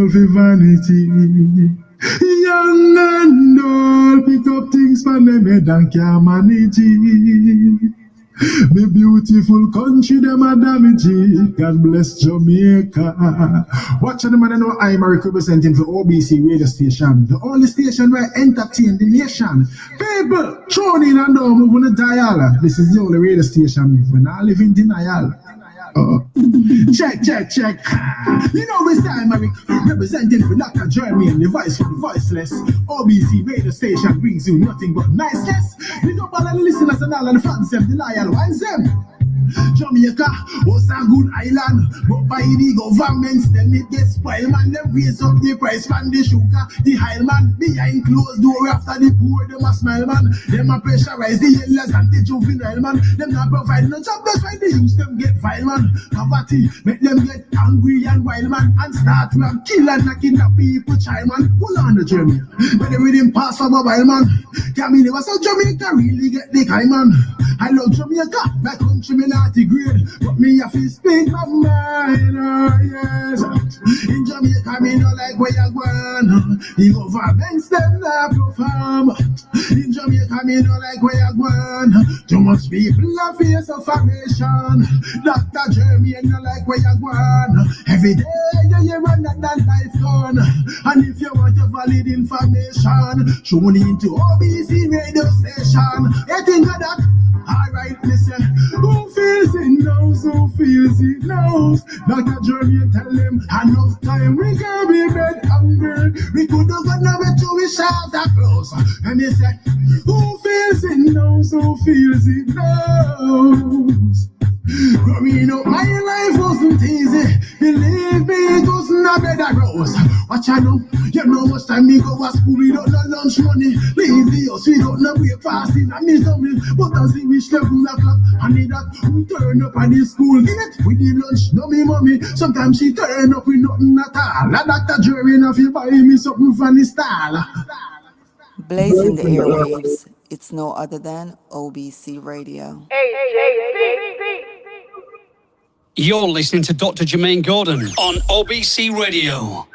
soul for vanity. Young and old, pick up things from them head and can't manage it. Me beautiful country, them a damage it. God bless Jamaica. Watch the man I know I'm representing for OBC radio station. The only station where I entertain the nation. People, tune in and don't move on the dial. This is the only radio station when I live in denial. Check. You know we say I'm representing for Dr. Jermaine, the voice for the voiceless. OBC radio station brings you nothing but niceness. We don't bother the listeners and all of the fans, them, the loyal ones, them. Jamaica was a good island, but by the governments, them it gets spoiled, man. Them raise up the price, man, the sugar, the high man, behind closed door after the poor, them a smile, man. Them a pressurize the elders and the juvenile, man. Them not provide no job, that's why they use them get vile, man. Poverty make them get angry and wild, man, and start to kill and kidnap people, child, man. Hold on the journey, when they read him pass for a while, man. Can me never say Jamaica really get the high, man. I love Jamaica, my country, me not grade, but me have to speak my mind, yes. In Jamaica, me no like where you're going. The governments, them not perform. In Jamaica, me no like where you're going. Too much people have face sufferation. Dr. Jermaine no like where you're going. Every day you hear another life gone. And if you want a valid information, tune into OBC radio station. You think of that? Alright, listen. Who feels it knows, who feels it knows. Dr. Jermaine tell them enough time we can be made hungry. We could have gone over to we shout that close. And they say, who feels it knows, who feels it knows. Growing up, my life wasn't easy. Believe me, it wasn't a bed of rose. Watch I know, you know much time me go to school, we don't know lunch money. Leave the house, we don't know breakfast in a misery. But as we reach 11 o'clock, I need that we turn up at the school. Get it with the lunch, no me mommy. Sometimes she turn up with nothing at all. La Dr. Jermaine, if you buy me something from the stall. Blazing the airwaves, it's no other than OBC Radio. You're listening to Dr. Jermaine Gordon on OBC Radio.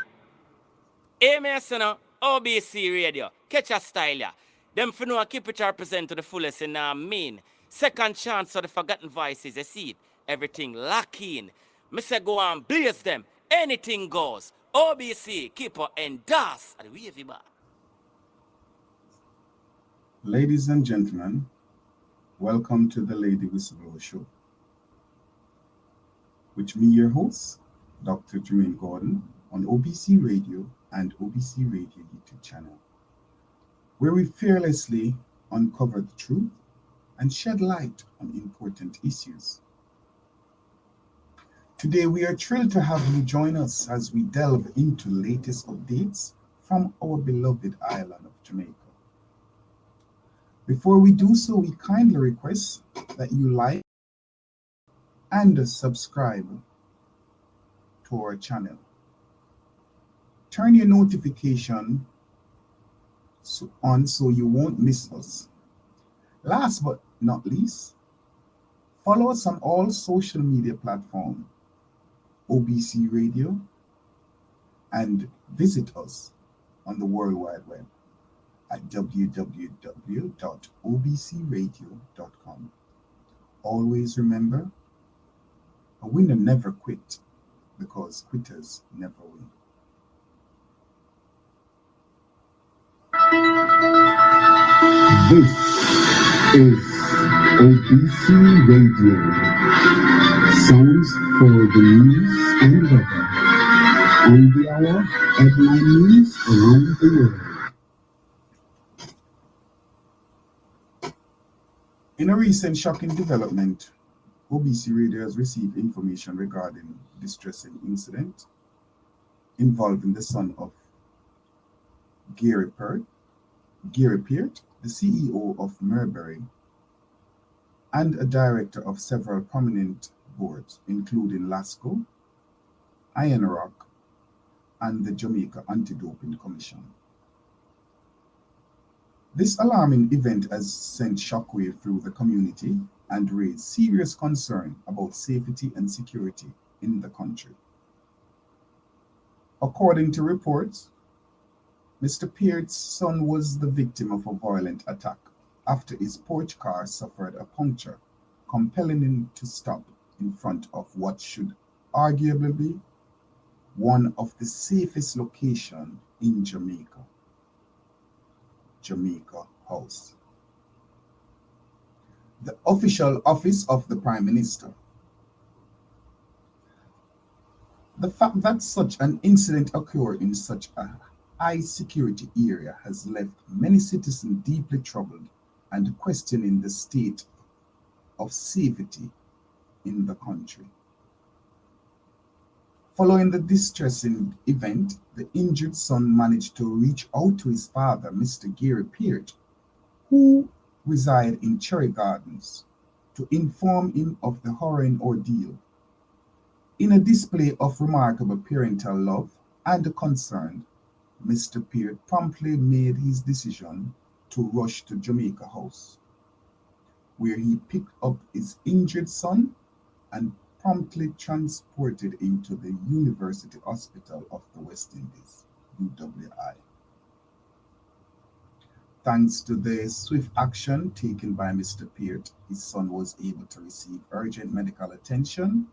Hey, Messi, OBC Radio. Catch a style, ya. Them for no keep it represent to the fullest and mean. Second chance for the forgotten voices, you see it. Everything lock in. Me say go and blaze them. Anything goes. OBC, keep her endorse. And we have you back. Ladies and gentlemen, welcome to the Lady Whistleblower Show. With me, your host, Dr. Jermaine Gordon, on OBC Radio and OBC Radio YouTube channel, where we fearlessly uncover the truth and shed light on important issues. Today, we are thrilled to have you join us as we delve into latest updates from our beloved island of Jamaica. Before we do so, we kindly request that you like and subscribe to our channel. Turn your notification on so you won't miss us. Last but not least, follow us on all social media platforms, OBC Radio, and visit us on the World Wide Web at www.obcradio.com. Always remember, a winner never quit because quitters never win. This is OBC Radio. Sounds for the news and weather. On the hour, headline news around the world. In a recent shocking development, OBC Radio has received information regarding a distressing incident involving the son of Gary Peart, the CEO of Merbury, and a director of several prominent boards, including LASCO, Iron Rock, and the Jamaica Anti-Doping Commission. This alarming event has sent shockwave through the community and raised serious concern about safety and security in the country. According to reports, Mr. Peart's son was the victim of a violent attack after his porch car suffered a puncture, compelling him to stop in front of what should arguably be one of the safest locations in Jamaica, Jamaica House. The official office of the Prime Minister. The fact that such an incident occurred in such a high security area has left many citizens deeply troubled and questioning the state of safety in the country. Following the distressing event, the injured son managed to reach out to his father, Mr. Gary Peart, who reside in Cherry Gardens, to inform him of the harrowing ordeal. In a display of remarkable parental love and concern, Mr. Peart promptly made his decision to rush to Jamaica House, where he picked up his injured son and promptly transported him to the University Hospital of the West Indies, UWI. Thanks to the swift action taken by Mr. Peart, his son was able to receive urgent medical attention,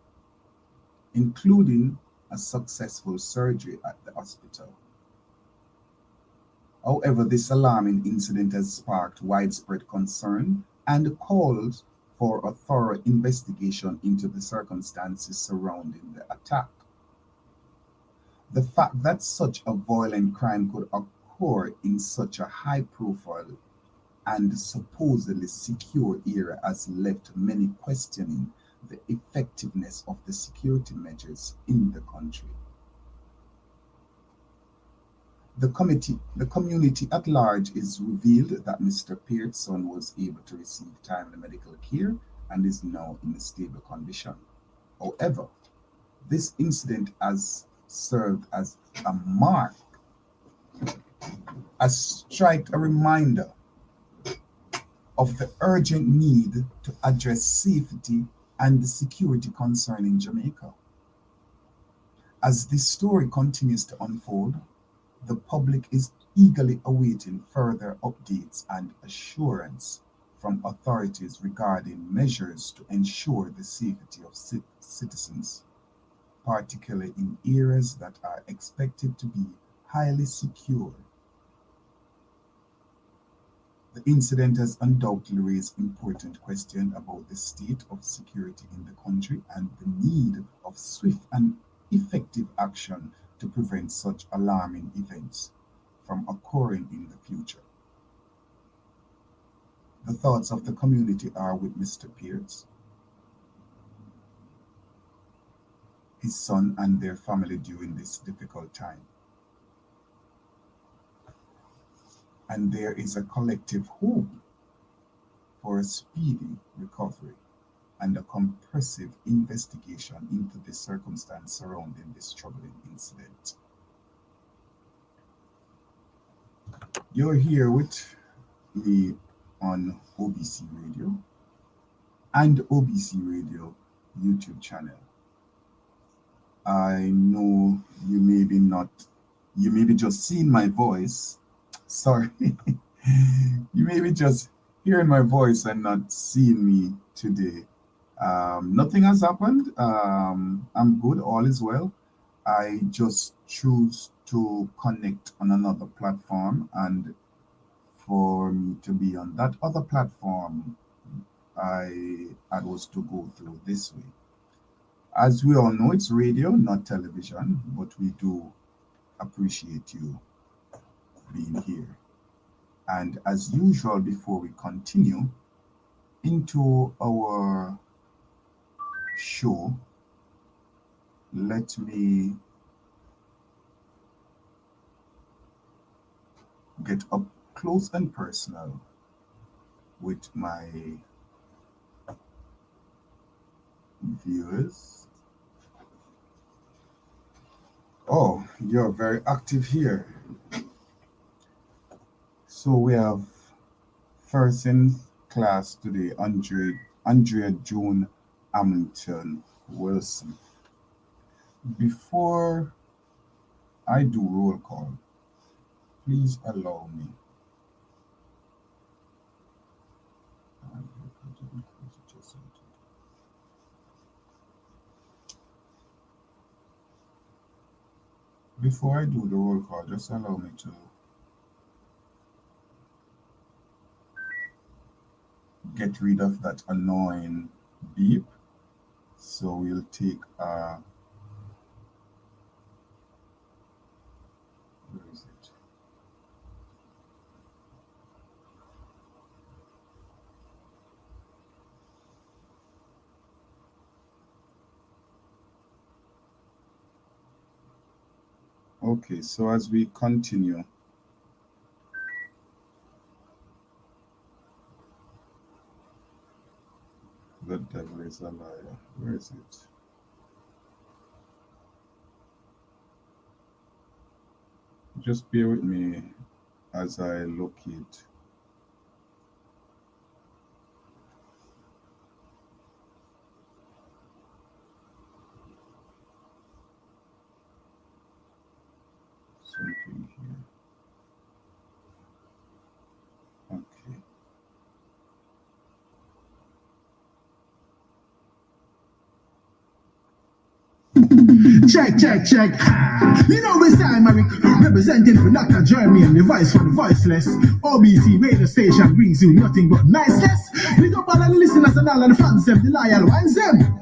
including a successful surgery at the hospital. However, this alarming incident has sparked widespread concern and called for a thorough investigation into the circumstances surrounding the attack. The fact that such a violent crime could occur in such a high-profile and supposedly secure area has left many questioning the effectiveness of the security measures in the country. The community at large is revealed that Mr. Peart's son was able to receive timely medical care and is now in a stable condition. However, this incident has served as a mark, a reminder of the urgent need to address safety and the security concern in Jamaica. As this story continues to unfold, the public is eagerly awaiting further updates and assurance from authorities regarding measures to ensure the safety of citizens, particularly in areas that are expected to be highly secure. The incident has undoubtedly raised important questions about the state of security in the country and the need of swift and effective action to prevent such alarming events from occurring in the future. The thoughts of the community are with Mr. Pearts, his son, and their family during this difficult time. And there is a collective hope for a speedy recovery and a comprehensive investigation into the circumstance surrounding this troubling incident. You're here with me on OBC Radio and OBC Radio YouTube channel. I know you may be just seeing my voice. Sorry. You may be just hearing my voice and not seeing me today. Nothing has happened. I'm good, all is well. I just choose to connect on another platform, and for me to be on that other platform, I was to go through this way. As we all know, it's radio, not television, but we do appreciate you being here. And as usual, before we continue into our show, let me get up close and personal with my viewers. Oh, you're very active here. So we have first in class today, Andrea June Hamilton Wilson. Before I do roll call, please allow me. Before I do the roll call, just allow me to get rid of that annoying beep. So we'll take where is it? Okay, so as we continue, the devil is a liar. Where is it? Just bear with me as I locate. Something here. Okay. Check, check, check. You know this time, Eric, representing for Dr. Jermaine, the voice for the voiceless. OBC radio station brings you nothing but niceness. Pick up all the listeners and all of the fans, them, the loyal ones, them.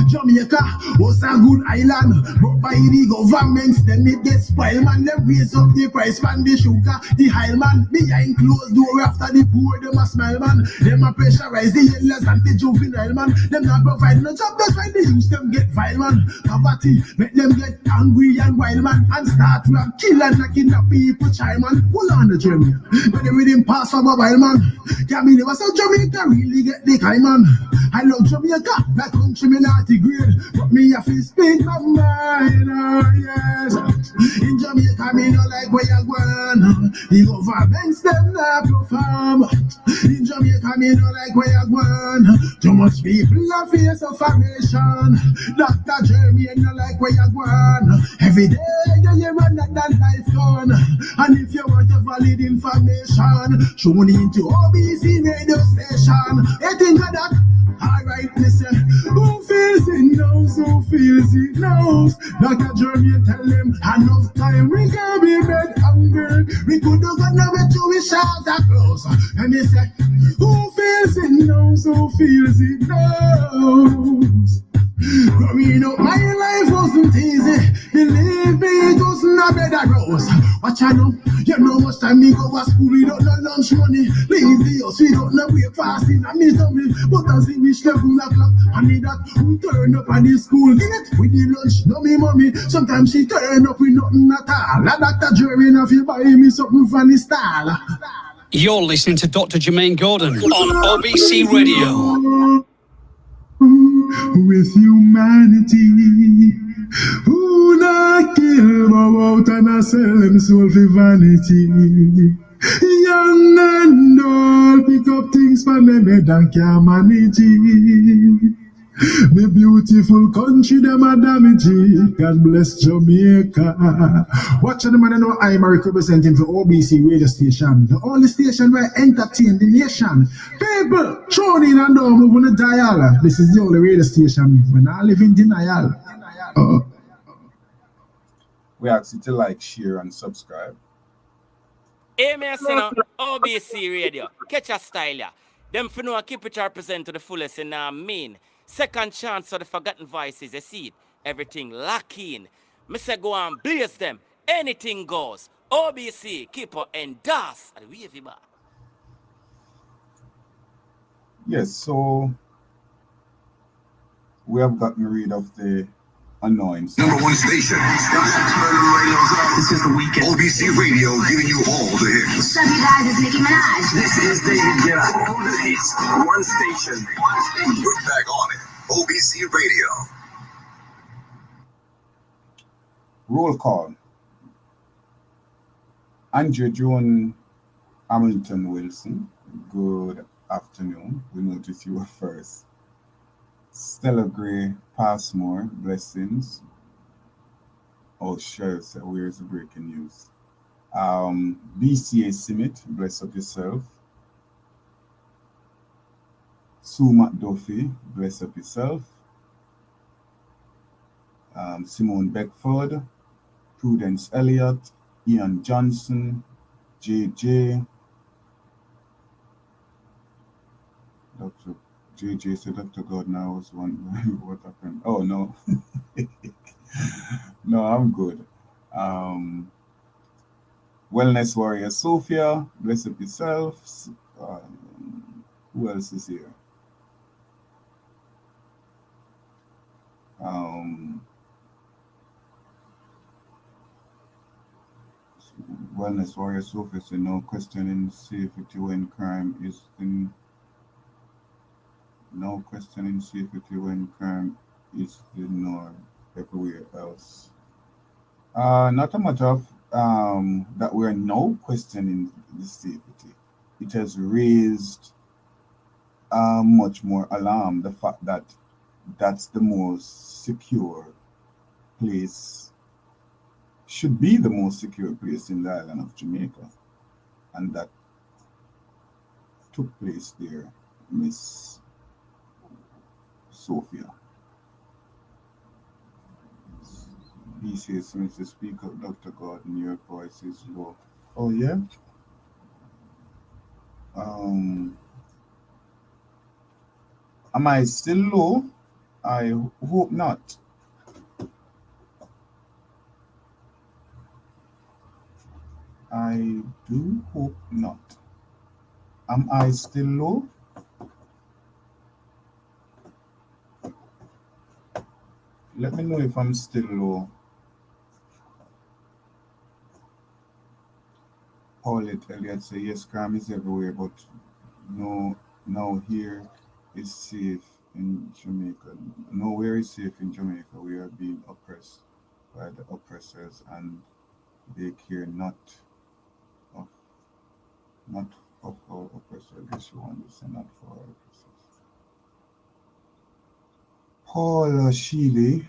Jamaica was a good island, but by the governments, then it gets spoiled, man. Them raise up the price, man, the sugar, the high man, behind closed door after the poor, them a smile, man. Them a pressurize the elders and the juvenile, man. Them not provide no job, that's why they use them get vile, man. Poverty make them get angry and wild, man, and start to kill and kidnap people, child, man. Hold on the journey, but they reading pass for mobile, man. Can me never say Jamaica really get the kind, man. I love Jamaica, that country me not grade, but me have to speak my mind, yes. In Jamaica, me no like where you going. The governments them not perform. In Jamaica, me no like where you going. Too much people have face sufferation. Dr. Jermaine no like where you going. Every day you hear another life gone. And if you want a valid information, show me into OBC radio station. You think of that? Alright, listen. Who feels it knows, who feels it knows. Dr. Jermaine tell them enough time we can be made hungry. We could have got nowhere to we shout that close. And they say, who feels it knows, who feels it knows. Growing up, my life wasn't easy. Believe me, it wasn't a bed of rose. Watch I know, you know much time me go to school, we don't know lunch money. Leave the house, we don't know breakfast in a misery. But as we reach 11 o'clock, I need that who turn up at the school. In it with the lunch, no me mommy. Sometimes she turn up with nothing at all. A Dr. Jermaine, if you buy me something from the stall. You're listening to Dr. Jermaine Gordon on OBC Radio. With humanity, who not kill about and I sell them soul for vanity. Young and old pick up things from them head and can't manage it. Me beautiful country, them a damage it. God bless Jamaica. Watching the man, I know I'm representing for OBC radio station, the only station where I entertain the nation. People, tune in and don't move on the dial. This is the only radio station when I live in denial. We ask you to like, share, and subscribe. Amen, OBC Radio. Catch a style, yeah. Them for no keep it represent to the fullest and mean. Second chance for the forgotten voices, you see it. Everything lock in. Me say go and blaze them. Anything goes. OBC, keep her endorse. And we have it back. Yes, so we have gotten rid of the annoying stuff. Number one station. This is the weekend. OBC Radio giving you all the hits. What's up, you guys? It's Nicki Minaj. This is David Guetta. All the hits. One station. We're back on it. OBC Radio. Roll call. Andrew Joan Hamilton Wilson. Good afternoon. We noticed you were first. Stella Gray Passmore, blessings. Oh, sure. So where's the breaking news? BCA Simit, bless up yourself. Sue McDuffie, bless up yourself. Simone Beckford, Prudence Elliott, Ian Johnson, JJ, Dr. JJ said Dr. Gordon, I was wondering what happened. Oh, no. No, I'm good. Wellness Warrior Sophia, bless up yourself. Who else is here? Wellness Warrior Sophia said no questioning safety when crime is in. No questioning safety when crime is the norm everywhere else. Not a matter of that we're now questioning the safety. It has raised much more alarm, the fact that that's the most secure place, should be the most secure place in the island of Jamaica. And that took place there, Miss Sophia. He says, Mr. Speaker, Dr. Gordon, your voice is low. Oh, yeah? Am I still low? I hope not. I do hope not. Am I still low? Let me know if I'm still low. Paulette Elliott say, yes, crime is everywhere, but no, now here is safe in Jamaica. Nowhere is safe in Jamaica. We are being oppressed by the oppressors, and they care not of our oppressors. I guess you want to say not for our oppressors. Paula Sheely,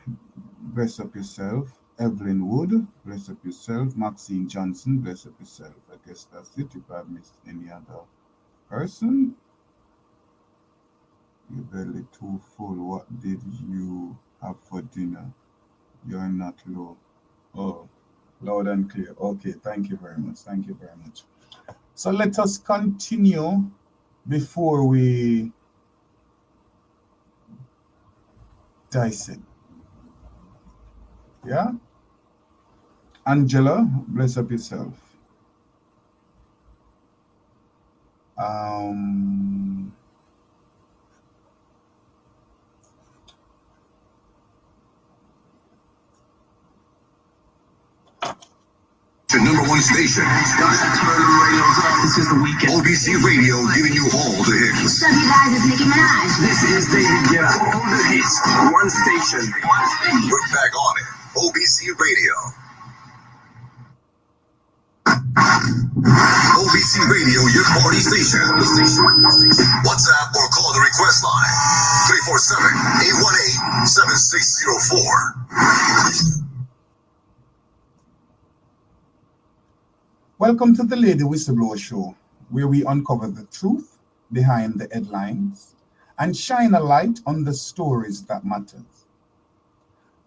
bless up yourself. Evelyn Wood, bless up yourself. Maxine Johnson, bless up yourself. I guess that's it. If I've missed any other person, you're barely too full. What did you have for dinner? You're not low. Oh, loud and clear. Okay, thank you very much. Thank you very much. So let us continue before we dissect. Yeah? Angela, bless up yourself. The #1 station. This is the weekend. OBC Radio giving you all the hits. What's up, you guys? It's Nicki Minaj. This is David Guetta. All the hits. One station. We're back on it. OBC Radio. OBC Radio, your party station. WhatsApp or call the request line 347-818-7604. Welcome to the Lady Whistleblower Show, where we uncover the truth behind the headlines and shine a light on the stories that matter.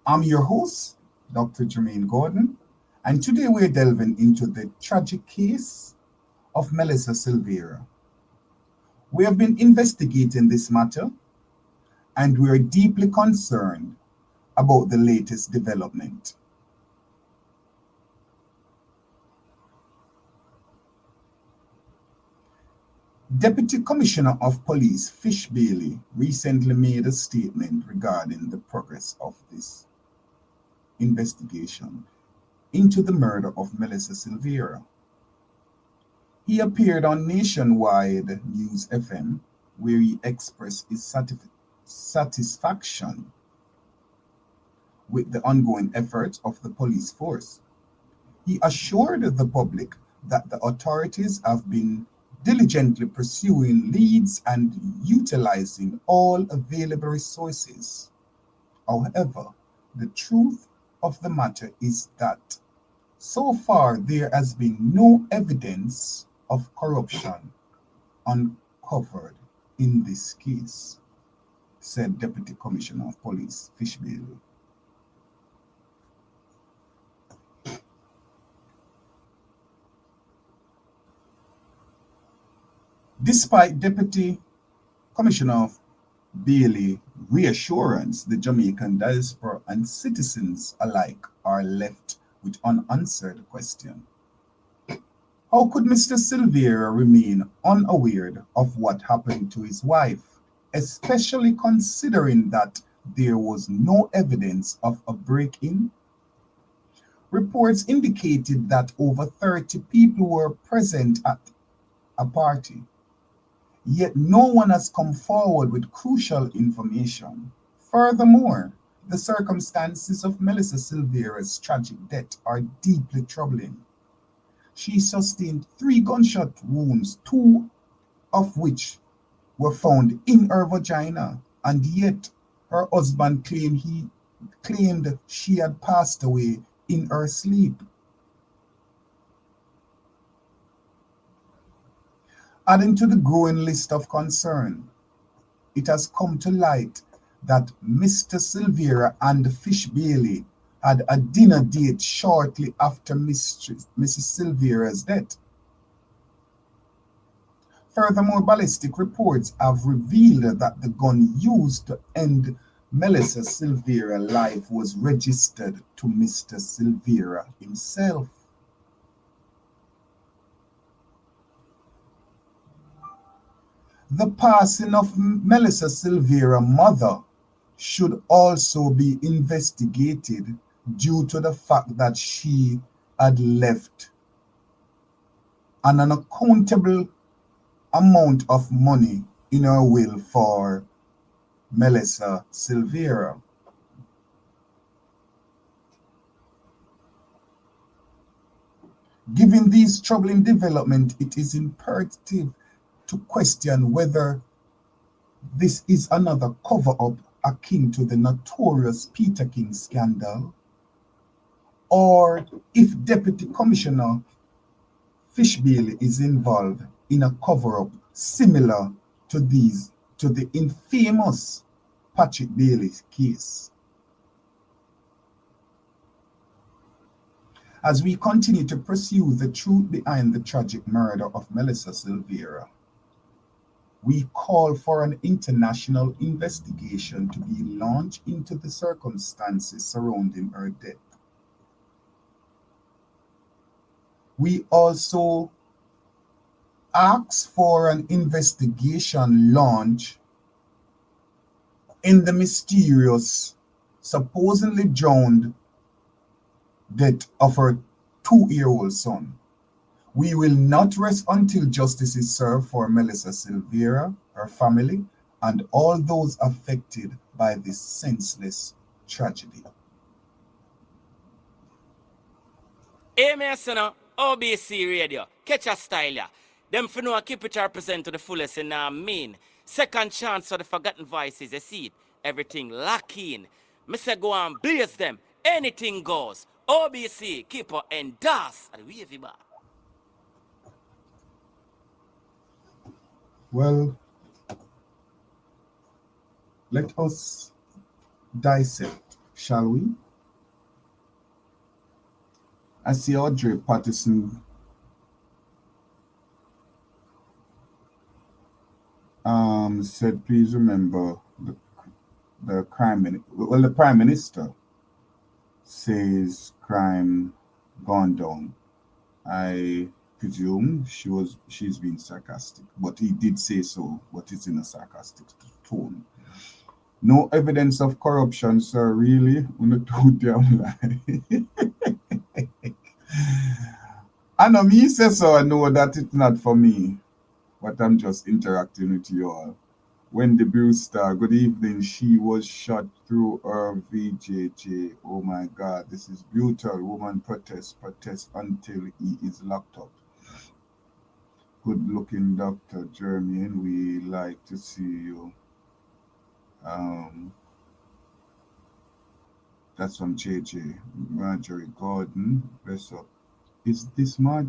I'm your host, Dr. Jermaine Gordon, and today we're delving into the tragic case of Melissa Silvera. We have been investigating this matter, and we are deeply concerned about the latest development. Deputy Commissioner of Police Fish Bailey recently made a statement regarding the progress of this investigation into the murder of Melissa Silvera. He appeared on Nationwide News FM, where he expressed his satisfaction with the ongoing efforts of the police force. He assured the public that the authorities have been diligently pursuing leads and utilizing all available resources. However, the truth of the matter is that so far there has been no evidence of corruption uncovered in this case, said Deputy Commissioner of Police Fish Bailey. Despite Deputy Commissioner of Bailey reassurance, the Jamaican diaspora and citizens alike are left with unanswered question. How could Mr. Silvera remain unaware of what happened to his wife, especially considering that there was no evidence of a break-in? Reports indicated that over 30 people were present at a party. Yet no one has come forward with crucial information. Furthermore, the circumstances of Melissa Silvera's tragic death are deeply troubling. She sustained 3 gunshot wounds, 2 of which were found in her vagina, and yet her husband claimed she had passed away in her sleep. Adding to the growing list of concern, it has come to light that Mr. Silvera and Fish Bailey had a dinner date shortly after Mrs. Silvera's death. Furthermore, ballistic reports have revealed that the gun used to end Melissa Silvera's life was registered to Mr. Silvera himself. The passing of Melissa Silvera's mother should also be investigated due to the fact that she had left an unaccountable amount of money in her will for Melissa Silvera. Given these troubling developments, it is imperative to question whether this is another cover-up akin to the notorious Peter King scandal, or if Deputy Commissioner Fish Bailey is involved in a cover-up similar to the infamous Patrick Bailey case. As we continue to pursue the truth behind the tragic murder of Melissa Silvera, we call for an international investigation to be launched into the circumstances surrounding her death. We also ask for an investigation launch in the mysterious, supposedly drowned death of her 2-year-old son. We will not rest until justice is served for Melissa Silvera, her family, and all those affected by this senseless tragedy. AMS OBC Radio, catch a style ya. Them for no keep it represent to the fullest in mean. Second chance for the forgotten voices, you see it. Everything lock in. Me say go and blaze them. Anything goes. OBC, keep her endorse. And we have it back. Well, let us dissect, shall we? I see Audrey Patterson said, please remember the Prime Minister says crime gone down. I presume she's being sarcastic, but he did say so, but it's in a sarcastic tone. No evidence of corruption, sir, really? I know me say so, I know that it's not for me, but I'm just interacting with you all. Wendy Brewster, good evening. She was shot through her VJJ. Oh my God, this is brutal. Woman protest until he is locked up. Good looking Dr. Jermaine, we like to see you. That's from JJ. Marjorie Gordon. Bless up. Is this I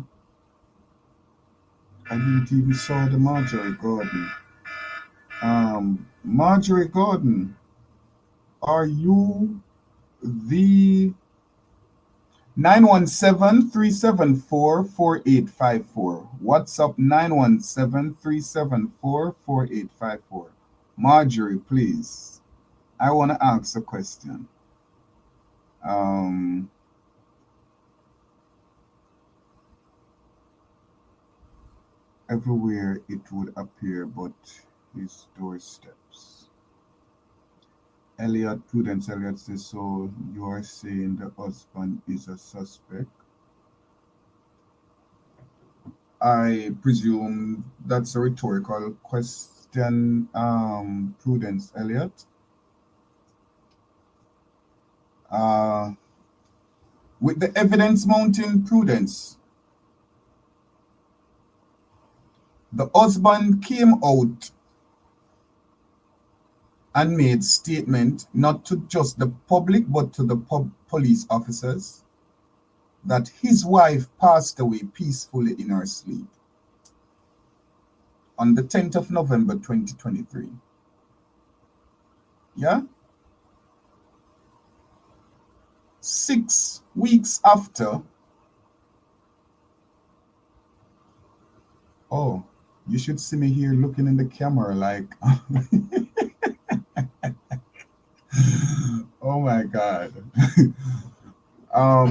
didn't even saw the Marjorie Gordon. Marjorie Gordon, are you the 917-374-4854? WhatsApp 917-374-4854. Marjorie, please. I want to ask a question. Everywhere it would appear but his doorsteps. Prudence Elliot says, so you are saying the husband is a suspect? I presume that's a rhetorical question, Prudence Elliot. With the evidence mounting, Prudence, the husband came out and made statement, not to just the public, but to the police officers, that his wife passed away peacefully in her sleep on the 10th of November, 2023. Yeah? 6 weeks after, oh, you should see me here looking in the camera like, oh my God.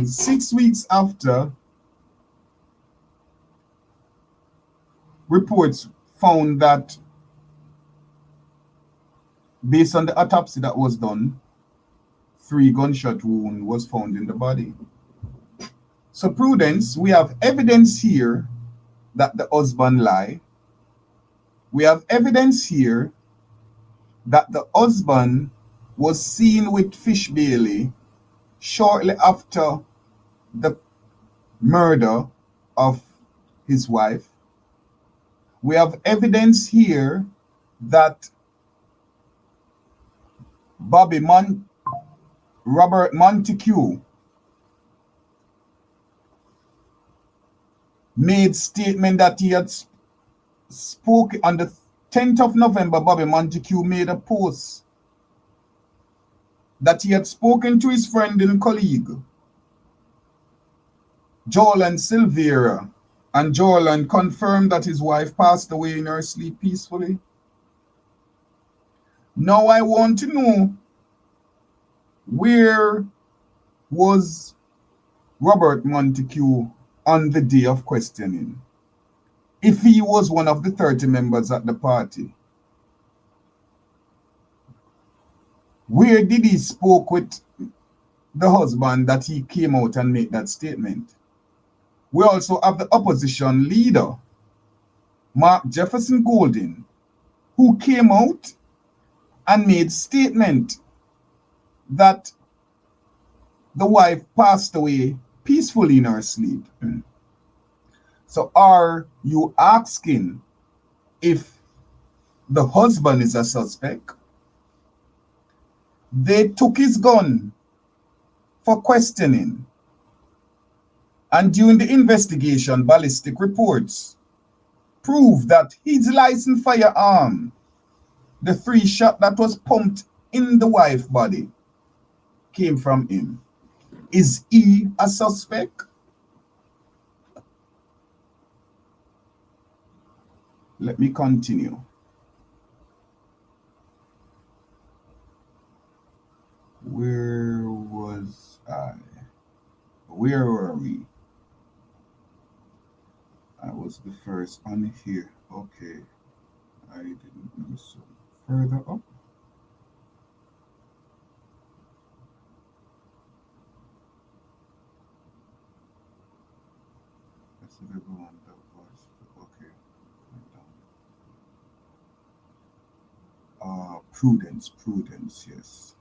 6 weeks after, reports found that, based on the autopsy that was done, 3 gunshot wound was found in the body. So Prudence, we have evidence here that the husband lied. We have evidence here that the husband was seen with Fish Bailey shortly after the murder of his wife. We have evidence here that Robert Montague made statement that he had spoken on the 10th of November. Bobby Montague made a post that he had spoken to his friend and colleague Jamaica Silvera, and Jamaica confirmed that his wife passed away in her sleep peacefully. Now I want to know, where was Robert Montague on the day of questioning? If he was one of the 30 members at the party, where did he spoke with the husband that he came out and made that statement? We also have the opposition leader, Mark Jefferson Golden, who came out and made statement that the wife passed away peacefully in her sleep. So are you asking if the husband is a suspect? They took his gun for questioning, and during the investigation, ballistic reports proved that his licensed firearm, the 3 shot that was pumped in the wife's body, came from him. Is he a suspect? Let me continue. Where was I? Where were we? I was the first on here. Okay. I didn't know. So further up. That's everyone that was. Okay. Prudence, yes.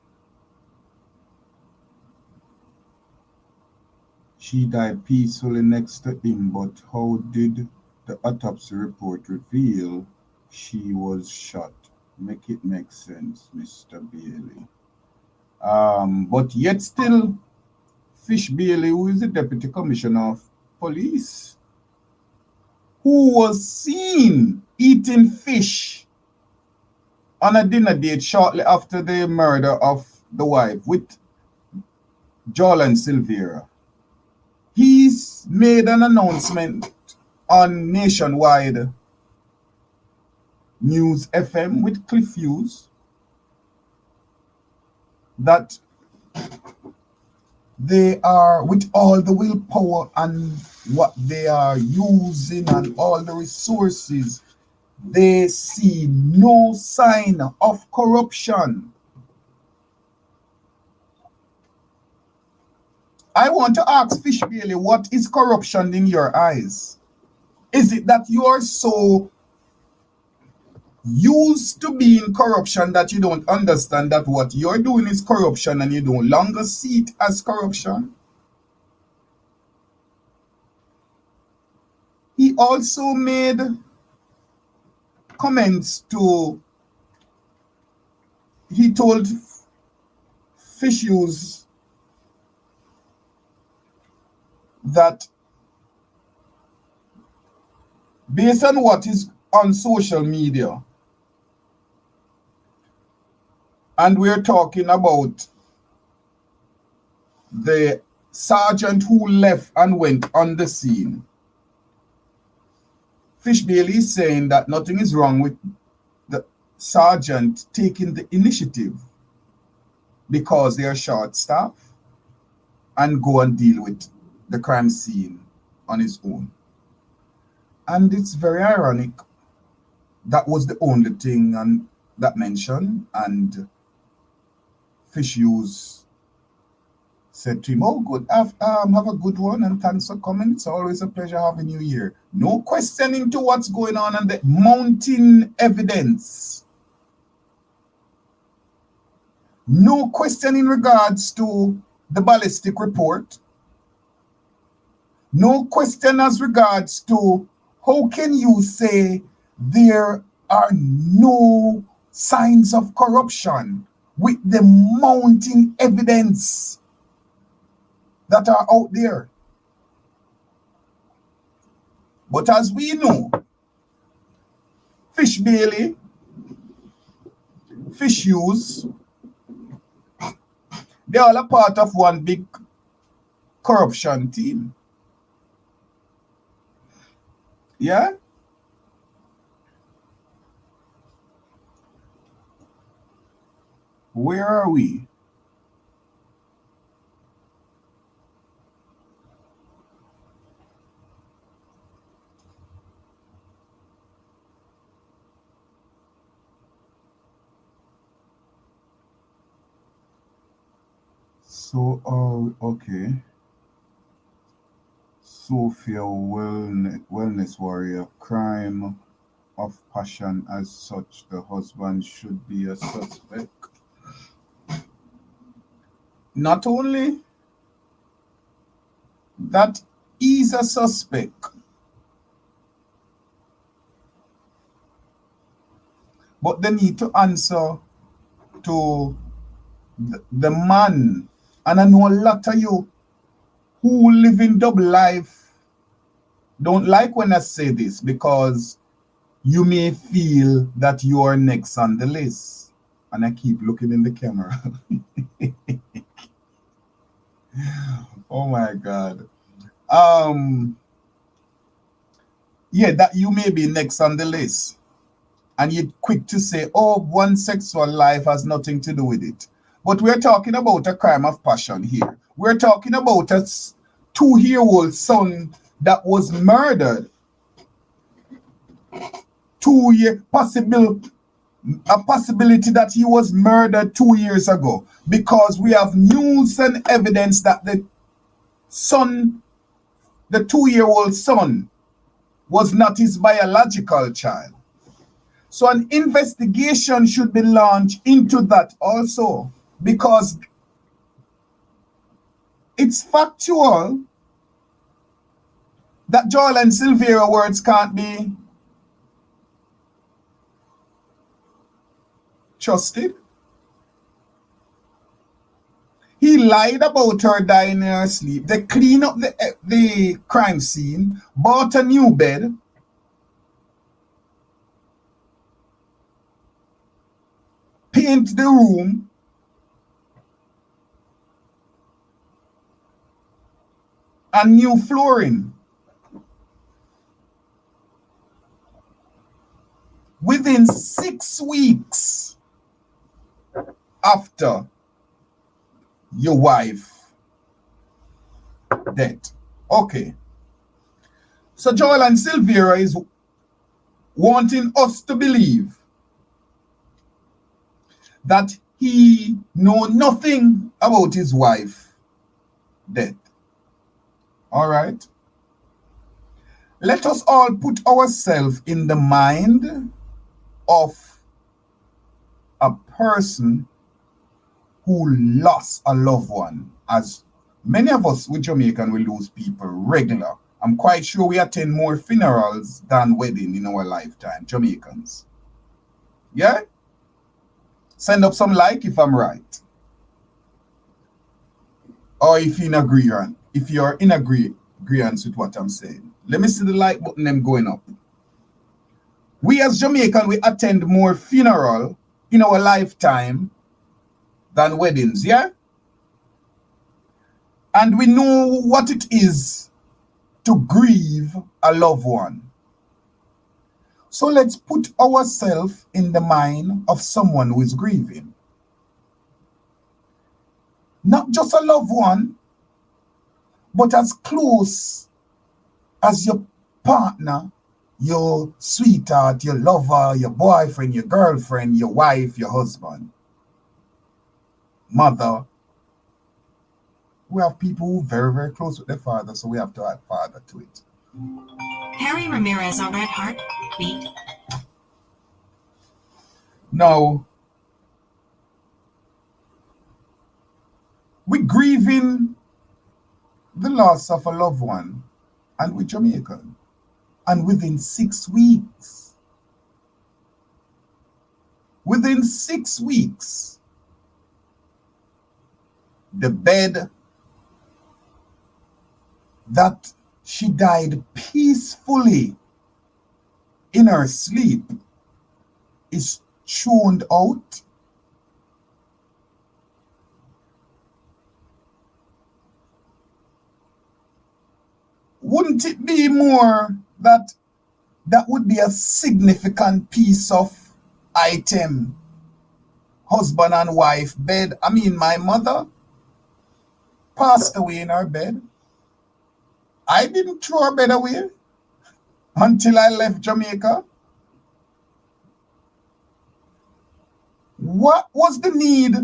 She died peacefully next to him, but how did the autopsy report reveal she was shot? Make it make sense, Mr. Bailey. But yet still, Fish Bailey, who is the Deputy Commissioner of Police, who was seen eating fish on a dinner date shortly after the murder of the wife with Jamaica Silvera. He's made an announcement on Nationwide News FM with Cliff Hughes that they are, with all the willpower and what they are using and all the resources, they see no sign of corruption. I want to ask Fish Bailey, what is corruption in your eyes? Is it that you are so used to being corruption that you don't understand that what you're doing is corruption and you no longer see it as corruption? He also made comments to, he told Fish Hughes that based on what is on social media, and we're talking about the sergeant who left and went on the scene, Fish Bailey is saying that nothing is wrong with the sergeant taking the initiative because they are short staffed and go and deal with the crime scene on his own. And it's very ironic that was the only thing and that mentioned, and Fish Hughes said to him, "Oh, good, have a good one and thanks for coming. It's always a pleasure having you here." No questioning to what's going on and the mounting evidence. No question in regards to the ballistic report. No question as regards to how can you say there are no signs of corruption with the mounting evidence that are out there. But as we know, Fish Bailey, Fish Hughes, they are all a part of one big corruption team. Yeah? Where are we? So, okay. Sophia wellness warrior, crime of passion as such, the husband should be a suspect. Not only that he's a suspect, but they need to answer to the man. And I know a lot of you who live in double life don't like when I say this because you may feel that you are next on the list. And I keep looking in the camera. Oh my God. Yeah, that you may be next on the list. And you're quick to say, oh, one's sexual life has nothing to do with it. But we're talking about a crime of passion here. We're talking about a 2-year-old son that was murdered. 2 year possibility that he was murdered 2 years ago, because we have news and evidence that the 2-year-old son was not his biological child. So an investigation should be launched into that also, because it's factual that Joel and Silvera words can't be trusted. lied about her dying in her sleep. They cleaned up the crime scene, bought a new bed, paint the room, and new flooring. Within 6 weeks after your wife dead. Okay. So Joel and Silvera is wanting us to believe that he know nothing about his wife death. All right. Let us all put ourselves in the mind of a person who lost a loved one, as many of us with Jamaican will lose people regular. I'm quite sure we attend more funerals than wedding in our lifetime, Jamaicans. Yeah? Send up some like if I'm right. Or if you're in agreement with what I'm saying. Let me see the like button them going up. We as Jamaican, we attend more funeral in our lifetime than weddings, yeah? And we know what it is to grieve a loved one. So let's put ourselves in the mind of someone who is grieving. Not just a loved one, but as close as your partner, your sweetheart, your lover, your boyfriend, your girlfriend, your wife, your husband, mother. We have people who are very, very close with their father, so we have to add father to it. Harry Ramirez, a red heart, beat. Now, we're grieving the loss of a loved one, and we're Jamaican. And within 6 weeks, the bed that she died peacefully in her sleep is thrown out. Wouldn't it be more that would be a significant piece of item? Husband and wife bed. I mean, my mother passed away in her bed. I didn't throw her bed away until I left Jamaica. What was the need,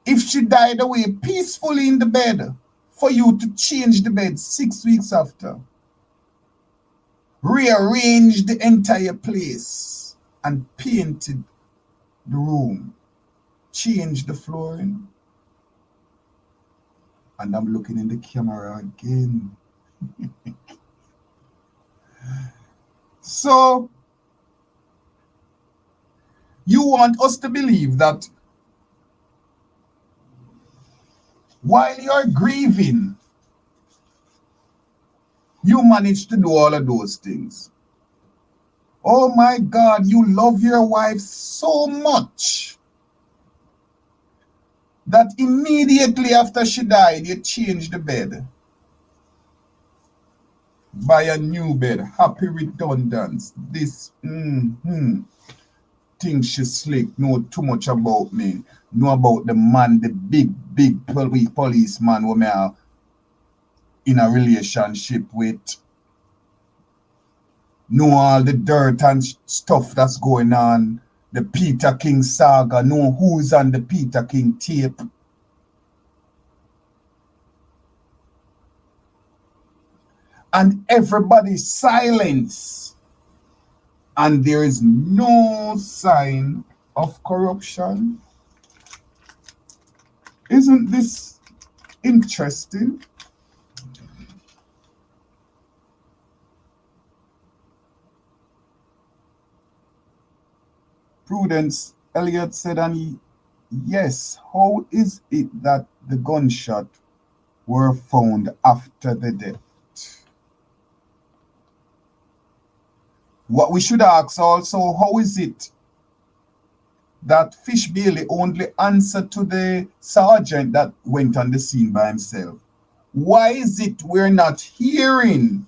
if she died away peacefully in the bed, for you to change the bed 6 weeks after? Rearrange the entire place and painted the room, change the flooring. And I'm looking in the camera again. So, you want us to believe that while you're grieving, you manage to do all of those things. Oh my God, you love your wife so much that immediately after she died, you changed the bed. Buy a new bed. Happy redundance. This think she slick. Know too much about me. Know about the man, the big policeman who me are in a relationship with. Know all the dirt and stuff that's going on. The Peter King saga. Know who's on the Peter King tape. And everybody's silence. And there is no sign of corruption. Isn't this interesting? Prudence Elliott said, and yes, how is it that the gunshot were found after the death. What we should ask also, how is it that Fish Bailey only answered to the sergeant that went on the scene by himself? Why is it we're not hearing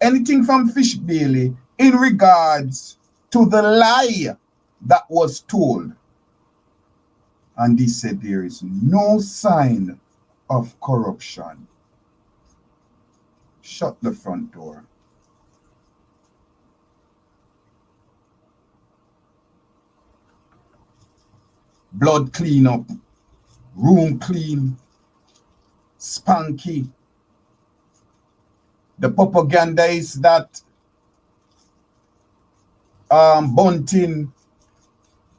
anything from Fish Bailey in regards to the lie that was told? And he said there is no sign of corruption. Shut the front door. Blood clean up, room clean, spanky. The propaganda is that Bunting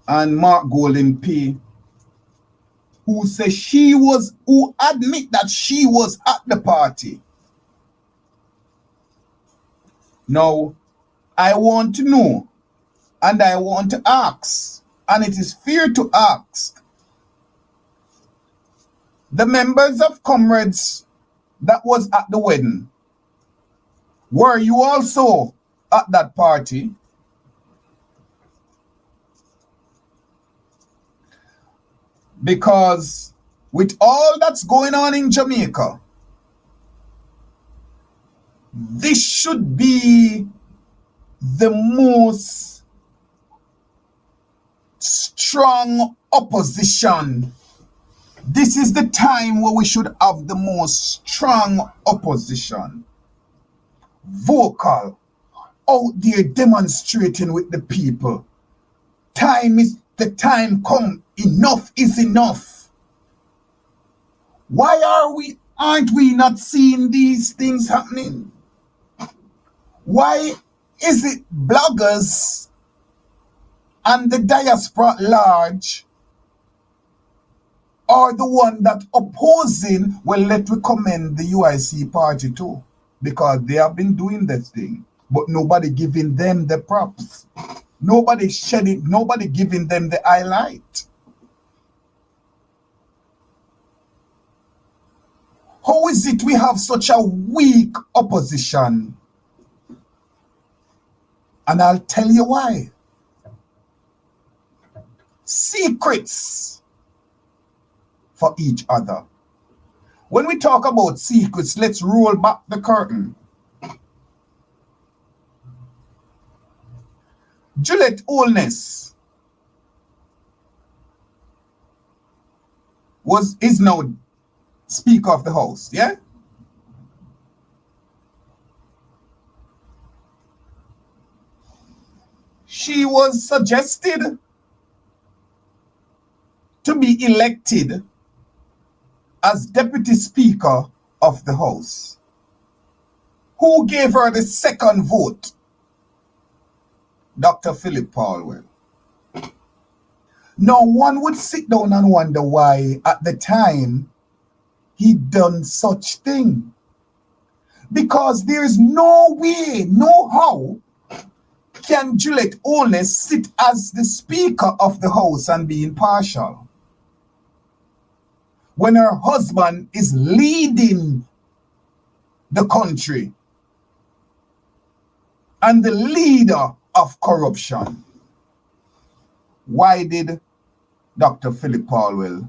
and Mark Golden P, who admit that she was at the party. Now, I want to know, and I want to ask, and it is fair to ask, the members of Comrades that was at the wedding, were you also at that party? Because with all that's going on in Jamaica, this should be the most strong opposition. This is the time where we should have the most strong opposition. Vocal, out there demonstrating with the people. The time come. Enough is enough. Why aren't we not seeing these things happening? Why is it bloggers and the diaspora at large are the one that opposing? Well, let me commend the UIC party too, because they have been doing this thing, but nobody giving them the props. Nobody giving them the highlight. How is it we have such a weak opposition? And I'll tell you why. Secrets for each other. When we talk about secrets, let's roll back the curtain. Juliet Holness is now Speaker of the House, yeah? She was suggested to be elected as Deputy Speaker of the House. Who gave her the second vote? Dr. Philip Paulwell. Now, one would sit down and wonder why at the time he done such thing. Because there's no way, no how can Juliet Holness sit as the Speaker of the House and be impartial when her husband is leading the country and the leader of corruption. Why did Dr. Philip Paulwell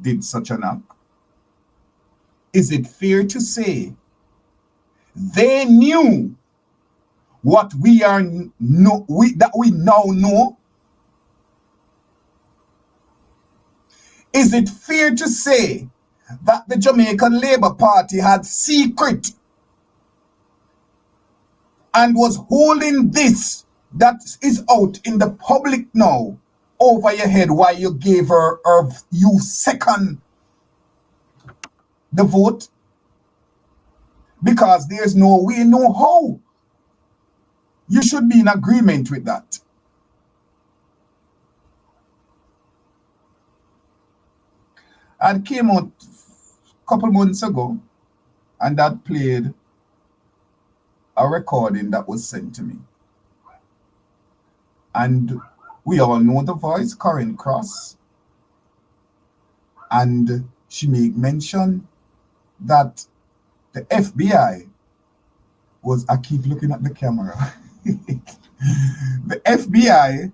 did such an act? Is it fair to say they knew what we now know? Is it fair to say that the Jamaican Labour Party had secret and was holding this that is out in the public now over your head while you gave you second the vote? Because there's no way, no how. You should be in agreement with that. And came out a couple months ago, and that played a recording that was sent to me. And we all know the voice, Corinne Cross. And she make mention that the FBI was, I keep looking at the camera, the FBI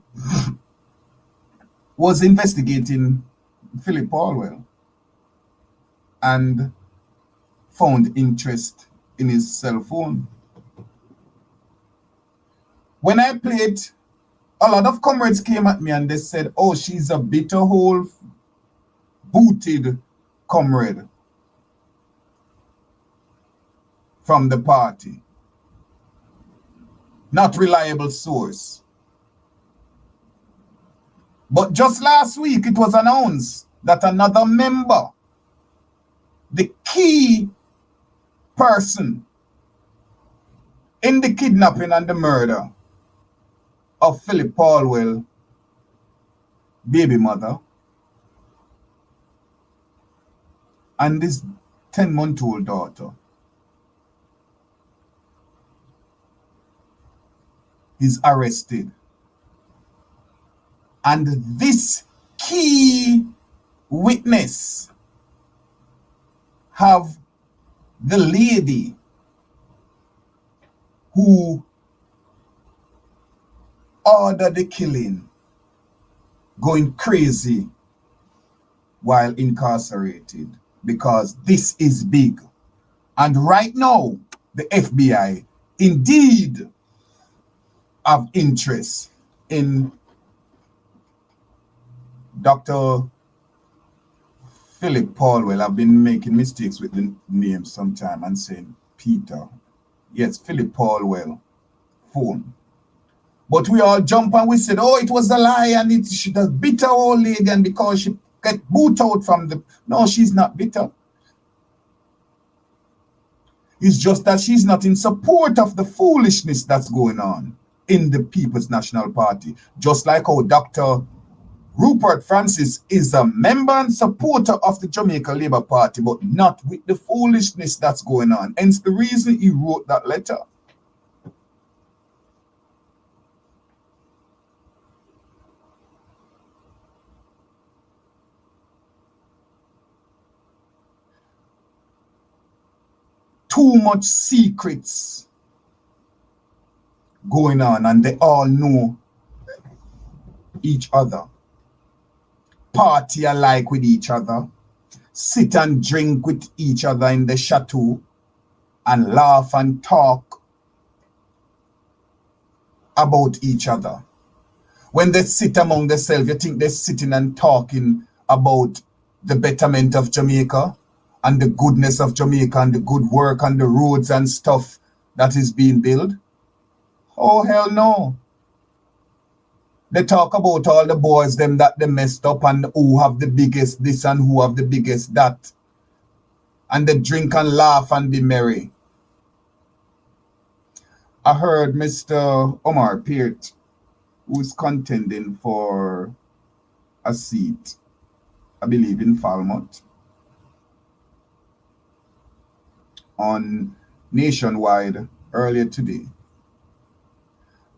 was investigating Philip Paulwell and found interest in his cell phone. When I played, a lot of comrades came at me and they said, oh, she's a bitter hole booted comrade from the party. Not reliable source. But just last week, it was announced that another member, the key person in the kidnapping and the murder of Philip Paulwell, baby mother, and his 10-month-old daughter, is arrested. And this key witness have the lady who ordered the killing going crazy while incarcerated, because this is big. And right now, the FBI indeed have interest in Dr. Philip Paulwell. I've been making mistakes with the name sometime and saying Peter. Yes, Philip Paulwell phone. But we all jump and we said, oh, it was a lie and she does bitter old lady, and because she get booted out from the... No, she's not bitter. It's just that she's not in support of the foolishness that's going on in the People's National Party. Just like how Dr. Rupert Francis is a member and supporter of the Jamaica Labour Party, but not with the foolishness that's going on. Hence the reason he wrote that letter. Too much secrets going on, and they all know each other. Party alike with each other, sit and drink with each other in the chateau, and laugh and talk about each other. When they sit among themselves, you think they're sitting and talking about the betterment of Jamaica and the goodness of Jamaica and the good work and the roads and stuff that is being built? Oh, hell no. They talk about all the boys, them that they messed up and who have the biggest this and who have the biggest that. And they drink and laugh and be merry. I heard Mr. Omar Peart, who's contending for a seat, I believe in Falmouth, on Nationwide earlier today.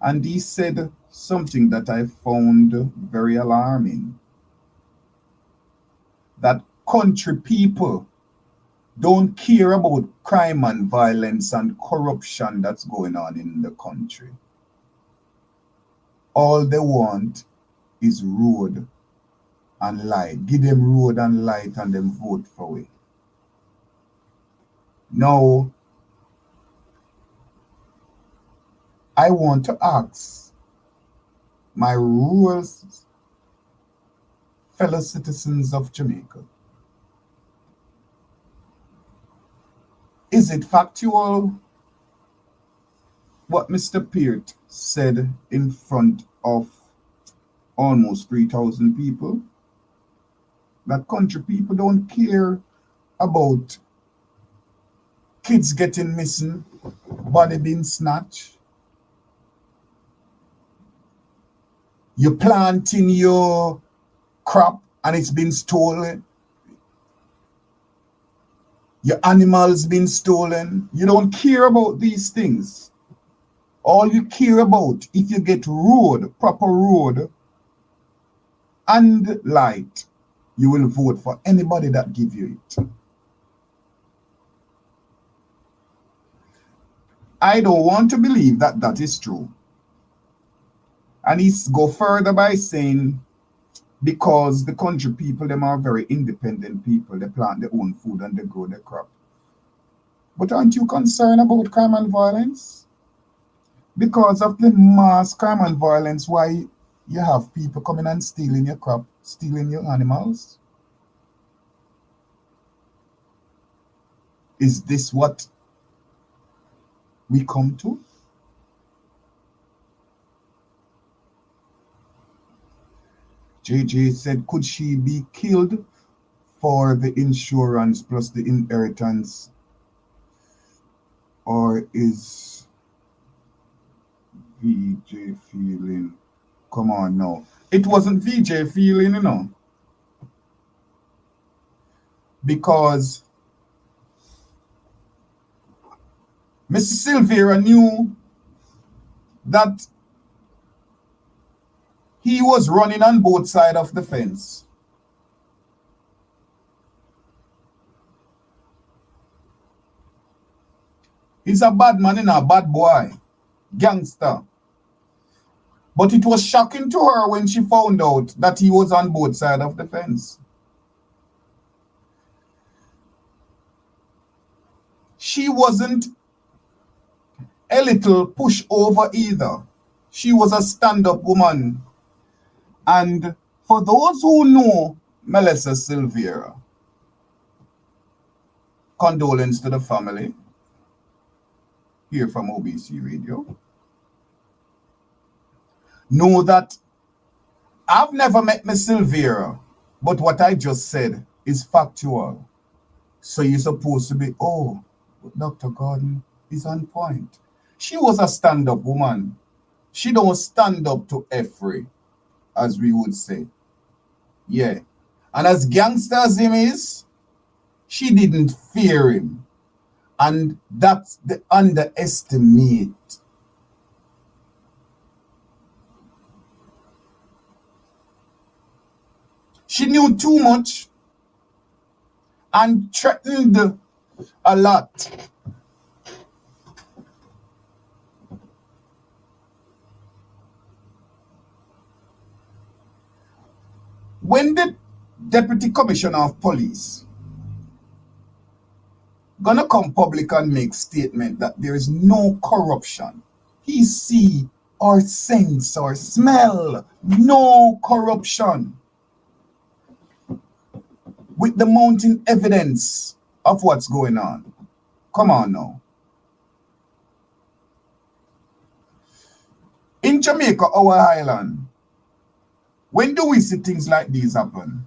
And he said something that I found very alarming. That country people don't care about crime and violence and corruption that's going on in the country. All they want is road and light. Give them road and light and them vote for it. Now, I want to ask my rural fellow citizens of Jamaica, is it factual what Mr. Peart said in front of almost 3,000 people? That country people don't care about kids getting missing, body being snatched. You're planting your crop and it's been stolen. Your animals been stolen. You don't care about these things. All you care about, if you get road, proper road, and light, you will vote for anybody that give you it. I don't want to believe that that is true. And he go further by saying, because the country people, them are very independent people. They plant their own food and they grow their crop. But aren't you concerned about crime and violence? Because of the mass crime and violence, why you have people coming and stealing your crop, stealing your animals? Is this what we come to? JJ said, could she be killed for the insurance plus the inheritance? Or is VJ feeling? Come on now. It wasn't VJ feeling, you know. Because Mrs. Silvera knew that he was running on both sides of the fence. He's a bad man and a bad boy, gangster. But it was shocking to her when she found out that he was on both sides of the fence. She wasn't a little pushover either. She was a stand-up woman. And for those who know Melissa Silvera, condolence to the family here from OBC Radio, know that I've never met Miss Silvera, but what I just said is factual. So you're supposed to be, oh, Dr. Gordon is on point. She was a stand-up woman. She don't stand up to every, as we would say. Yeah. And as gangster as him is, she didn't fear him. And that's the underestimate. She knew too much and threatened a lot. When the Deputy Commissioner of Police gonna come public and make statement that there is no corruption, he see or sense or smell no corruption, with the mounting evidence of what's going on. Come on now. In Jamaica, our island, when do we see things like these happen?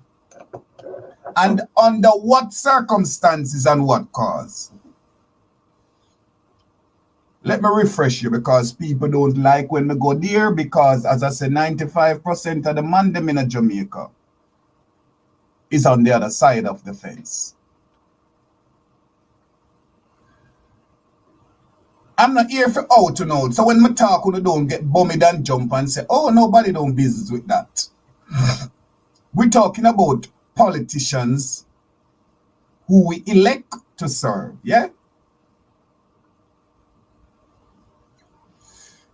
And under what circumstances and what cause? Let me refresh you, because people don't like when we go there, because as I said, 95% of the man them in Jamaica is on the other side of the fence. I'm not here for out and out. So when I talk, you don't get bummed and jump and say, oh, nobody don't business with that. We're talking about politicians who we elect to serve, yeah?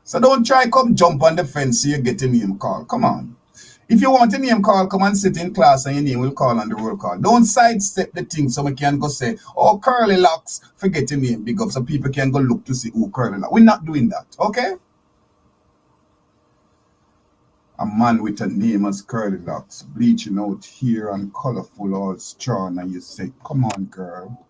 So don't try come jump on the fence so you get a name call. Come on. If you want a name call, come and sit in class and your name will call on the roll call. Don't sidestep the thing so we can go say, oh, Curly Locks, forget your name, big up, so people can go look to see who Curly Locks. We're not doing that, okay? A man with a name as Curly Locks, bleaching out here and colorful, all strong, and you say, come on, girl.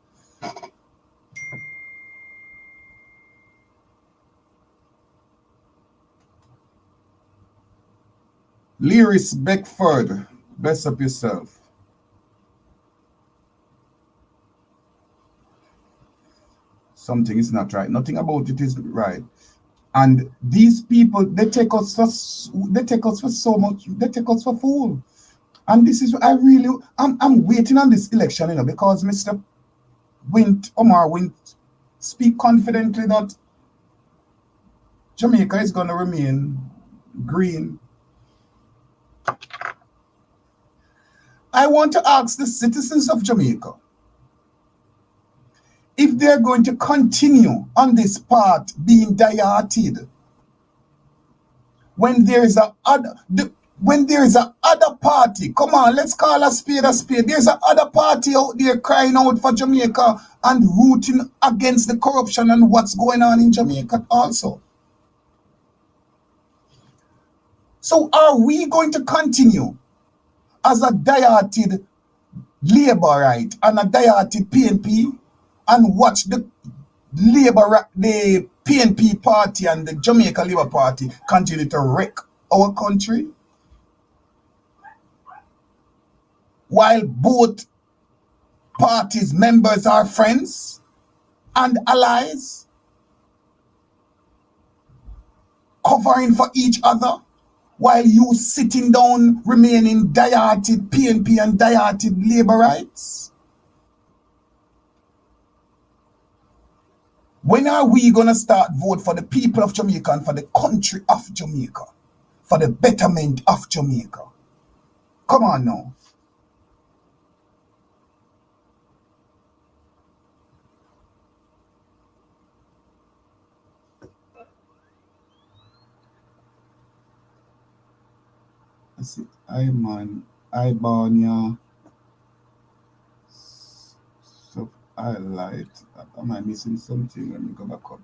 Lyris Beckford, bless up yourself. Something is not right. Nothing about it is right. And these people, they take us for so much. They take us for fool. And this is I'm waiting on this election, you know, because Mr. Omar Wint speak confidently that Jamaica is going to remain green. I want to ask the citizens of Jamaica if they're going to continue on this path being diverted when there's a other party. Come on, let's call a spade a spade. There's a other party out there crying out for Jamaica and rooting against the corruption and what's going on in Jamaica also. So are we going to continue as a diverted Labourite and a diverted PNP and watch the PNP party and the Jamaica Labour Party continue to wreck our country, while both parties' members are friends and allies, covering for each other, while you sitting down remaining diverted PNP and diverted Labourites? When are we going to start vote for the people of Jamaica and for the country of Jamaica, for the betterment of Jamaica? Come on now. That's it. I born ya. So I light. Am I missing something? Let me go back up.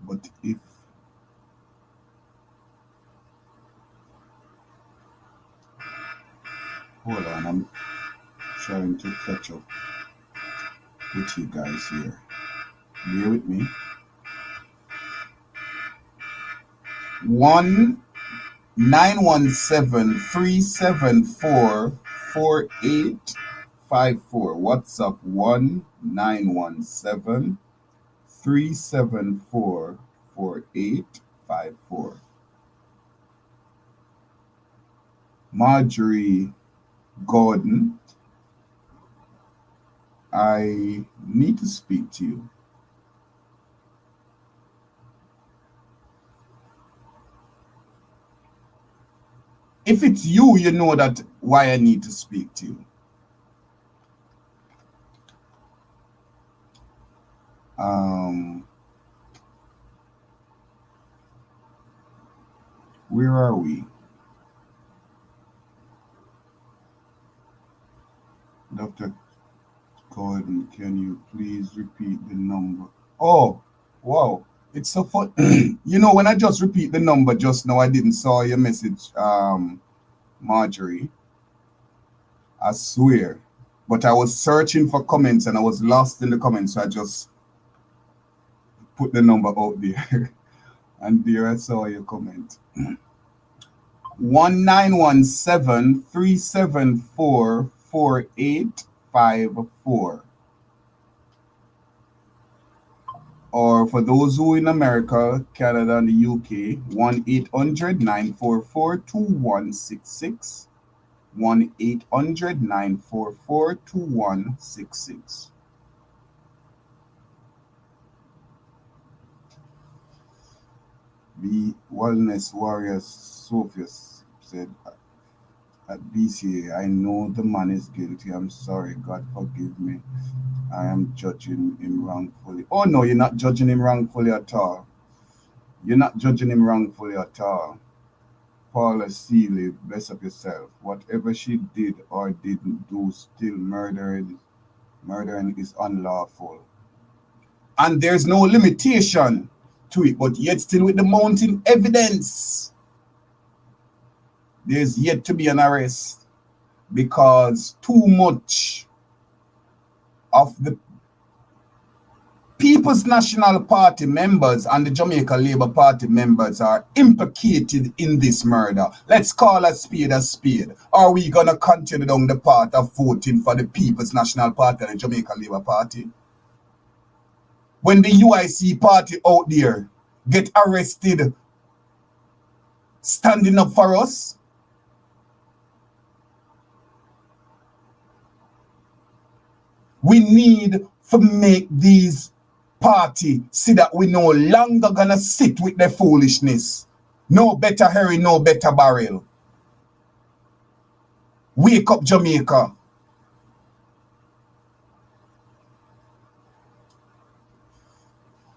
But if hold on, I'm trying to catch up with you guys here. Bear with me. 1-917-374-4854. WhatsApp 1-917-374-4854. Marjorie Gordon, I need to speak to you. If it's you, you know that why I need to speak to you. Where are we? Dr. Gordon, can you please repeat the number? Oh, wow. It's so fun. You know, when I just repeat the number just now, I didn't saw your message, Marjorie. I swear. But I was searching for comments and I was lost in the comments. So I just put the number out there. And there I saw your comment. 1-917-374-4854. Or for those who in America, Canada, and the UK, 1-800-944-2166. 1-800-944-2166. The Wellness Warriors Sophia said at BCA, I know the man is guilty. I'm sorry. God forgive me. I am judging him wrongfully. Oh no, you're not judging him wrongfully at all. You're not judging him wrongfully at all. Paula Seeley, bless up yourself. Whatever she did or didn't do, still murdering is unlawful. And there's no limitation to it, but yet still with the mounting evidence, there's yet to be an arrest because too much of the People's National Party members and the Jamaica Labour Party members are implicated in this murder. Let's call a spade a spade. Are we going to continue down the path of voting for the People's National Party and the Jamaica Labour Party? When the UIC party out there get arrested standing up for us? We need to make these party see that we no longer gonna sit with the foolishness. No better Harry, no better barrel. Wake up, Jamaica.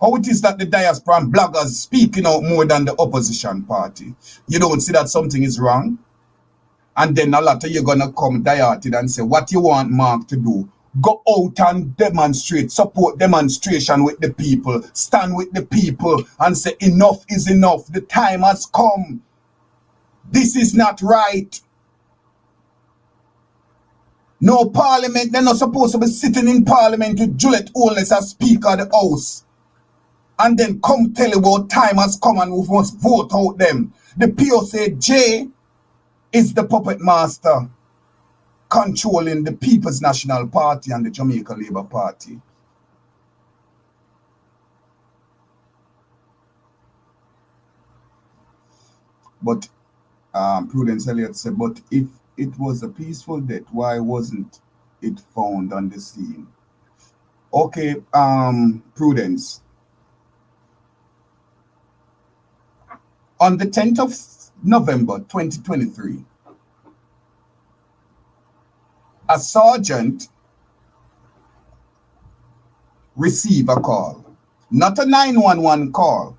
How it is that the diaspora and bloggers speaking out more than the opposition party? You don't see that something is wrong? And then a lot of you gonna come dieted and say, what you want Mark to do? Go out and demonstrate, support demonstration with the people, stand with the people and say enough is enough. The time has come. This is not right. No parliament, they're not supposed to be sitting in parliament with Juliet Owens as Speaker of the House. And then come tell you what time has come and we must vote out them. The POCJ is the puppet master controlling the People's National Party and the Jamaica Labour Party. But Prudence Elliott said, but if it was a peaceful death, why wasn't it found on the scene? Okay, Prudence. On the 10th of November 2023, a sergeant received a call, not a 911 call.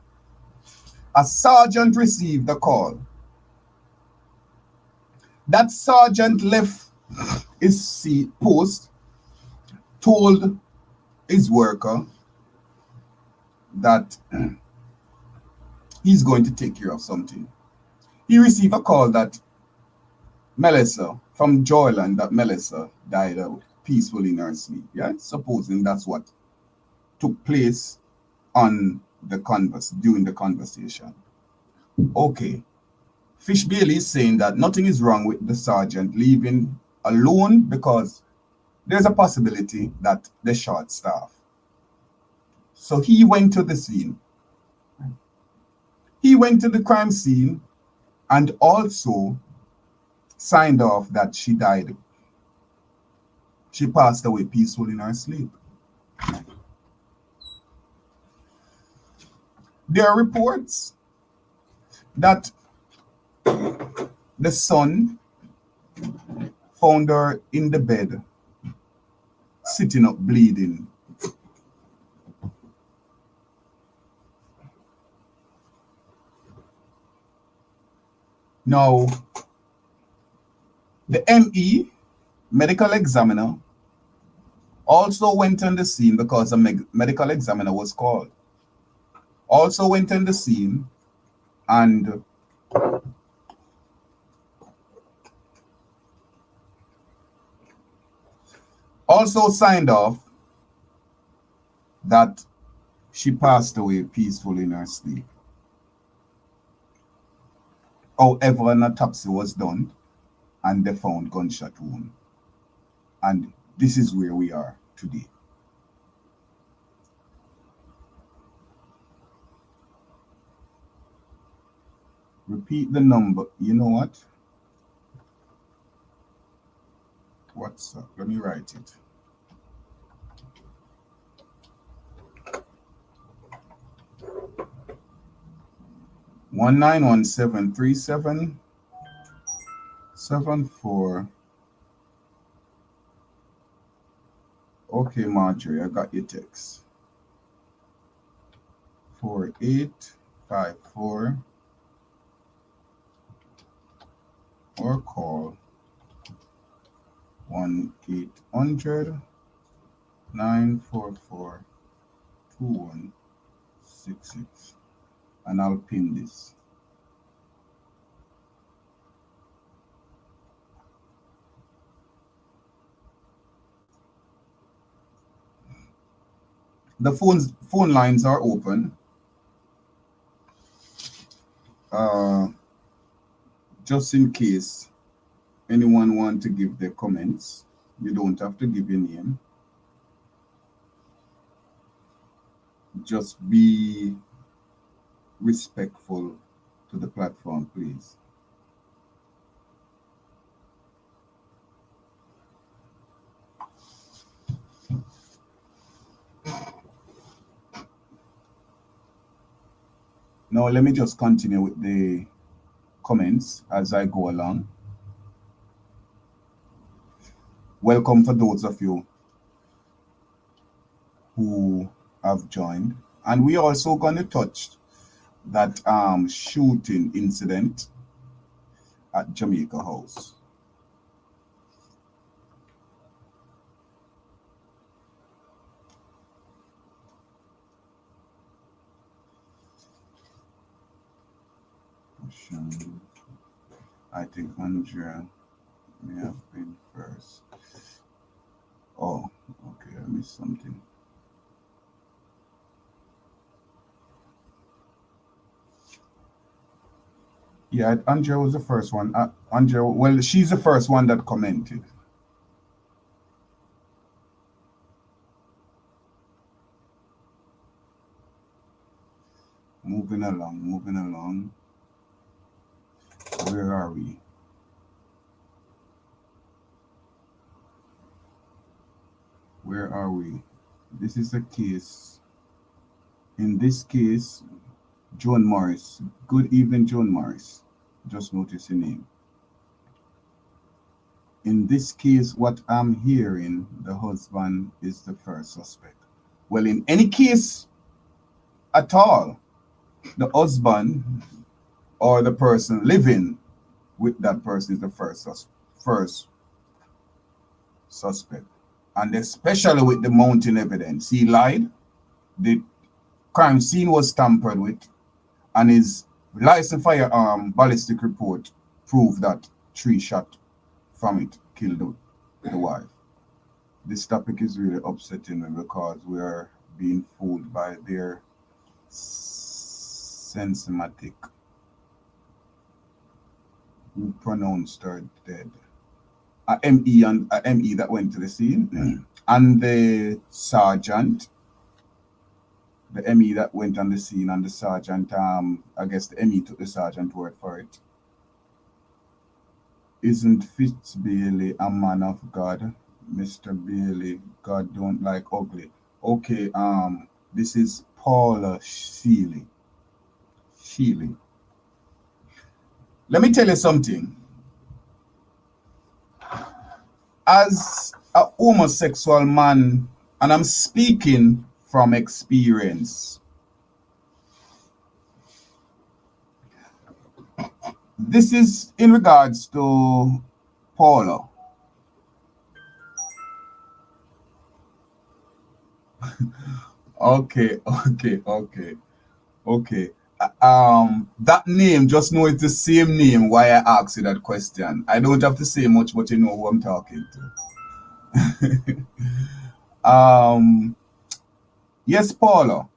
A sergeant received a call. That sergeant left his post, told his worker that he's going to take care of something. He received a call that Melissa, from Joyland, that Melissa died out peacefully in her sleep. Yeah, supposing that's what took place on the during the conversation. Okay. Fish Bailey is saying that nothing is wrong with the sergeant leaving alone because there's a possibility that they're short staff. So he went to the scene. He went to the crime scene and also signed off that she died. She passed away peacefully in her sleep. There are reports that the son found her in the bed, sitting up bleeding. Now, the ME, medical examiner, also went on the scene because a medical examiner was called. Also went on the scene and also signed off that she passed away peacefully in her sleep. However, an autopsy was done and they found gunshot wound. And this is where we are today. Repeat the number. You know what? What's up? Let me write it. One 9173774. Okay, Marjorie, I got your text. 4854 or call 1-800-944-2166 and I'll pin this. The phone lines are open. Just in case anyone want to give their comments, you don't have to give your name. Just be respectful to the platform, please. Now let me just continue with the comments as I go along. Welcome for those of you who have joined. And we also going to touch that shooting incident at Jamaica House. I think Andrea may have been first. Oh, okay, I missed something. Yeah, Andrea was the first one. Andrea, well, she's the first one that commented. Moving along. Where are we? This is a case. In this case, Joan Morris. Good evening, Joan Morris. Just notice your name. In this case, what I'm hearing, the husband is the first suspect. Well, in any case at all, the husband or the person living with that person is the first suspect. And especially with the mounting evidence. He lied. The crime scene was tampered with. And his licensed firearm ballistic report proved that 3 shots from it killed the wife. This topic is really upsetting me because we are being fooled by their sensimatic who pronounced her dead. A ME that went to the scene, and the sergeant, the ME that went on the scene, and the sergeant, I guess the ME took the sergeant word for it. Isn't Fitz Bailey a man of God? Mr. Bailey, God don't like ugly. Okay, this is Paula Sheely. Let me tell you something. As a homosexual man, and I'm speaking from experience, this is in regards to Paula. Okay. That name, just know it's the same name why I asked you that question. I don't have to say much, but you know who I'm talking to. Yes, Paula.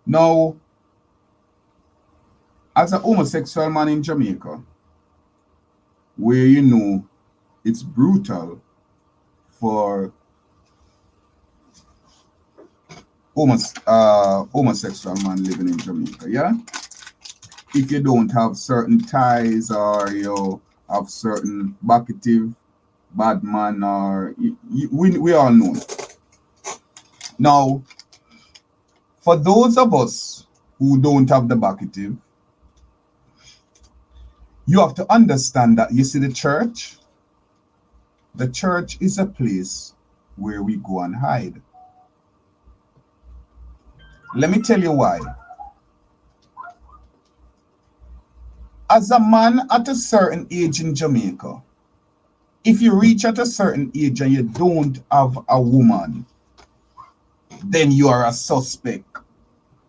Now, as a homosexual man in Jamaica, where you know it's brutal for homosexual man living in Jamaica, yeah? If you don't have certain ties or you have certain vocative bad man, or we all know. Now, for those of us who don't have the vocative, you have to understand that, you see, the church is a place where we go and hide. Let me tell you why. As a man at a certain age in Jamaica, if you reach at a certain age and you don't have a woman, then you are a suspect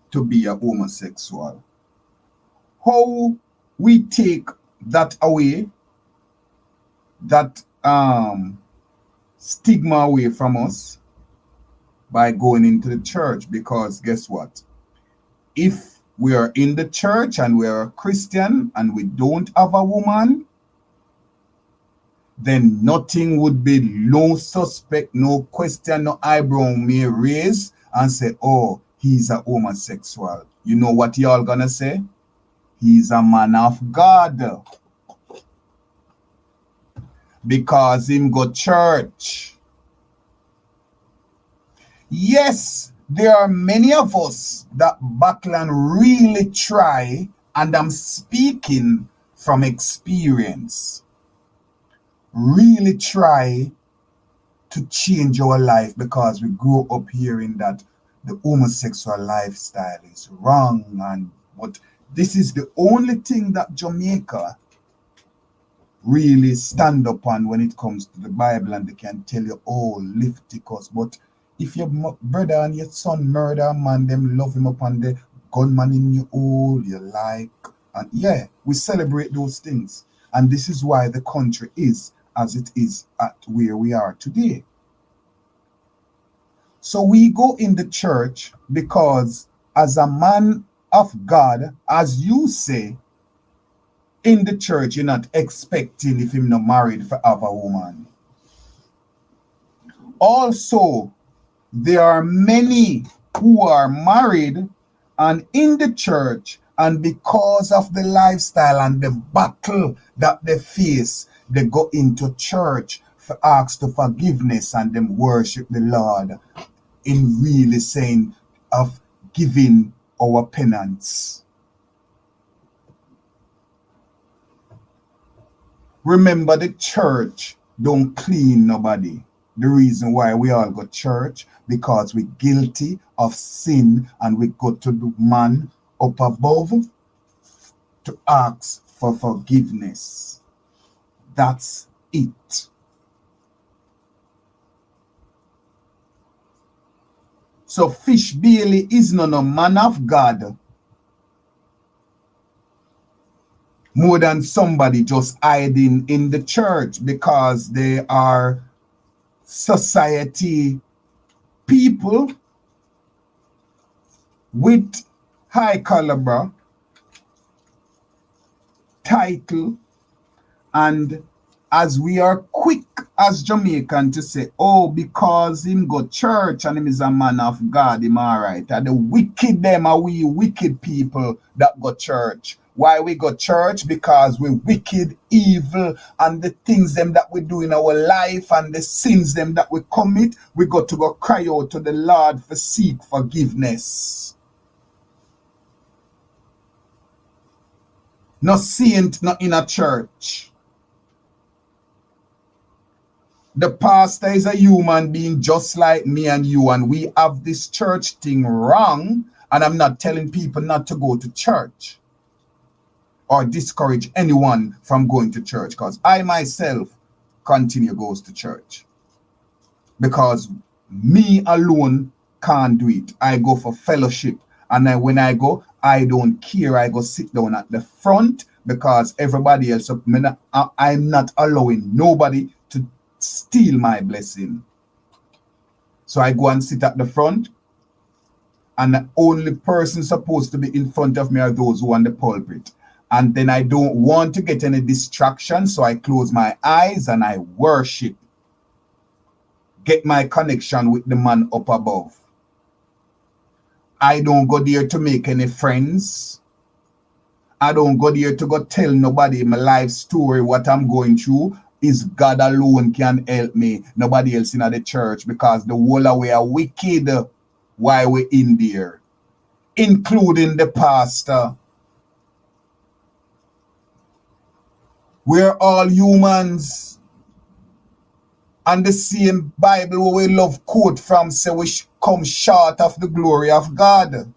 to be a homosexual. How we take that away, that stigma away from us, by going into the church, because guess what? If we are in the church and we are a Christian and we don't have a woman, then nothing would be, no suspect, no question, no eyebrow may raise and say, oh, he's a homosexual. You know what y'all gonna say? He's a man of God. Because him go church. Yes, there are many of us that battle and really try, and I'm speaking from experience, really try to change our life because we grew up hearing that the homosexual lifestyle is wrong, and what this is the only thing that Jamaica really stand up on when it comes to the Bible, and they can tell you, oh, Leviticus. But if your brother and your son murder a man, them love him up on the gunman in your hole, you like, and yeah, we celebrate those things. And this is why the country is as it is at where we are today. So we go in the church because as a man of God, as you say, in the church, you're not expecting, if him not married, for have a woman. Also, there are many who are married and in the church, and because of the lifestyle and the battle that they face, they go into church for ask for forgiveness and them worship the Lord in really saying of giving our penance. Remember, the church don't clean nobody. The reason why we all go to church, because we're guilty of sin and we go to the man up above to ask for forgiveness. That's it. So Fish Bailey is not a man of God more than somebody just hiding in the church because they are society people with high caliber title, and as we are quick as Jamaican to say, oh, because him go church and him is a man of God, him all right. And the wicked them are we wicked people that go church. Why we go church? Because we wicked, evil, and the things them that we do in our life and the sins them that we commit, we got to go cry out to the Lord for seek forgiveness. No saint, not in a church. The pastor is a human being just like me and you, and we have this church thing wrong, and I'm not telling people not to go to church or discourage anyone from going to church, because I myself continue goes to church because me alone can't do it. I go for fellowship, and when I go, I don't care. I go sit down at the front because everybody else, I'm not allowing nobody to steal my blessing. So I go and sit at the front, and the only person supposed to be in front of me are those who are on the pulpit. And then I don't want to get any distraction, so I close my eyes and I worship. Get my connection with the man up above. I don't go there to make any friends. I don't go there to go tell nobody my life story, what I'm going through. Is God alone can help me. Nobody else in the church, because the whole of we are wicked while we're in there, including the pastor. We're all humans. And the same Bible where we love quote from say we come short of the glory of God.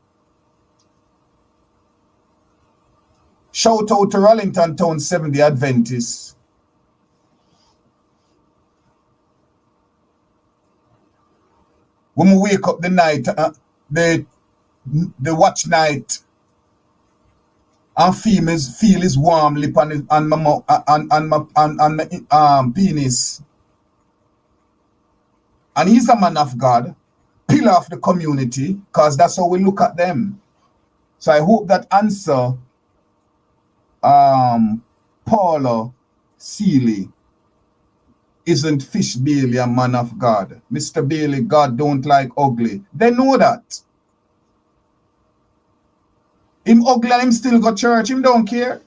Shout out to Rollington Town 70 Adventists. When we wake up the night, the watch night, and feel his warm lip on my penis. And he's a man of God, pillar of the community, because that's how we look at them. So I hope that answer Paula Seeley. Isn't Fish Bailey a man of God? Mr. Bailey, God don't like ugly. They know that. Him ugly and him still go church. Him don't care.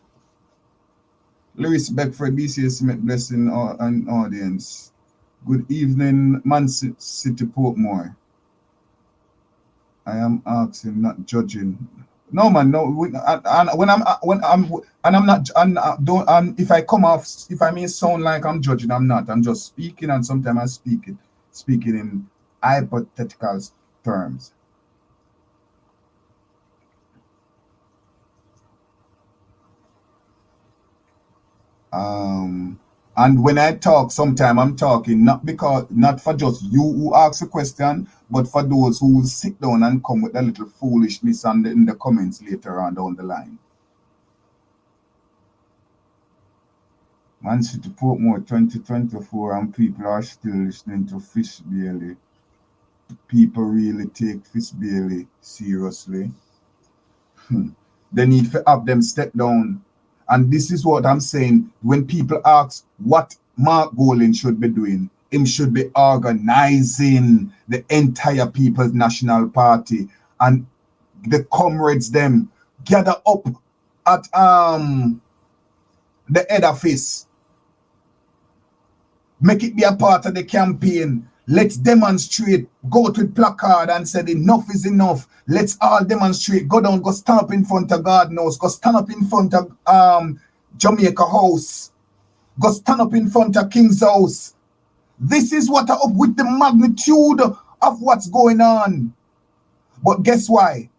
Lewis Beckford, BCA Smith, blessing and audience. Good evening, Man City Portmore. I am asking, not judging. No man, no. If I come off, if I may sound like I'm judging, I'm not. I'm just speaking, and sometimes I speaking in hypothetical terms. And when I talk, sometimes I'm talking not for just you who ask a question, but for those who will sit down and come with a little foolishness in the comments later on down the line. Man City Portmore 2024 and people are still listening to Fish Bailey. People really take Fish Bailey seriously. They need to have them step down. And this is what I'm saying. When people ask what Mark Golding should be doing, him should be organizing the entire People's National Party and the comrades them gather up at the head office. Make it be a part of the campaign. Let's demonstrate. Go to the placard and say enough is enough. Let's all demonstrate. Go down, go stand up in front of God knows. Go stand up in front of Jamaica House. Go stand up in front of King's House. This is what up with the magnitude of what's going on. But guess why?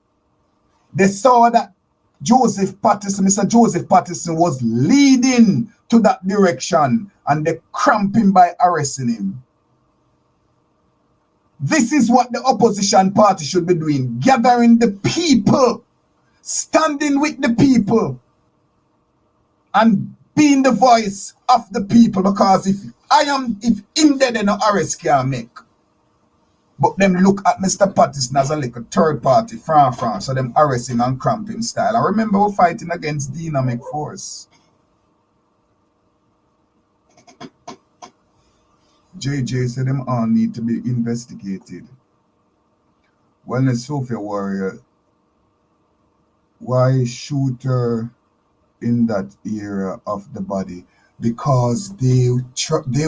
They saw that Mr. Joseph Patterson was leading to that direction, and they cramped him by arresting him. This is what the opposition party should be doing, gathering the people, standing with the people, and being the voice of the people, because if in there, no arrest can make. But them look at Mr. Patterson as a little third party, France, so them arrest him and cramp him style. I remember we're fighting against dynamic force. JJ said them all need to be investigated. Wellness Sophia Warrior, why shoot her in that area of the body? Because they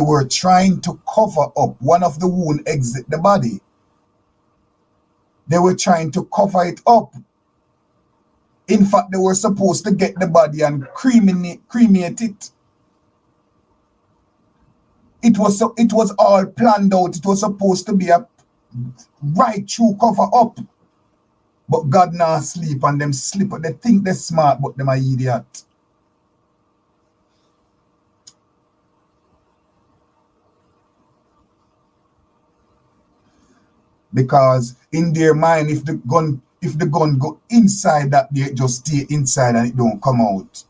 were trying to cover up one of the wound exit the body. They were trying to cover it up. In fact, they were supposed to get the body and cremate it. It was all planned out. It was supposed to be a right through cover up. But God now sleep and them slip. They think they're smart, but them are idiot. Because in their mind, if the gun go inside that, they just stay inside and it don't come out.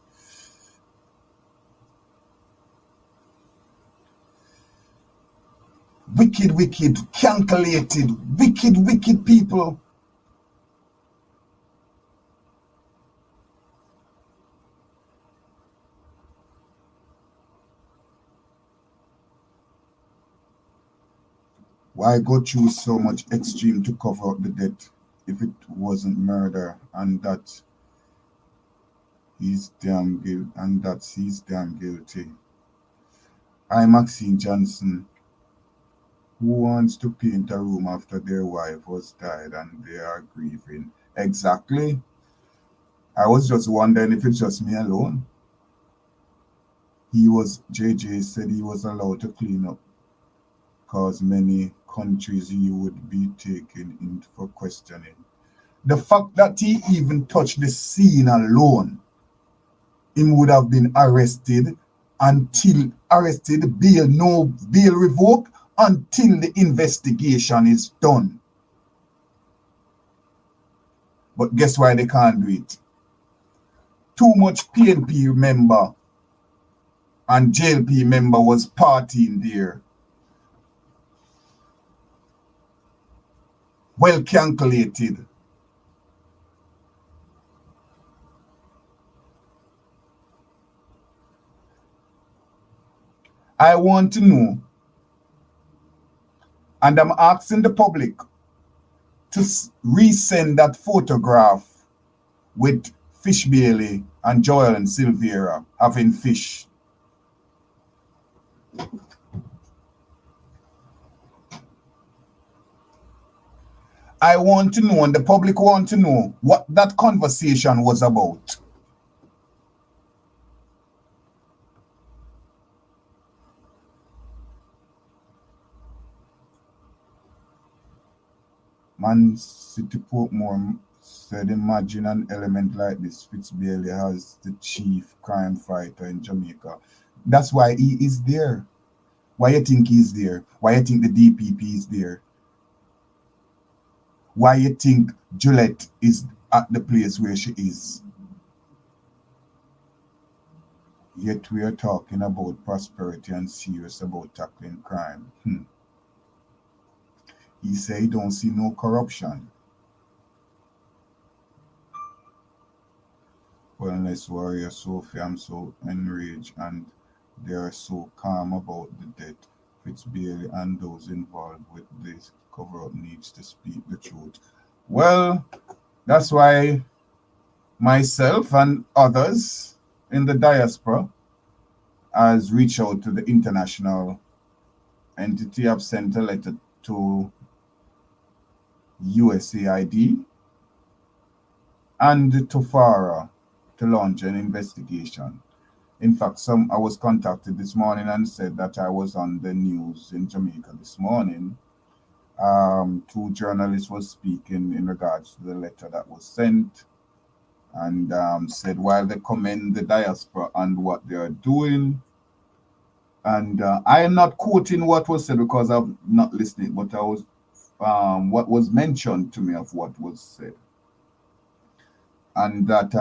Wicked, calculated, wicked people. Why go through so much extreme to cover up the death if it wasn't murder, and that he's damn guilty. I'm Maxine Johnson. Who wants to paint a room after their wife was died and they are grieving? Exactly. I was just wondering if it's just me alone. JJ said he was allowed to clean up, because many countries he would be taken in for questioning. The fact that he even touched the scene alone, he would have been arrested, no bail revoked until the investigation is done. But guess why they can't do it? Too much PNP member and JLP member was partying there. Well calculated. I want to know, and I'm asking the public to resend that photograph with Fish Bailey and Joel and Silvera having fish. I want to know, and the public want to know, what that conversation was about. Man City Portmore said, imagine an element like this. Fitzbailey has the chief crime fighter in Jamaica. That's why he is there. Why you think he's there? Why you think the DPP is there? Why you think Juliet is at the place where she is? Yet we are talking about prosperity and serious about tackling crime. He said he don't see no corruption. Wellness warrior Sophie, I'm so enraged and they are so calm about the death. Fitzbailey and those involved with this cover-up needs to speak the truth. Well, that's why myself and others in the diaspora has reached out to the international entity. I've sent a letter to USAID and to FARA to launch an investigation. In fact, I was contacted this morning and said that I was on the news in Jamaica this morning. Two journalists were speaking in regards to the letter that was sent and said while they commend the diaspora and what they are doing, and I am not quoting what was said because I'm not listening, but I was what was mentioned to me of what was said, and that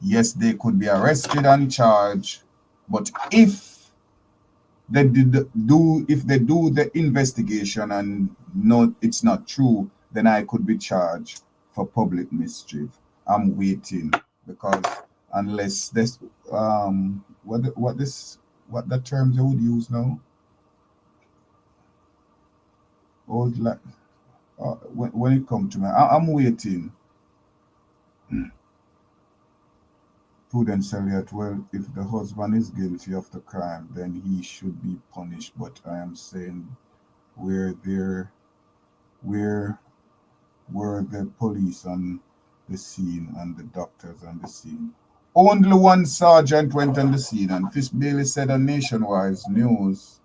yes, they could be arrested and charged, but if they do the investigation and no, it's not true, then I could be charged for public mischief. I'm waiting because unless this what the terms they would use now, old like when it comes to me, I'm waiting. Prudence Elliott, well, if the husband is guilty of the crime, then he should be punished. But I am saying, were the police on the scene and the doctors on the scene? Only one sergeant went on the scene, and Fitzbailey said on Nationwide News.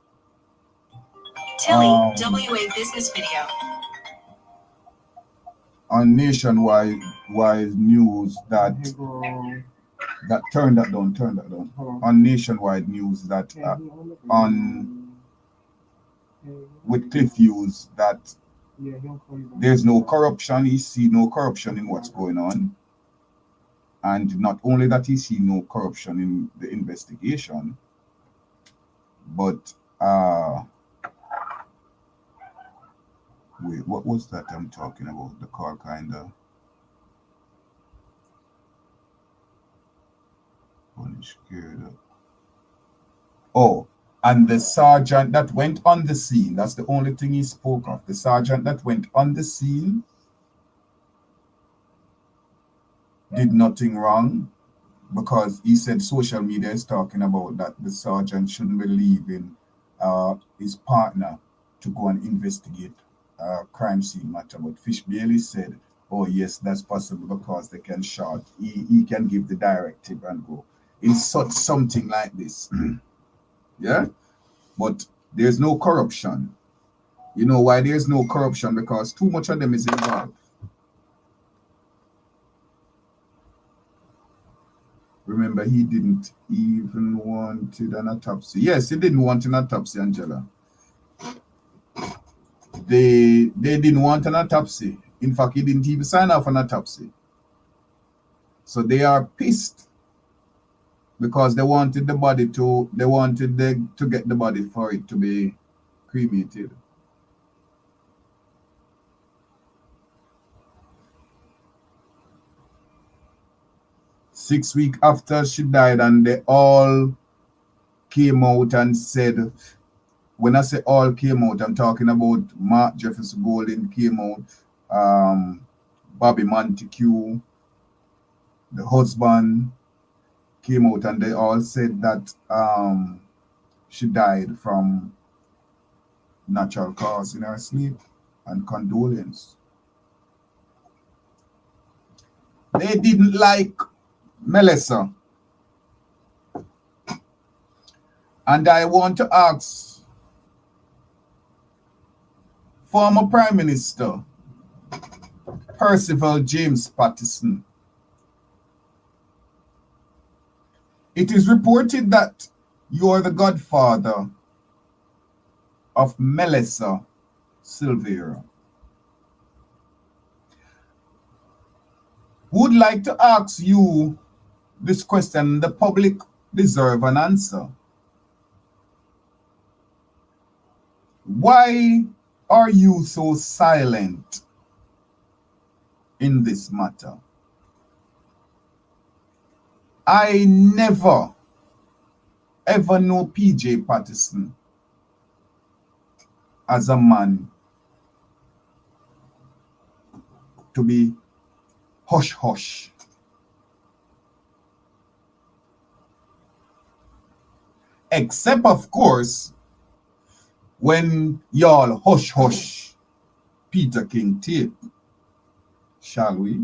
Tilly, WA Business Video. On Nationwide News that turn that down. On Nationwide News that on with Cliff Hughes that there's no corruption. He see no corruption in what's going on, and not only that he see no corruption in the investigation, but wait, what was that I'm talking about? The call kinda scared. Oh, and the sergeant that went on the scene, that's the only thing he spoke of. The sergeant that went on the scene did nothing wrong, because he said social media is talking about that the sergeant shouldn't be leaving his partner to go and investigate crime scene matter. But Fitzbailey said, oh yes, that's possible because they can short. He can give the directive and go. In such something like this. Yeah? But there's no corruption. You know why there's no corruption? Because too much of them is involved. Remember, he didn't even want an autopsy. Yes, he didn't want an autopsy, Angela. They didn't want an autopsy. In fact, he didn't even sign off on an autopsy. So they are pissed because they wanted the body to get the body for it to be cremated. Six weeks after she died, and they all came out and said, when I say all came out, I'm talking about Mark Jefferson Golden came out, Bobby Montague, the husband came out, and they all said that she died from natural cause in her sleep. and condolence. They didn't like Melissa. And I want to ask former Prime Minister Percival James Patterson. It is reported that you are the godfather of Melissa Silvera. Would like to ask you this question. The public deserve an answer. Why are you so silent in this matter? I never ever know PJ Patterson as a man to be hush hush. Except, of course, when y'all hush hush Peter King tape, shall we?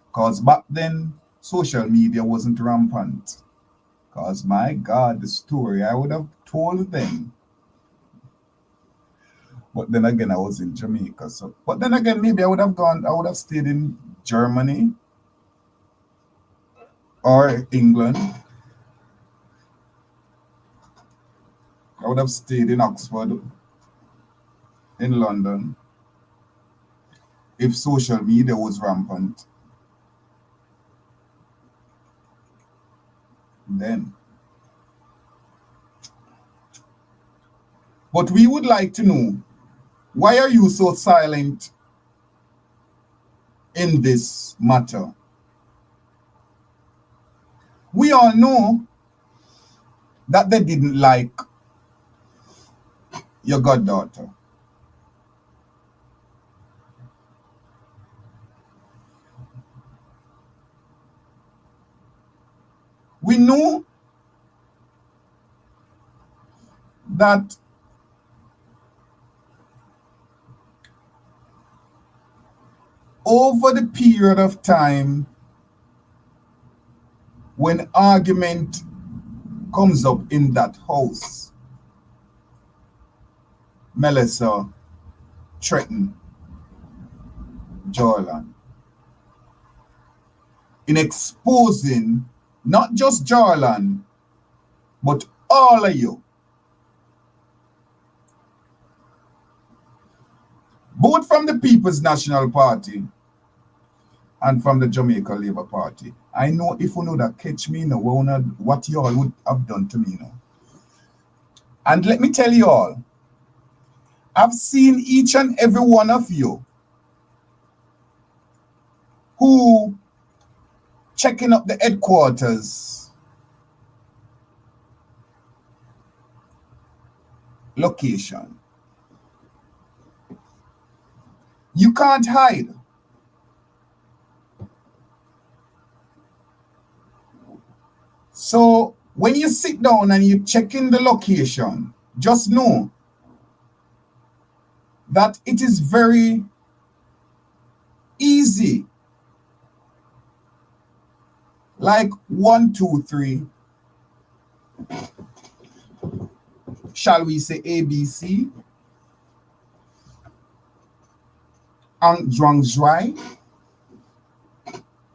Because back then, social media wasn't rampant. Because, my God, the story I would have told them. But then again, I was in Jamaica. So, but then again, maybe I would have stayed in Germany or England. I would have stayed in Oxford, in London, if social media was rampant. Then. But we would like to know, why are you so silent in this matter? We all know that they didn't like your goddaughter. We know that over the period of time when argument comes up in that house, Melissa threatened Jarlan in exposing not just Jarlan, but all of you. Both from the People's National Party and from the Jamaica Labour Party. I know if you know that catch me now, what you all would have done to me now. And let me tell you all, I've seen each and every one of you who checking up the headquarters location. You can't hide. So when you sit down and you check in the location, just know that it is very easy. Like 1, 2, 3. Shall we say ABC? Ang Drang Zrai.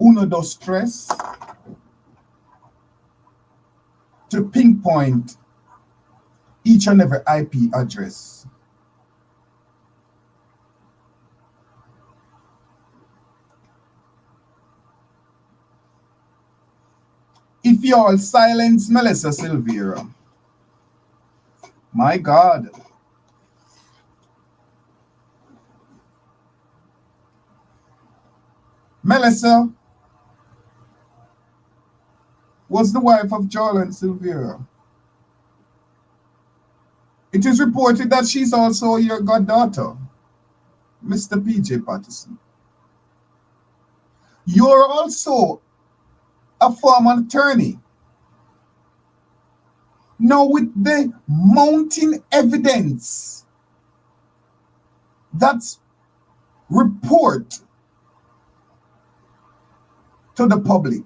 Uno dos tres. To pinpoint each and every IP address. If you all silence Melissa Silvera, my God. Melissa was the wife of Jarlan Silvera. It is reported that she's also your goddaughter, Mr. PJ Patterson. You're also a former attorney. Now with the mounting evidence That's report to the public.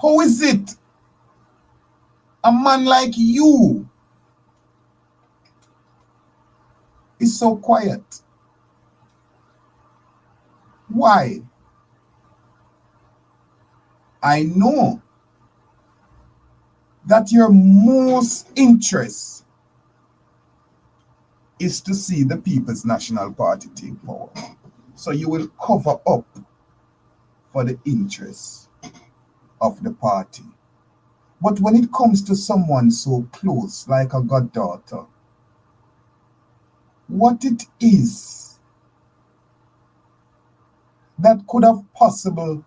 How is it a man like you is so quiet? Why? I know that your most interest is to see the People's National Party take power. So you will cover up for the interests of the party. But when it comes to someone so close, like a goddaughter, what it is that could have possible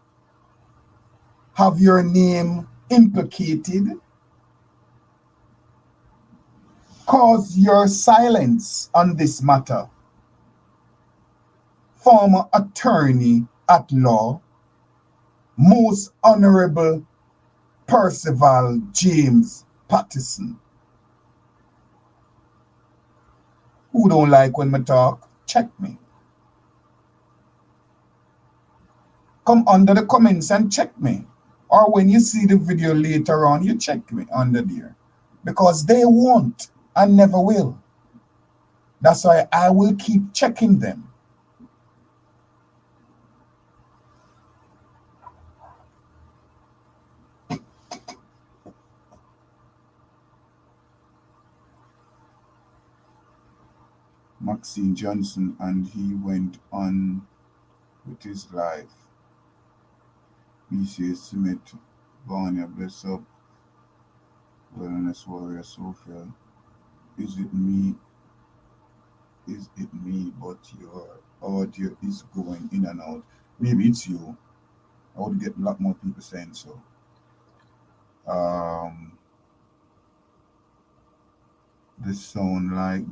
have your name implicated cause your silence on this matter? Former attorney at law, Most Honorable Percival James Patterson. Who don't like when I talk? Check me. Come under the comments and check me. Or when you see the video later on, you check me under there. Because they won't and never will. That's why I will keep checking them. Maxine Johnson, and he went on with his life. BCA Smith, Barney, bless up, wellness warrior, Sophia. Is it me? Is it me? But your audio is going in and out. Maybe it's you. I would get a lot more people saying so. This sound like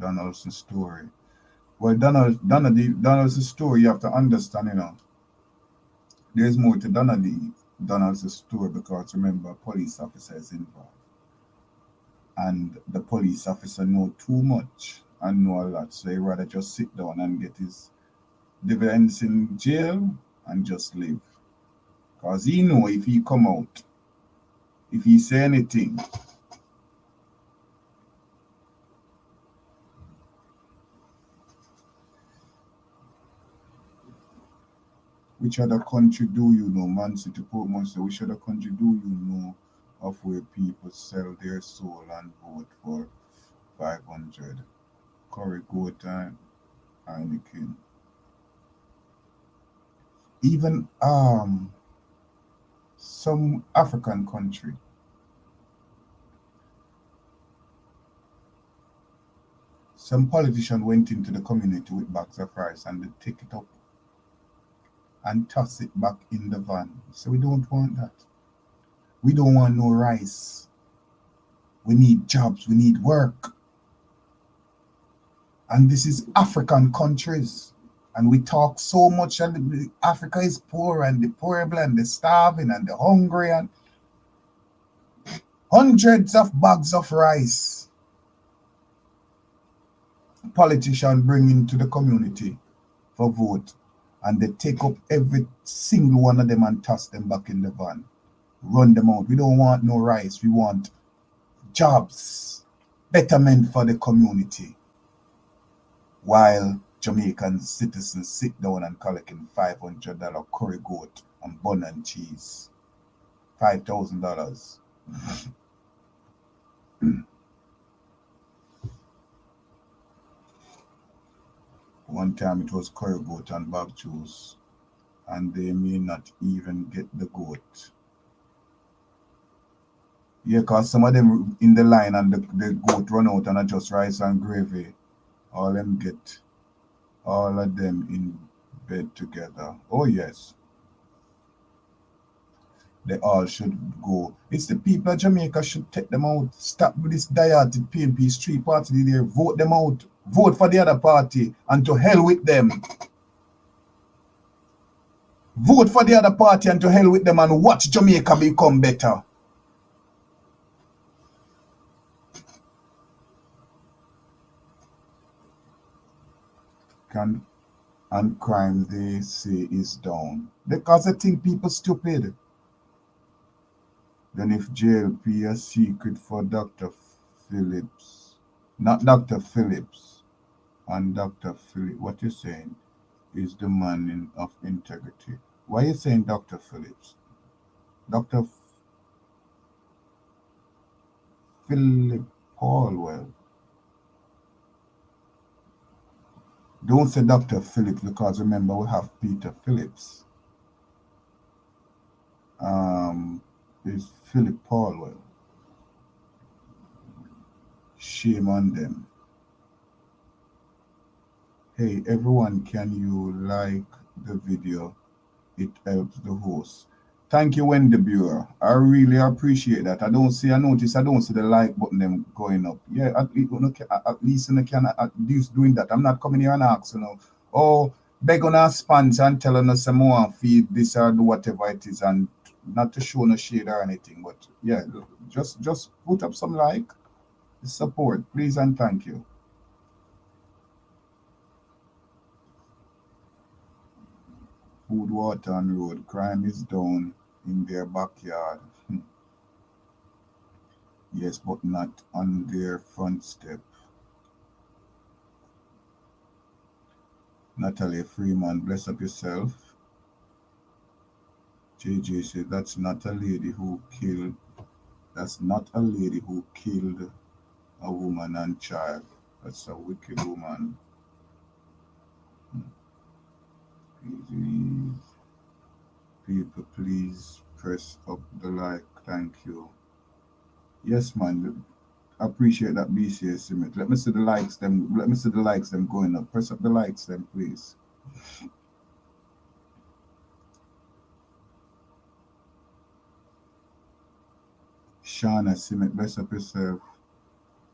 Donaldson's story. Well, Donaldson's story, you have to understand, you know, there's more to Donaldson's story, because remember, a police officer is involved. And the police officer know too much and know a lot, so he rather just sit down and get his dividends in jail and just live. Because he know if he come out, if he say anything, which other country do you know? Man City Portman said, which other country do you know of where people sell their soul and vote for 500? Curry Goat and Heineken. Even some African country. Some politician went into the community with bags of rice and they take it up and toss it back in the van. So we don't want that. We don't want no rice. We need jobs. We need work. And this is African countries. And we talk so much that Africa is poor and the poorable and the starving and the hungry and hundreds of bags of rice. Politicians bring into the community for vote. And they take up every single one of them and toss them back in the van. Run them out. We don't want no rice. We want jobs, betterment for the community. While Jamaican citizens sit down and collecting $500 curry goat and bun and cheese. $5,000. One time it was curry goat and bag juice, and they may not even get the goat. Yeah, because some of them in the line and the goat run out and just rice and gravy. All them get, all of them in bed together. Oh yes. They all should go. It's the people of Jamaica should take them out. Stop with this diet PNP street party there. Vote them out. Vote for the other party and to hell with them. Vote for the other party and to hell with them and watch Jamaica become better. can and crime they say is down because they think people stupid. Then if JLP a secret for Dr. Phillips, not Dr. Phillips, and Dr. Phillips, what you're saying is the man of integrity. Why are you saying Dr. Phillips? Dr. Philip Paulwell. Don't say Dr. Phillips because remember we have Peter Phillips. It's Philip Paulwell. Shame on them. Hey everyone, can you like the video? It helps the host. Thank you, Wendy Bureau. I really appreciate that. I notice I don't see the like button them going up. Yeah, at least you can at least doing that. I'm not coming here and asking, oh, beg on our sponsor and telling us some more feed this or do whatever it is, and not to show no shade or anything. But yeah, just put up some like support, please and thank you. Food, water, and road. Crime is down in their backyard. Yes, but not on their front step. Natalie Freeman, bless up yourself. JJ said that's not a lady who killed. That's not a lady who killed a woman and child. That's a wicked woman. Please, people, please press up the like. Thank you. Yes, man. I appreciate that BCS Simit. Let me see the likes them. Let me see the likes them going up. Press up the likes them, please. Shauna Simit, bless up yourself.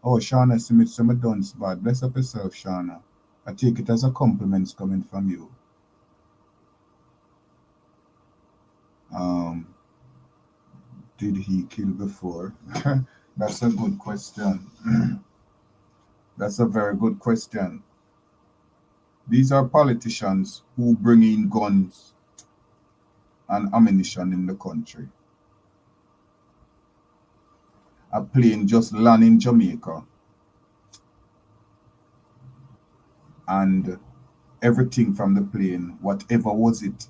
Oh, Shauna Simit, some dunce bad. Bless up yourself, Shauna. I take it as a compliment coming from you. Did he kill before? That's a good question. That's a very good question. These are politicians who bring in guns and ammunition in the country. A plane just landed in Jamaica and everything from the plane, whatever was it,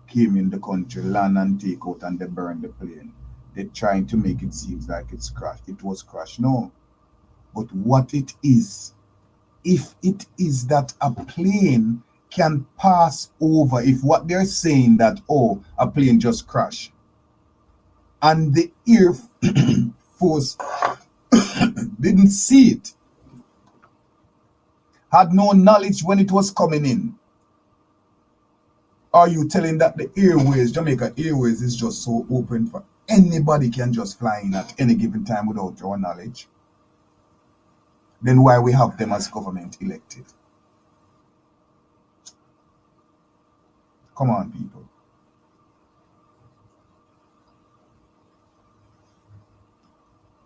came in the country, land and take out, and they burn the plane. They're trying to make it seem like it's crashed. It was crashed. No. But what it is, if it is that a plane can pass over, if what they're saying that, oh, a plane just crashed, and the Air Force didn't see it, had no knowledge when it was coming in, are you telling that the airways, Jamaica Airways, is just so open for anybody can just fly in at any given time without your knowledge? Then why we have them as government elected? Come on, people.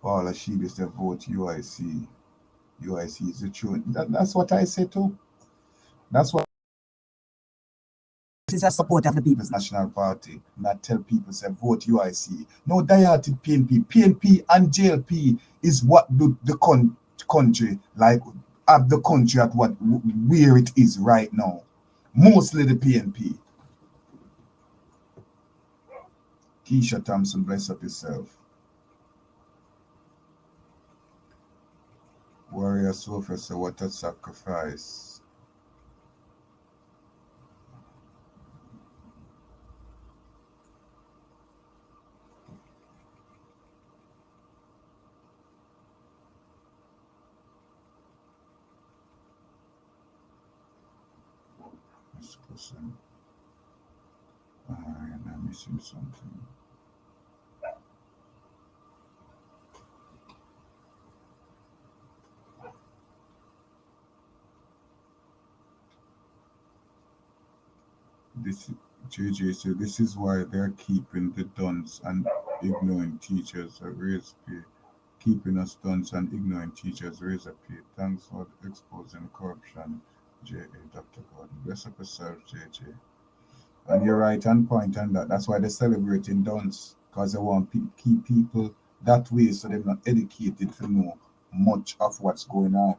Paula Sheedy said vote UIC. UIC is the truth. That's what I say too. That's what is a support of the People's National Party. Not tell people say vote UIC. No, diehard PNP. PNP and JLP is what do the country like have the country at what where it is right now. Mostly the PNP. Keisha Thompson, bless up yourself. Warrior Sophia said, what a sacrifice. This person. I'm missing something. This JJ said this is why they're keeping the dunce and ignoring teachers at raise pay. Keeping us dunce and ignoring teachers raise a pay. Thanks for exposing corruption J.A. Dr. Gordon. Bless up yourself, J.J. And you're right on point on that. That's why they're celebrating dance, because they want to keep people that way so they're not educated to know much of what's going on.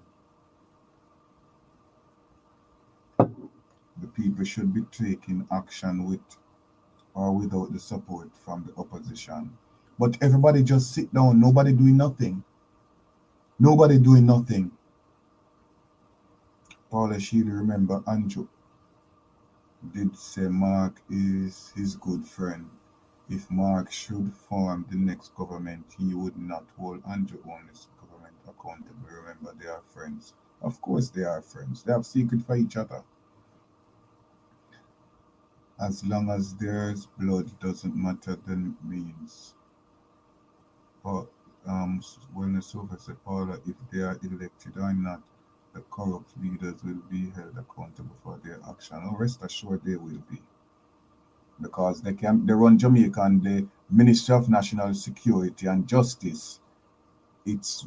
The people should be taking action with or without the support from the opposition. But everybody just sit down, nobody doing nothing. Nobody doing nothing. Paula Sheely, remember Andrew did say Mark is his good friend. If Mark should form the next government, he would not hold Andrew Only's government accountable. Remember, they are friends. Of course they are friends. They have secret for each other. As long as there's blood, doesn't matter the means. But when the Sofa said, Paula, if they are elected or not, the corrupt leaders will be held accountable for their action. Oh, rest assured they will be. Because they run Jamaica and the Ministry of National Security and Justice. It's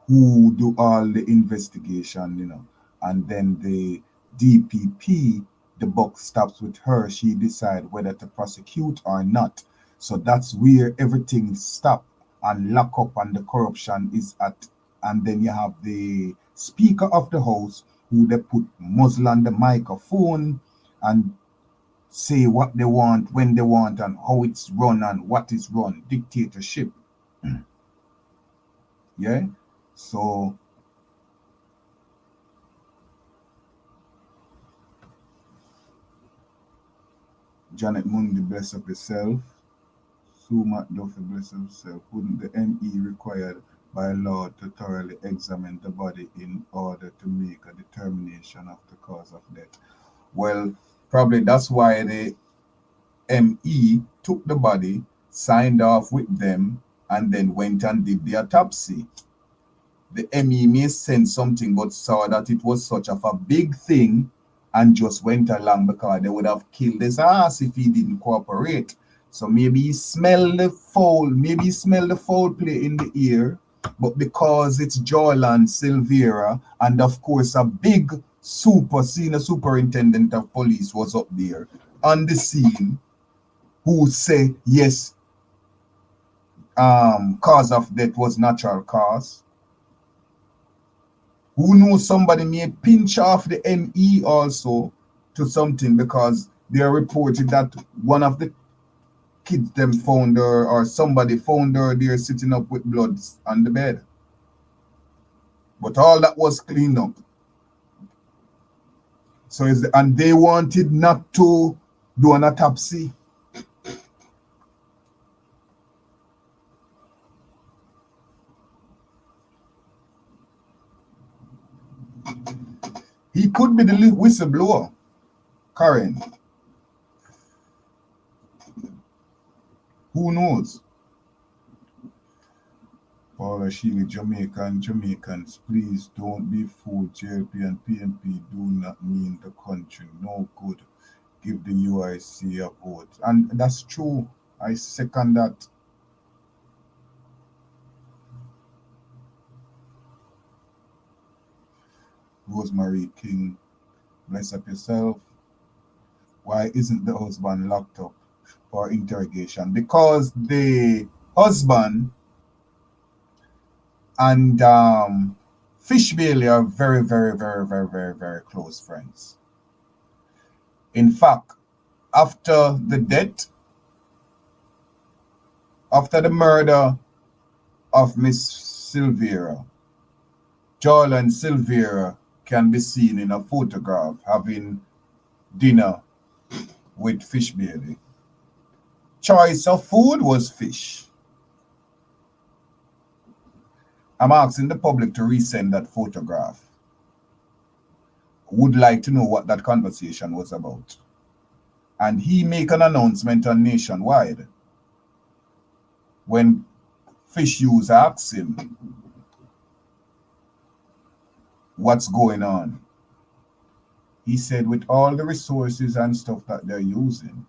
who do all the investigation, you know. And then the DPP, the buck stops with her. She decide whether to prosecute or not. So that's where everything stop and lock up and the corruption is at. And then you have the Speaker of the House who they put muzzle on the microphone and say what they want, when they want, and how it's run and what is run. Dictatorship. Yeah? So Janet Mundi, bless up yourself. Sue McDuffie, bless himself. Wouldn't the ME required by law to thoroughly examine the body in order to make a determination of the cause of death? Well, probably that's why the ME took the body, signed off with them, and then went and did the autopsy. The ME may send something, but saw that it was such of a big thing and just went along because they would have killed his ass if he didn't cooperate. So maybe he smelled the foul, maybe he smelled the foul play in the ear, but because it's Jamaica Silvera, and of course a big senior superintendent of police was up there on the scene, who say yes, cause of death was natural cause. Who knows, somebody may pinch off the ME also to something, because they are reported that one of the kids them found her, or somebody found her there sitting up with blood on the bed. But all that was cleaned up. So and they wanted not to do an autopsy. He could be the whistleblower, Karen. Who knows? Paula Sheely, Jamaicans, please don't be fooled. JLP and PNP do not mean the country no good. Give the UIC a vote. And that's true. I second that. Rosemary King, bless up yourself. Why isn't the husband locked up for interrogation? Because the husband and Fish Bailey are very, very, very, very, very, very close friends. In fact, after the death, after the murder of Miss Silvera, Joel and Silvera can be seen in a photograph having dinner with Fish Bailey. Choice of food was fish. I'm asking the public to resend that photograph. Would like to know what that conversation was about. And he make an announcement on Nationwide when Fish Hughes asked him what's going on. He said with all the resources and stuff that they're using,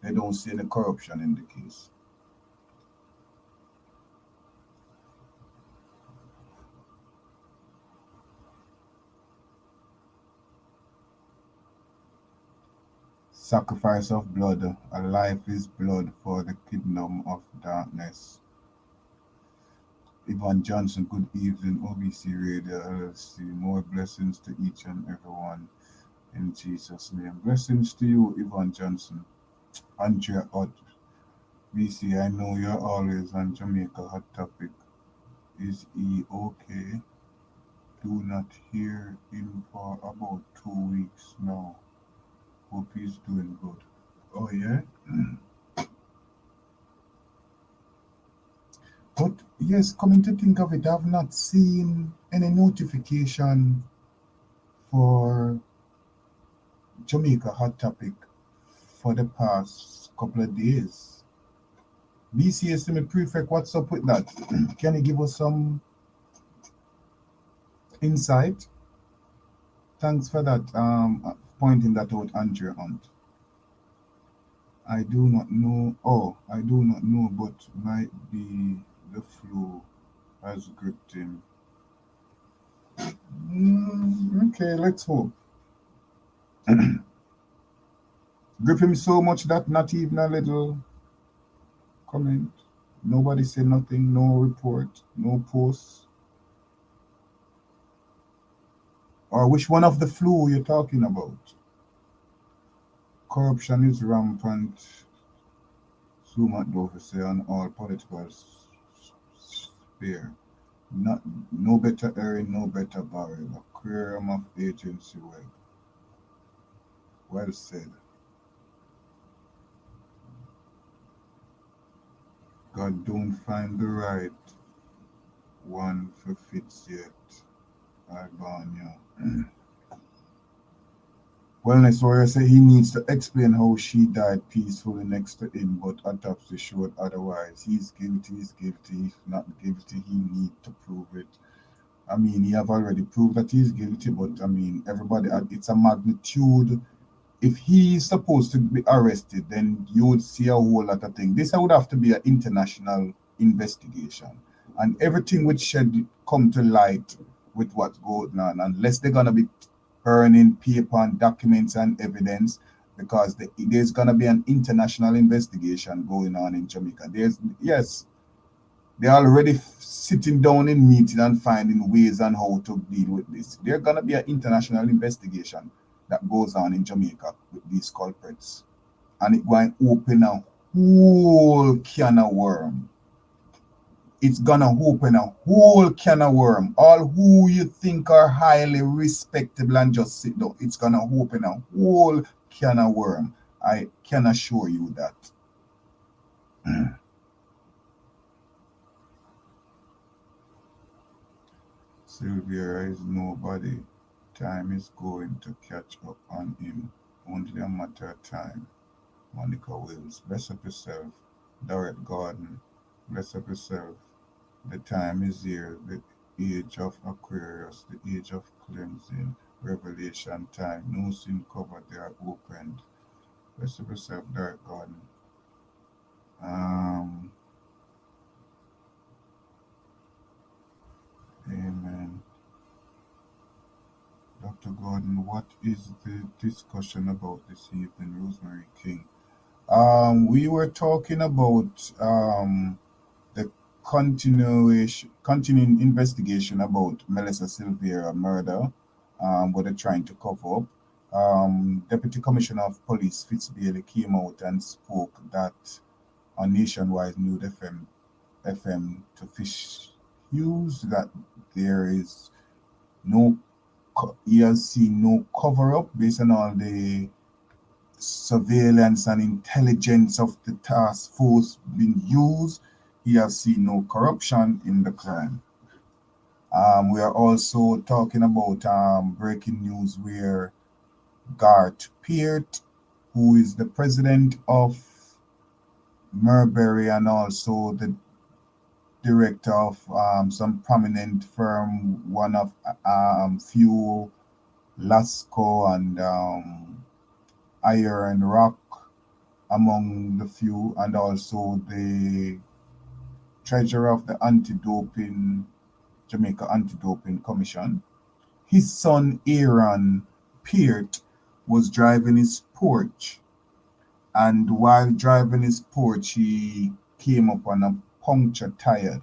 they don't see any corruption in the case. Sacrifice of blood, a life is blood for the kingdom of darkness. Yvonne Johnson, good evening, OBC Radio LLC. More blessings to each and everyone in Jesus' name. Blessings to you, Yvonne Johnson. Andrea Ott, BC, I know you're always on Jamaica Hot Topic. Is he okay? Do not hear him for about 2 weeks now. Hope he's doing good. Oh, yeah? But yes, coming to think of it, I've not seen any notification for Jamaica Hot Topic for the past couple of days. BCSM Prefect, what's up with that? Can you give us some insight? Thanks for that, pointing that out, Andrea Hunt. I do not know, but might be the flu has gripped him. Okay, let's hope. Grip him so much that not even a little comment. Nobody say nothing, no report, no posts. Or which one of the flu you're talking about? Corruption is rampant. Sumat Dover say on all political sphere. No better earring, no better barrel. Aquarium of agency web. Well said. God don't find the right one for fits yet. Albania. Wellness Warrior say he needs to explain how she died peacefully next to him, but autopsy showed otherwise. He's guilty. If not guilty, he need to prove it. I mean, he have already proved that he's guilty, but I mean, everybody, it's a magnitude. If he's supposed to be arrested, then you would see a whole lot of things. This would have to be an international investigation, and everything would come to light with what's going on, unless they're gonna be burning paper and documents and evidence, because there's gonna be an international investigation going on in Jamaica. They're already sitting down in meeting and finding ways on how to deal with this. There's gonna be an international investigation that goes on in Jamaica with these culprits, and it's going to open a whole can of worm. It's gonna open a whole can of worm. All who you think are highly respectable and just sit down, it's gonna open a whole can of worm. I can assure you that. Silvera is nobody. Time is going to catch up on him. Only a matter of time. Monica Wills, bless up yourself. Dorrit Gordon, bless up yourself. The time is here, the age of Aquarius, the age of cleansing, revelation time. No sin covered, they are opened. Bless up yourself, Dorrit Gordon. Amen. Dr. Gordon, what is the discussion about this evening, Rosemary King? We were talking about the continuing investigation about Melissa Silvera murder, what they're trying to cover up. Deputy Commissioner of Police Fitzbailey came out and spoke that on Nationwide News FM to Fish Hughes that there is he has seen no cover-up based on all the surveillance and intelligence of the task force being used. He has seen no corruption in the crime. We are also talking about breaking news where Garth Peart, who is the president of Marbury and also the director of some prominent firm, one of few Lasco and Iron Rock among the few, and also the treasurer of the Jamaica Anti-Doping Commission. His son Aaron Peart was driving his Porsche and while driving his Porsche, he came up on a puncture tire,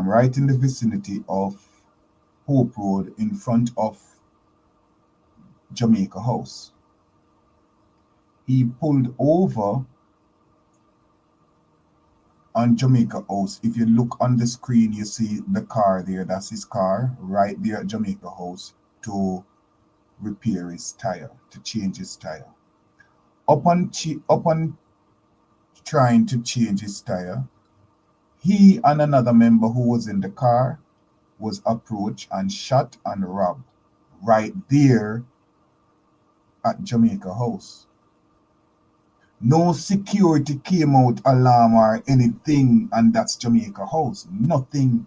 right in the vicinity of Hope Road in front of Jamaica House. He pulled over on Jamaica House. If you look on the screen, you see the car there. That's his car right there at Jamaica House to repair his tire, to change his tire. Upon trying to change his tire, he and another member who was in the car was approached and shot and robbed right there at Jamaica House. No security came out, alarm or anything, and that's Jamaica House. Nothing.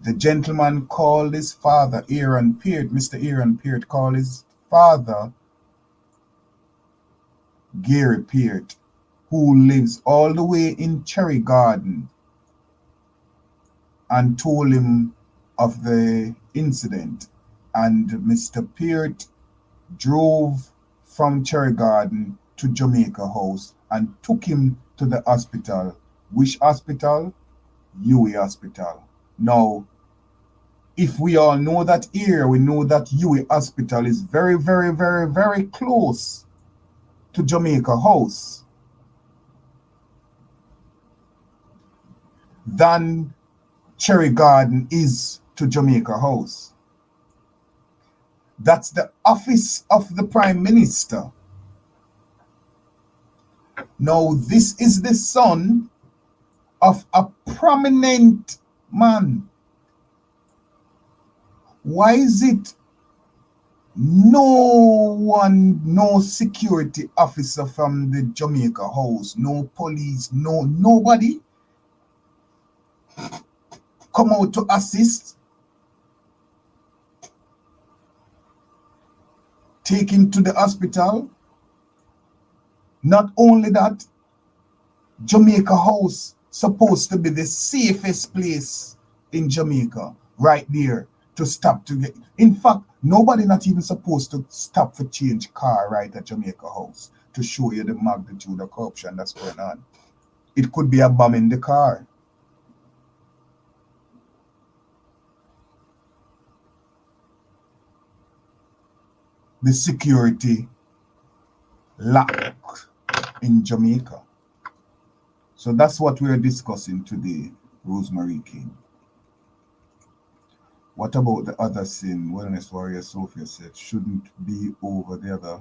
The gentleman called his father, Aaron Peart, Mr. Aaron Peart, called his father, Gary Peart, who lives all the way in Cherry Garden, and told him of the incident. And Mr. Peart drove from Cherry Garden to Jamaica House and took him to the hospital. Which hospital? UWI Hospital. Now, if we all know that area, we know that UWI Hospital is very, very, very, very close to Jamaica House than Cherry Garden is to Jamaica House. That's the office of the Prime Minister. Now, this is the son of a prominent man. Why is it no security officer from the Jamaica House, no police, nobody come out to assist, take him to the hospital? Not only that, Jamaica House supposed to be the safest place in Jamaica, right there, to stop to get. In fact, nobody not even supposed to stop for change car right at Jamaica House, to show you the magnitude of corruption that's going on. It could be a bomb in the car. The security lack in Jamaica. So that's what we're discussing today, Rosemary King. What about the other sin? Wellness warrior Sophia said, shouldn't be over the other.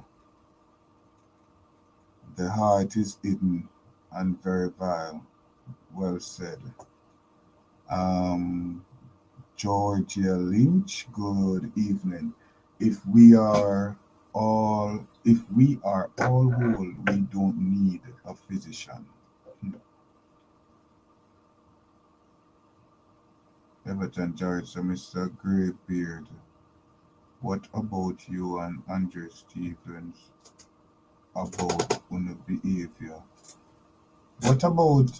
The heart is hidden and very vile. Well said. Georgia Lynch, good evening. If we are all whole, we don't need a physician. Everton George, Mr. Greybeard, what about you and Andre Stevens about your behavior? What about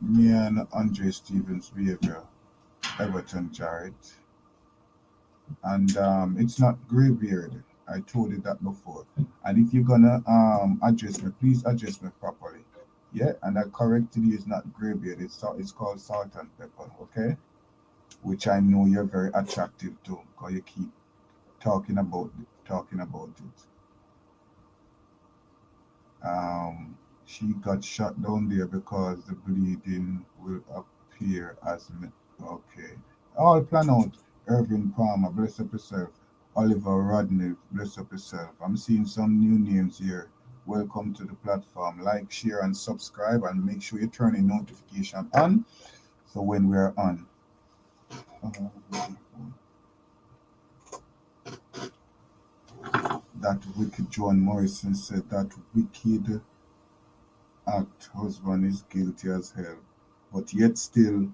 me and Andre Stevens' behavior, Everton Jared? And it's not Greybeard. I told you that before. And if you're gonna address me, please address me properly. Yeah, and I corrected you, it's not Greybeard, it's called salt and pepper, okay? Which I know you're very attractive to, because you keep talking about it. She got shot down there because the bleeding will appear as okay. All plan out. Irving Palmer, bless up yourself. Oliver Rodney, bless up yourself. I'm seeing some new names here. Welcome to the platform. Like, share, and subscribe, and make sure you turn in notification on, so when we're on. That wicked John Morrison said that wicked act husband is guilty as hell, but yet still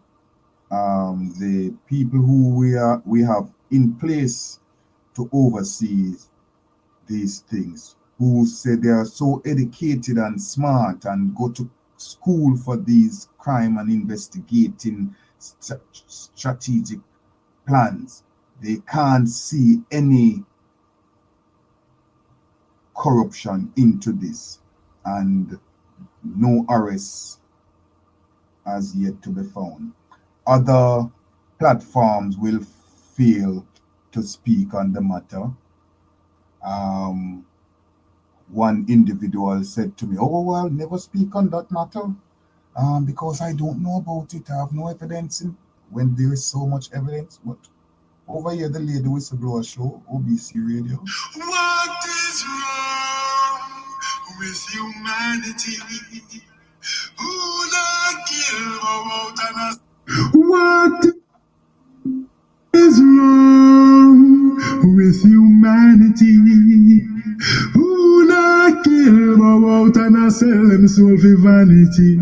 the people who we have in place to oversee these things, who say they are so educated and smart and go to school for these crime and investigating strategic plans, they can't see any corruption into this, and no arrests as yet to be found. Other platforms will fail to speak on the matter. One individual said to me, "Oh, well, never speak on that matter because I don't know about it. I have no evidence." When there is so much evidence. But over here, the lady whistleblower show, OBC Radio. What is wrong with humanity? Who not care about us? What is wrong with humanity? Who not care about and sell them soul for vanity?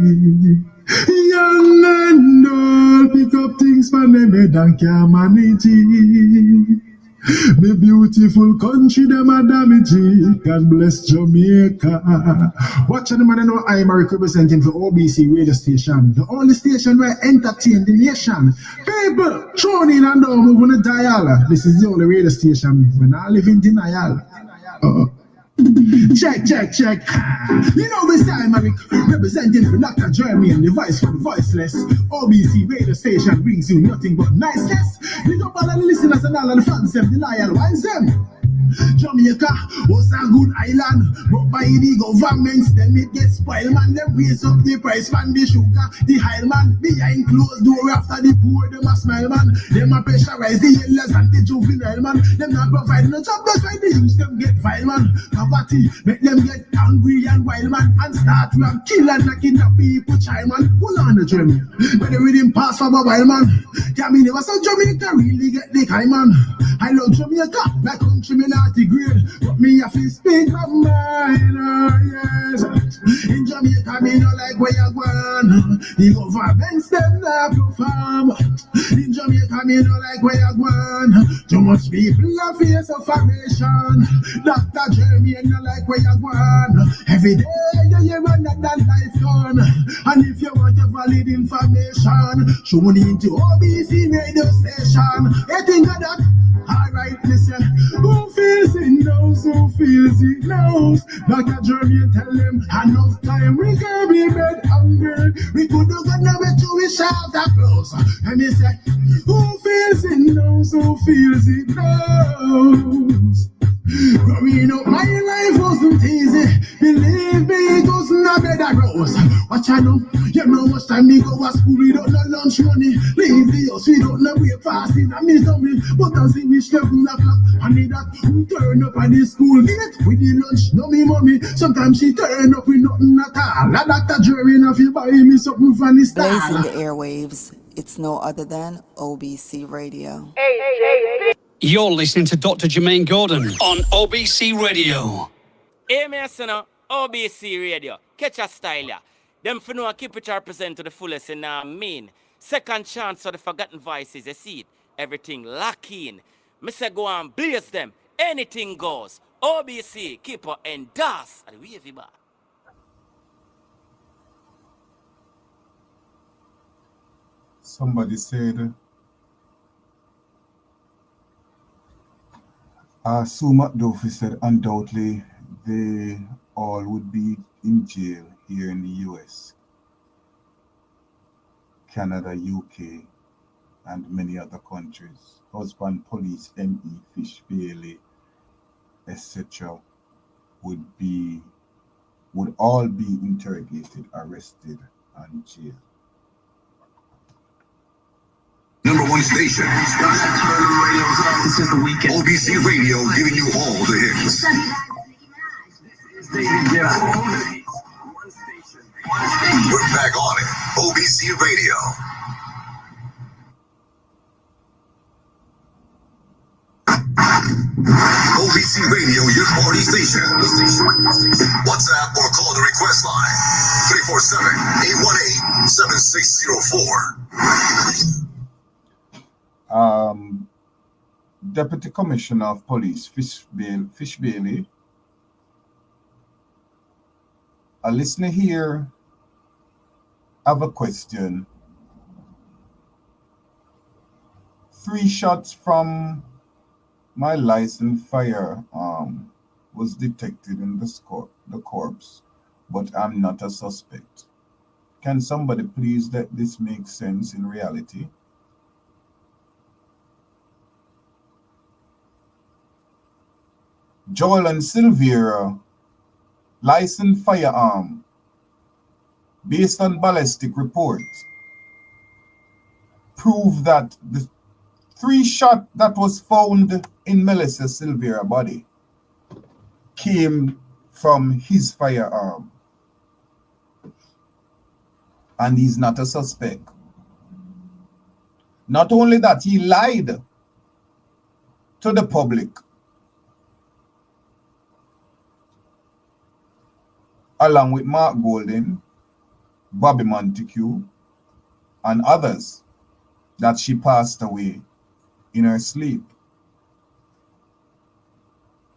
Young and old pick up things from them head and can't manage it. The beautiful country them a damage it. God bless Jamaica. Watch the man know I'm representing for OBC radio station, the only station where I entertain the nation. People tune in and don't move on the dial. This is the only radio station when I live in denial. Check. You know we say I'm representing for Dr. Jermaine, the voice for the voiceless. OBC radio station brings you nothing but niceness. Big up all the listeners and all of the fans, them, the loyal ones, them. Jamaica was a good island, but by the governments, them it gets spoiled, man. Them raise up the price man, the sugar, the high man, behind closed door after the poor, them a smile, man. Them a pressurize the elders and the juvenile, man. Them not provide no job, that's why the youth them get vile, man. Poverty make them get angry and wild, man, and start to kill and kidnap people, child, man. Pull on the journey, when the rhythm pass for a while, man. Can me never say Jamaica really get the high, man. I love Jamaica, my country, me not the grade, but me have to speak my mind, yes. In Jamaica, me no like where you're going. The governments, them not perform. In Jamaica, me no like where you're going. Too much people have face sufferation. Dr. Jermaine no like where you're going. Every day, you hear another life gone. And if you want a valid information, show me into OBC radio station. You think of that? Alright, listen. Who feels it knows, who feels it knows. Dr. Jermaine tell them, enough time we can be bed hungry. We could have got nowhere to we shout that close. And he say, who feels it knows, who feels it knows. Growing up, my life wasn't easy. Believe me, it wasn't a bed of rose. Watch I know, you know much time we go to school, we don't know lunch money. Leave the house, we don't know we're fasting. I miss me, but I see me 7 o'clock. I need that turn up at the school gate with the lunch, no me mommy. Sometimes she turn up with nothing at all. A Dr. Jermaine, if you buy me something from the style. Blazing the airwaves. It's no other than OBC Radio. You're listening to Dr. Jermaine Gordon on OBC Radio. Hey, Melissa, OBC Radio. Catch a style, yeah. Them for no keep it represent to the fullest and mean. Second chance for the forgotten voices, you see it. Everything lock in. Me say go and blaze them. Anything goes. OBC, keep her endorse. And we have it back. Somebody said, Sue McDuffie said, undoubtedly they all would be in jail here in the US, Canada, UK, and many other countries. Husband, police, ME, Fish, Bailey, etc. would all be interrogated, arrested, and jailed. Number one station. This is the weekend. OBC Radio giving you all the hits. We're back on it. OBC Radio. OBC Radio, your party station. WhatsApp or call the request line 347-818-7604. Deputy Commissioner of Police Fish Bailey, a listener here, have a question. 3 shots from my licensed firearm was detected in the corpse, but I'm not a suspect. Can somebody please let this make sense in reality? Joel and Silvera licensed firearm based on ballistic reports prove that the 3 shot that was found in Melissa Silvera body came from his firearm, and he's not a suspect. Not only that, he lied to the public along with Mark Golden, Bobby Montague, and others that she passed away in her sleep.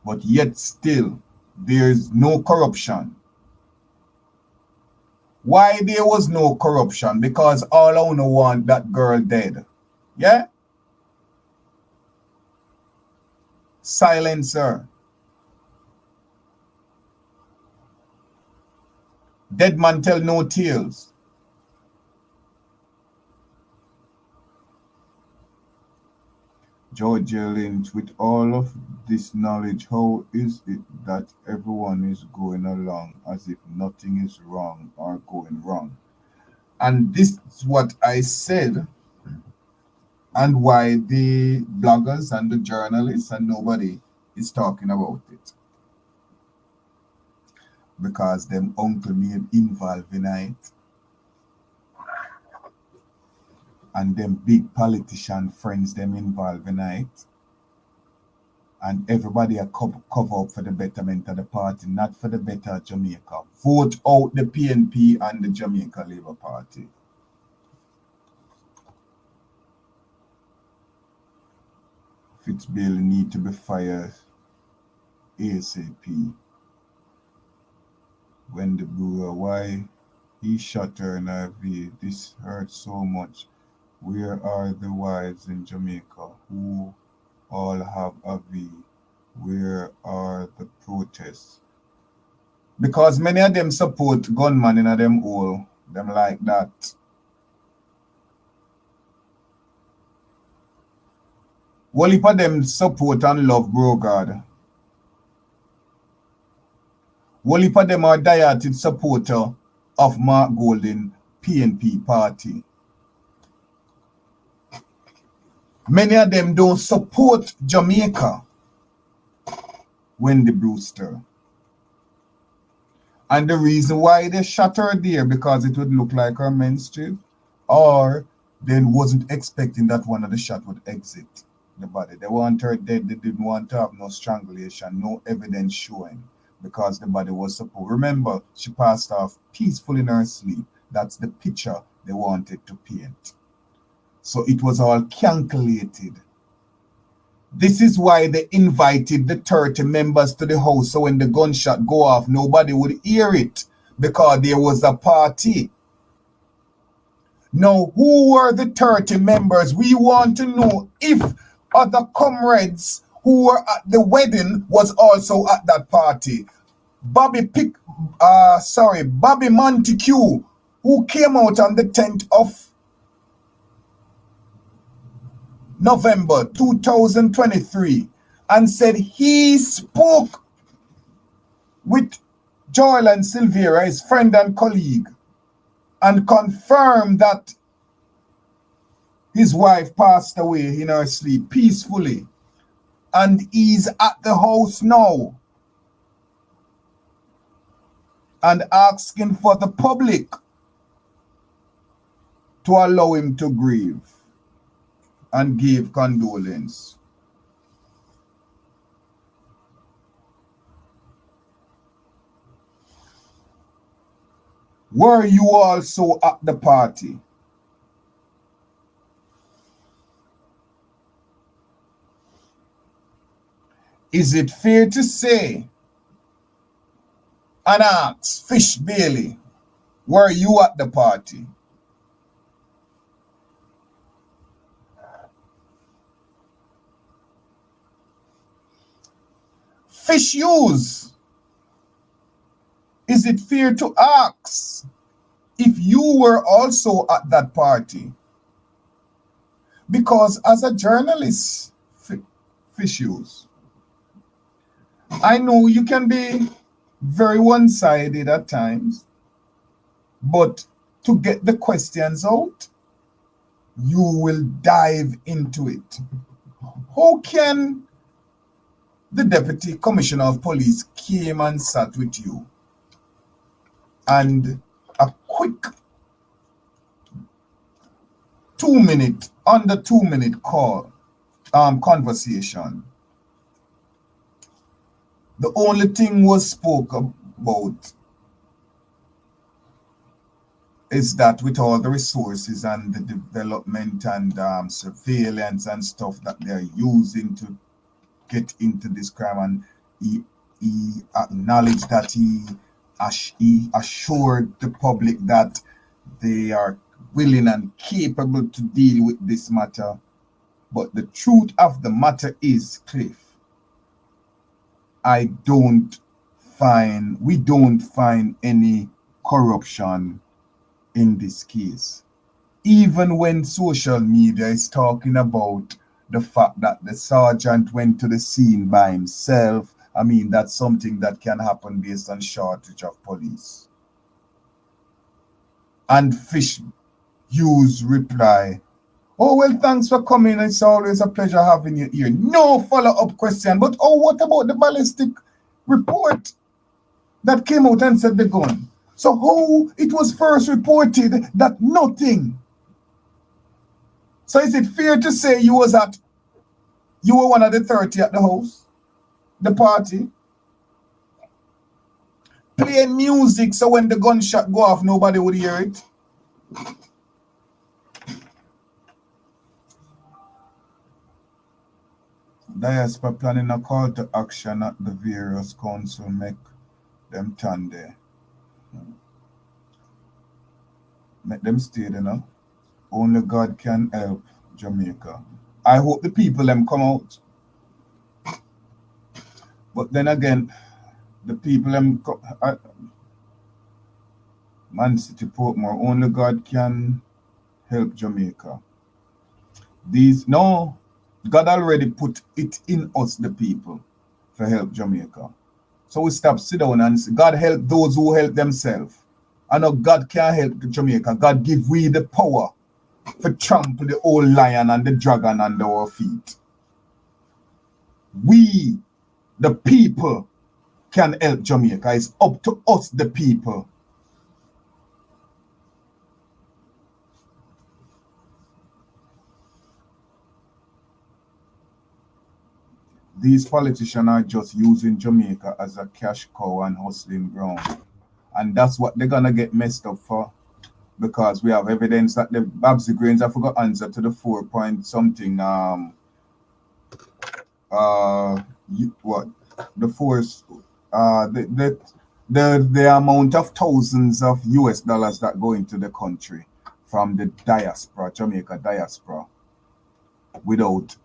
But yet still, there's no corruption. Why there was no corruption? Because all I want that girl dead. Yeah? Silence her. Dead man tell no tales. Georgia Lynch, with all of this knowledge, how is it that everyone is going along as if nothing is wrong or going wrong? And this is what I said, and why the bloggers and the journalists and nobody is talking about it. Because them uncle me involved in it. And them big politician friends them involved in it. And everybody are cover up for the betterment of the party, not for the better of Jamaica. Vote out the PNP and the Jamaica Labour Party. Fitzbill need to be fired ASAP. When the brewer, why he shot her in her V? This hurts so much. Where are the wives in Jamaica who all have a V? Where are the protests? Because many of them support gunmen in them hole, them like that. Well, if of them support and love Brogard. Well, if of them are dieted supporter of Mark Golden PNP party. Many of them don't support Jamaica. Wendy Brewster. And the reason why they shot her there, because it would look like her menstrual, or they wasn't expecting that one of the shot would exit the body. They want her dead. They didn't want to have no strangulation, no evidence showing, because the body was supposed. Remember, she passed off peaceful in her sleep. That's the picture they wanted to paint. So it was all calculated. This is why they invited the 30 members to the house, so when the gunshot go off, nobody would hear it, because there was a party. Now, who were the 30 members? We want to know if other comrades who were at the wedding was also at that party. Bobby Montague, who came out on the 10th of November 2023 and said he spoke with Joel and Silvera, his friend and colleague, and confirmed that his wife passed away in her sleep peacefully, and he's at the house now and asking for the public to allow him to grieve and give condolence. Were you also at the party? Is it fair to say and ask Fish Bailey, were you at the party? Fish use. Is it fair to ask if you were also at that party? Because as a journalist, fish use, I know you can be very one-sided at times, but to get the questions out, you will dive into it. How can the Deputy Commissioner of Police came and sat with you and a quick 2-minute, under 2-minute conversation, the only thing was spoke about is that with all the resources and the development and surveillance and stuff that they're using to get into this crime, and he acknowledged that he assured the public that they are willing and capable to deal with this matter. But the truth of the matter is, Cliff, we don't find any corruption in this case. Even when social media is talking about the fact that the sergeant went to the scene by himself, I mean, that's something that can happen based on shortage of police. And Fish Hughes reply, oh, well, thanks for coming. It's always a pleasure having you here. No follow-up question. But oh, what about the ballistic report that came out and said the gun? So how it was first reported that nothing. So is it fair to say you were one of the 30 at the house, the party, playing music so when the gunshot go off, nobody would hear it? Diaspora planning a call to action at the various council, make them turn there. Make them stay there now. Only God can help Jamaica. I hope the people them come out. But then again, the people them Man City, Portmore, only God can help Jamaica. God already put it in us, the people, to help Jamaica. So we stop, sit down and say, God help those who help themselves. I know God can't help Jamaica. God give we the power to trample the old lion and the dragon under our feet. We, the people, can help Jamaica. It's up to us, the people. These politicians are just using Jamaica as a cash cow and hustling ground. And that's what they're going to get messed up for. Because we have evidence that the Babsy Grains have forgot answer to the 4 point something. The amount of thousands of US dollars that go into the country from the diaspora, Jamaica diaspora, without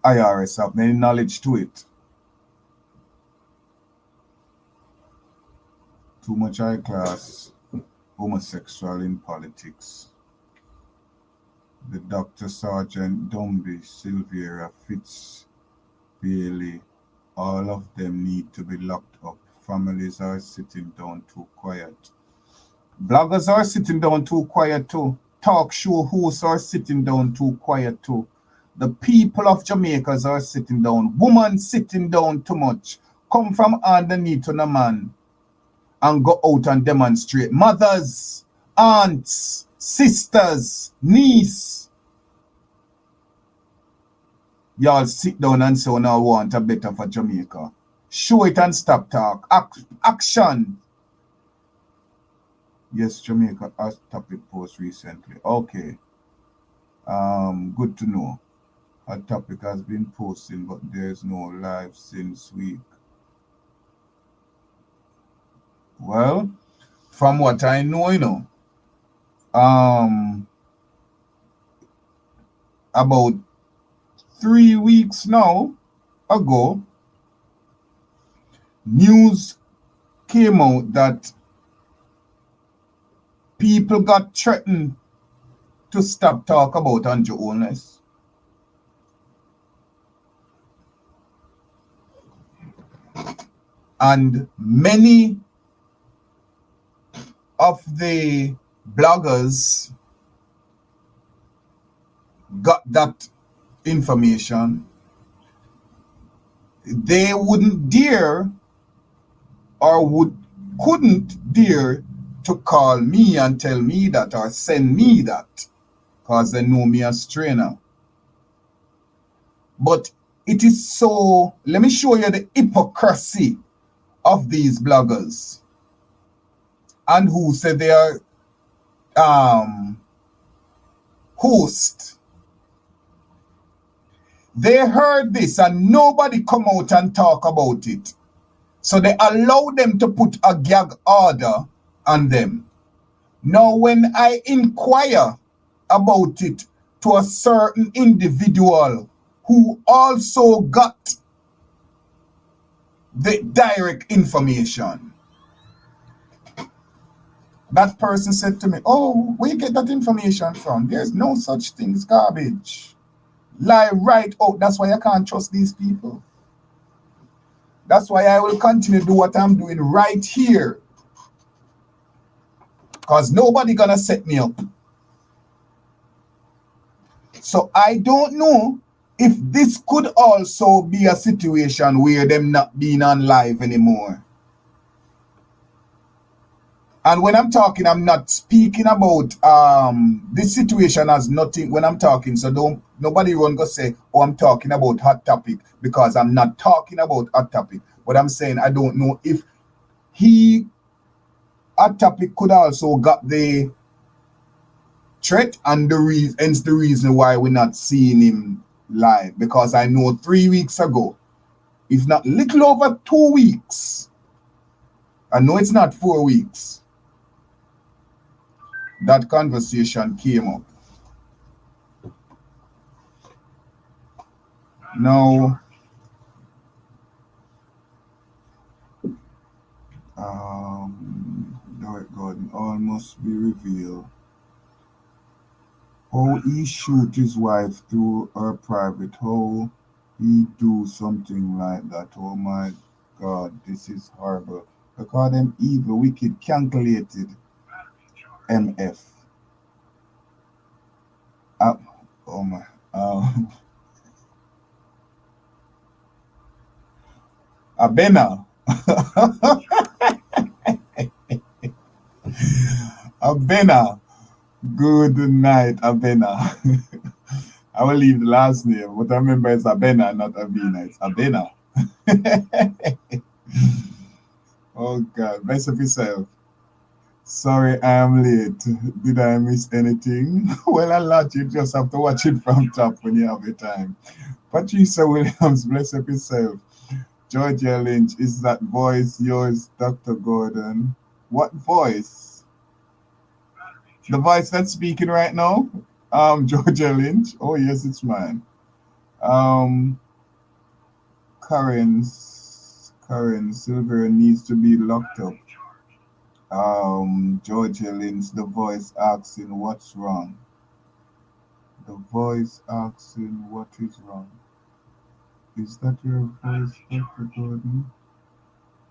IRS have any knowledge to it. Too much high class homosexual in politics. The Dr. Sergeant Dumby, Silvera, Fitz, Bailey, all of them need to be locked up. Families are sitting down too quiet. Bloggers are sitting down too quiet too. Talk show hosts are sitting down too quiet too. The people of Jamaica are sitting down. Women sitting down too much. Come from underneath on a man and go out and demonstrate. Mothers, aunts, sisters, niece. Y'all sit down and say, now want a better for Jamaica. Show it and stop talk. Action. Yes, Jamaica Hot Topic post recently. Okay. Good to know. Hot Topic has been posting, but there's no live since week. Well, from what I know, about 3 weeks now ago, news came out that people got threatened to stop talk about Andrew Holness. And many of the bloggers got that information. They wouldn't dare or couldn't dare to call me and tell me that or send me that, because they know me as trainer. But it is so, let me show you the hypocrisy of these bloggers and who say they are host. They heard this and nobody come out and talk about it. So they allow them to put a gag order on them. Now, when I inquire about it to a certain individual who also got the direct information, that person said to me, "Oh, where you get that information from? There's no such thing as garbage." Lie right out. That's why I can't trust these people. That's why I will continue to do what I'm doing right here. Because nobody gonna set me up. So I don't know if this could also be a situation where them not being on live anymore. And when I'm talking, I'm not speaking about this situation has nothing when I'm talking. So nobody won't go say, "Oh, I'm talking about Hot Topic," because I'm not talking about Hot Topic. But I'm saying I don't know if Hot Topic could also got the threat and hence the reason why we're not seeing him live. Because I know 3 weeks ago, if not little over 2 weeks, I know it's not 4 weeks, that conversation came up. Now, Derek Gordon, all must be revealed. How he shoot his wife through her private, how he do something like that. Oh my God, this is horrible. They call them evil, wicked, calculated MF. Oh my. Abena. Abena. Good night, Abena. I will leave the last name, but I remember it's Abena, not Abena. It's Abena. Oh God, best of yourself. Sorry, I am late. Did I miss anything? Well, a lot. You just have to watch it from top when you have the time. Patricia Williams, bless up yourself. Georgia Lynch, is that voice yours, Dr. Gordon? What voice? The voice that's speaking right now? Georgia Lynch. Oh yes, it's mine. Karen Silvera needs to be locked up. Georgia Lynch, the voice asking what's wrong. The voice asking what is wrong. Is that your voice, Dr. Gordon?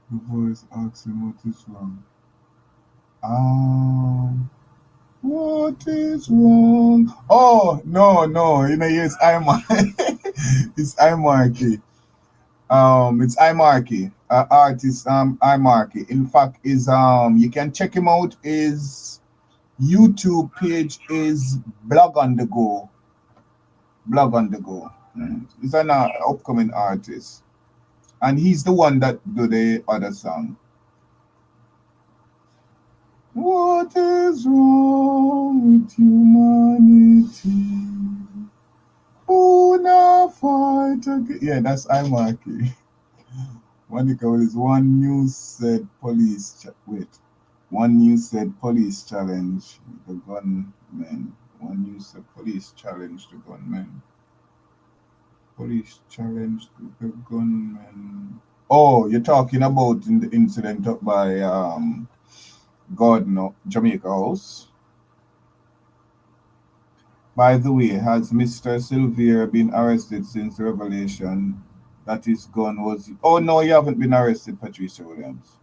The voice asking what is wrong. What is wrong? Oh no, you know, yes, it's iMarky. It's iMarky. Artist iMarky. In fact, is you can check him out. His YouTube page is Blog on the Go. Blog on the Go. He's an upcoming artist, and he's the one that do the other song. What is wrong with humanity? Who now fight again? Yeah, that's iMarky. Monica is one news said police challenge the gunmen. One news said police challenge the gunmen. Police challenged the gunman. Oh, you're talking about in the incident up by Gordon, Jamaica House. By the way, has Mr. Silvera been arrested since the revelation that his gun was... Oh, no, you haven't been arrested, Patricia Williams.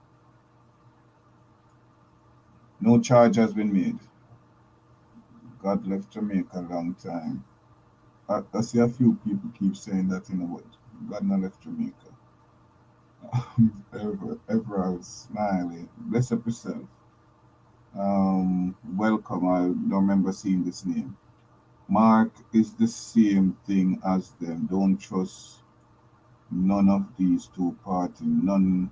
No charge has been made. God left Jamaica a long time. I see a few people keep saying that, you know what? God not left Jamaica. Ever smiling. Bless up yourself. Welcome. I don't remember seeing this name. Mark is the same thing as them. Don't trust none of these two parties. None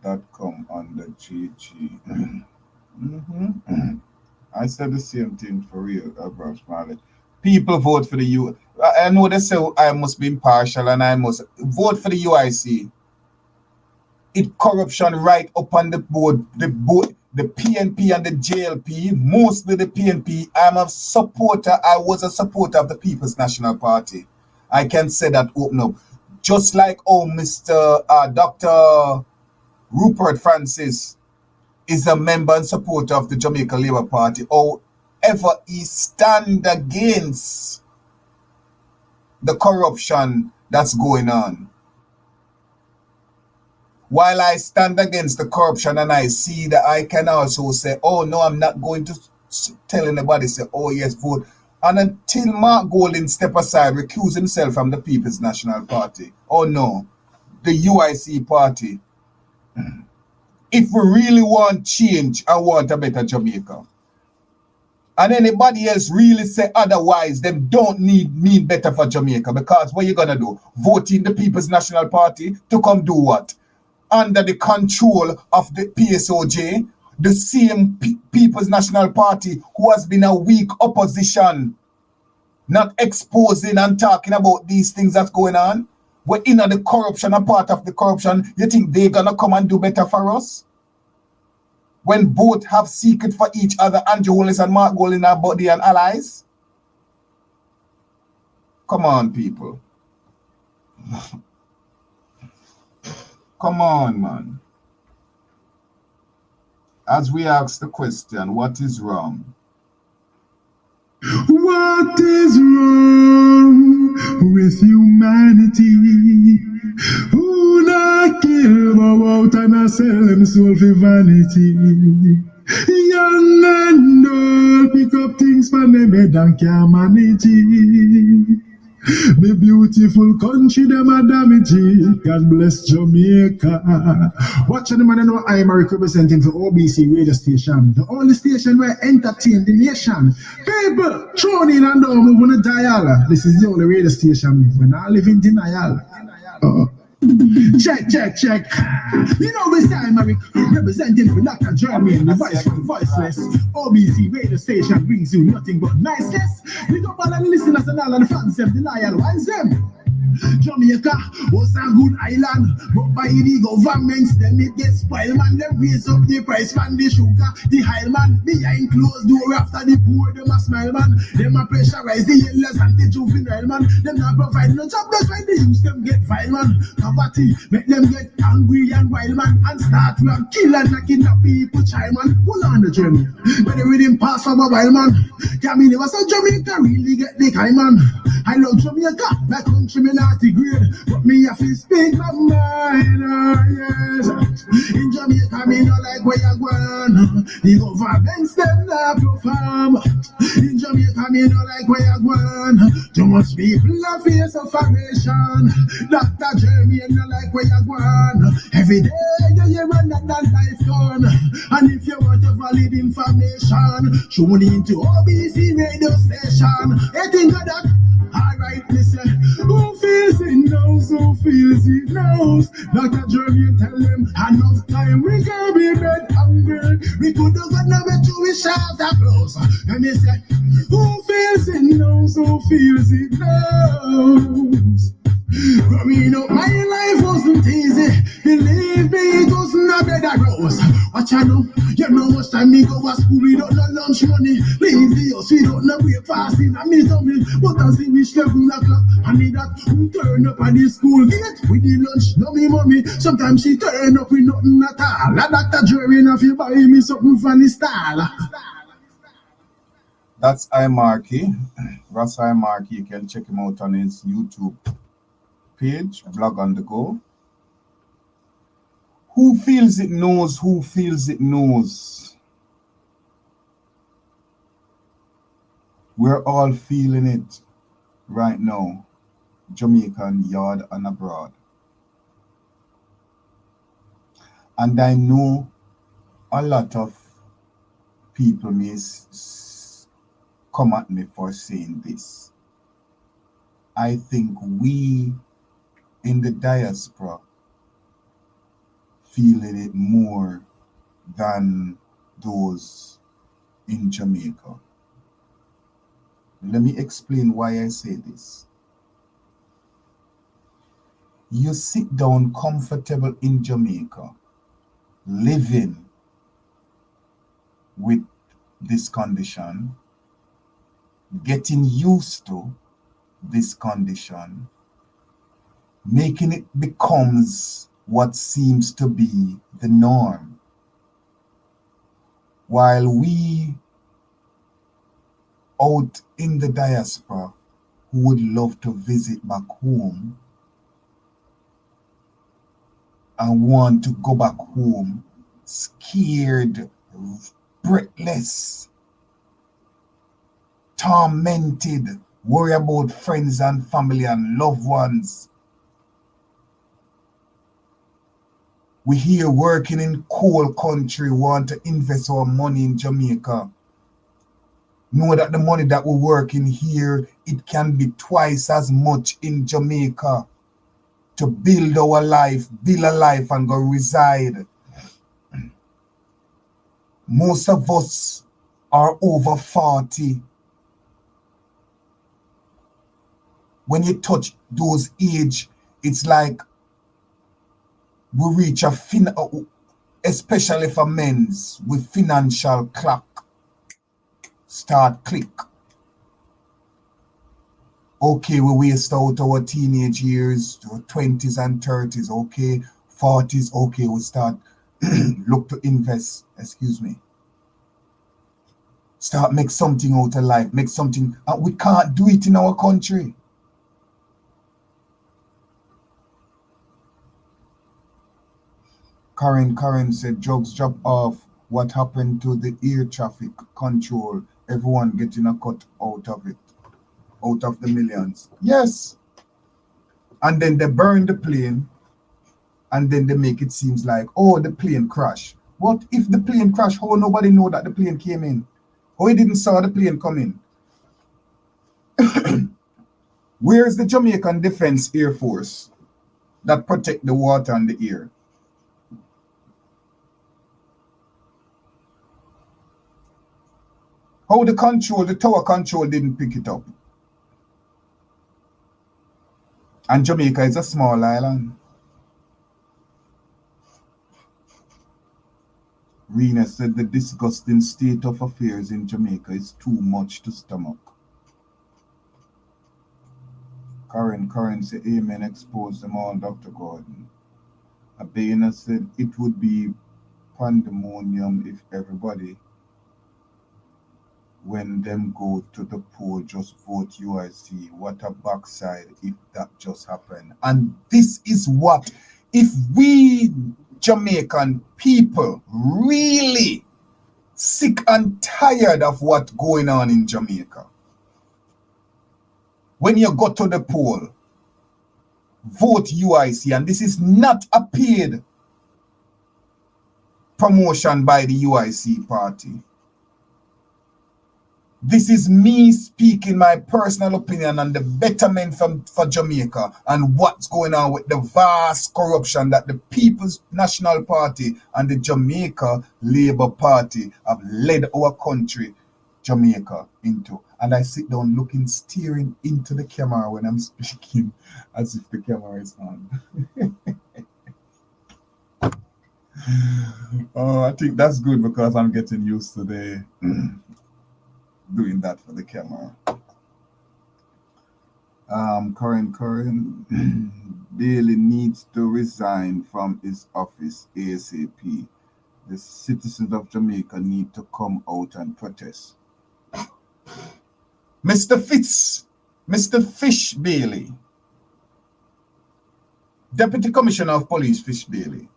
that come under GG. I said the same thing for real, Abraham Smiley. People vote for the U. I know they say I must be impartial and I must vote for the UIC. It corruption right up on the board, the PNP and the JLP, mostly the PNP. I was a supporter of the People's National Party. I can say that open up. Just like Mr. Dr. Rupert Francis is a member and supporter of the Jamaica Labour Party. However, he stand against the corruption that's going on. While I stand against the corruption and I see that, I can also say, oh no, I'm not going to tell anybody, say, oh yes, vote. And until Mark Golding step aside, recuse himself from the People's National Party. Oh no, the UIC party. If we really want change and want a better Jamaica, and anybody else really say otherwise, them don't mean better for Jamaica, because what you gonna do? Vote in the People's National Party to come do what? Under the control of the PSOJ, the same People's National Party who has been a weak opposition, not exposing and talking about these things that's going on. We're in the corruption, a part of the corruption. You think they're gonna come and do better for us? When both have secret for each other, Andrew Holness and Mark Golding are body and allies? Come on, people. Come on, man. As we ask the question, what is wrong? What is wrong with humanity? Who not care about and sell them soul for vanity? Young and old pick up things from them head and can't manage it. The beautiful country them a damage it. God bless Jamaica. Watching the man, I know I'm representing for OBC radio station, the only station where I entertain the nation. People, tune in and don't move on the dial. This is the only radio station when I live in denial. Check. You know this time, Eric, representing for Dr. Jermaine, the voice for the voiceless. OBC radio station brings you nothing but niceness. We got all the listeners and all of the fans of denial. Why is them? Jamaica was a good island, but by the governments, then it gets spoiled, man. Them raise up the price, man, the sugar, the high man, behind closed door after the poor, them a smile, man. Them a pressurize the yellows and the juvenile, man. Them not provide no job, that's why they use them get vile, man. Poverty, make them get angry and wild, man, and start to kill and kidnap people, child, man. Hold on the journey, but they read him pass from a while, man. Jamie never saw Jamaica really get the kind, man. I love Jamaica, my country, me not the grade, but me have to speak my mind, yes. In Jamaica, me no like where you going. The governments them not perform. In Jamaica, me no like where you going. Too much people are face sufferation. Dr. Jermaine no like where you going. Every day you hear another life gone. And if you want a valid information, tune into OBC radio station. You think of that? Alright, listen. Who feels it knows, who feels it knows. Dr. Jermaine tell them enough time we can be red hungry. We could have got no better we shout that close. And they say, who feels it knows, who feels it knows. Growing up, my life wasn't easy. Believe me, it wasn't a bed of rose. Watch much I know. You know much time me go to school, we don't know lunch money. Leave the house, we don't know breakfast in a me. But as we reach 11 o'clock, I need that who turn up at the school gate with the lunch, no me mommy. Sometimes she turn up with nothing at all. A Dr. Jermaine, if you buy me something from the stall. That's Imarky. Ross Imarky. You can check him out on his YouTube page, Blog on the Go. Who feels it knows, who feels it knows. We're all feeling it right now, Jamaican, yard and abroad. And I know a lot of people may come at me for saying this. I think we in the diaspora feeling it more than those in Jamaica. Let me explain why I say this. You sit down comfortable in Jamaica, living with this condition, getting used to this condition, making it becomes what seems to be the norm. While we out in the diaspora who would love to visit back home and want to go back home scared, breathless, tormented, worry about friends and family and loved ones. We here working in coal country, want to invest our money in Jamaica. Know that the money that we work in here, it can be twice as much in Jamaica to build our life, build a life and go reside. Most of us are over 40. When you touch those age, it's like we reach a especially for men's, with financial clock start click. Okay, we waste out our teenage years, our 20s and 30s, okay, 40s, okay, we start look to invest, start make something out of life, make something, and we can't do it in our country. Karen said, drugs drop off. What happened to the air traffic control? Everyone getting a cut out of it, out of the millions. Yes. And then they burn the plane, and then they make it seems like, oh, the plane crashed. What if the plane crashed? How nobody know that the plane came in? How he didn't saw the plane coming? Where's the Jamaican Defense Air Force that protect the water and the air? How the tower control didn't pick it up? And Jamaica is a small island. Rena said the disgusting state of affairs in Jamaica is too much to stomach. Karen said, amen, expose them all, Dr. Gordon. Abena said it would be pandemonium if everybody, when them go to the poll, just vote UIC. What a backside if that just happened. And this is what, if we Jamaican people really sick and tired of what's going on in Jamaica, when you go to the poll, vote UIC, and this is not a paid promotion by the UIC party. This is me speaking my personal opinion on the betterment for Jamaica and what's going on with the vast corruption that the People's National Party and the Jamaica Labour Party have led our country, Jamaica, into. And I sit down looking, staring into the camera when I'm speaking as if the camera is on. Oh, I think that's good because I'm getting used to doing that for the camera. Current Bailey needs to resign from his office ASAP. The citizens of Jamaica need to come out and protest. Mr. Fish Bailey, Deputy Commissioner of Police Fish Bailey.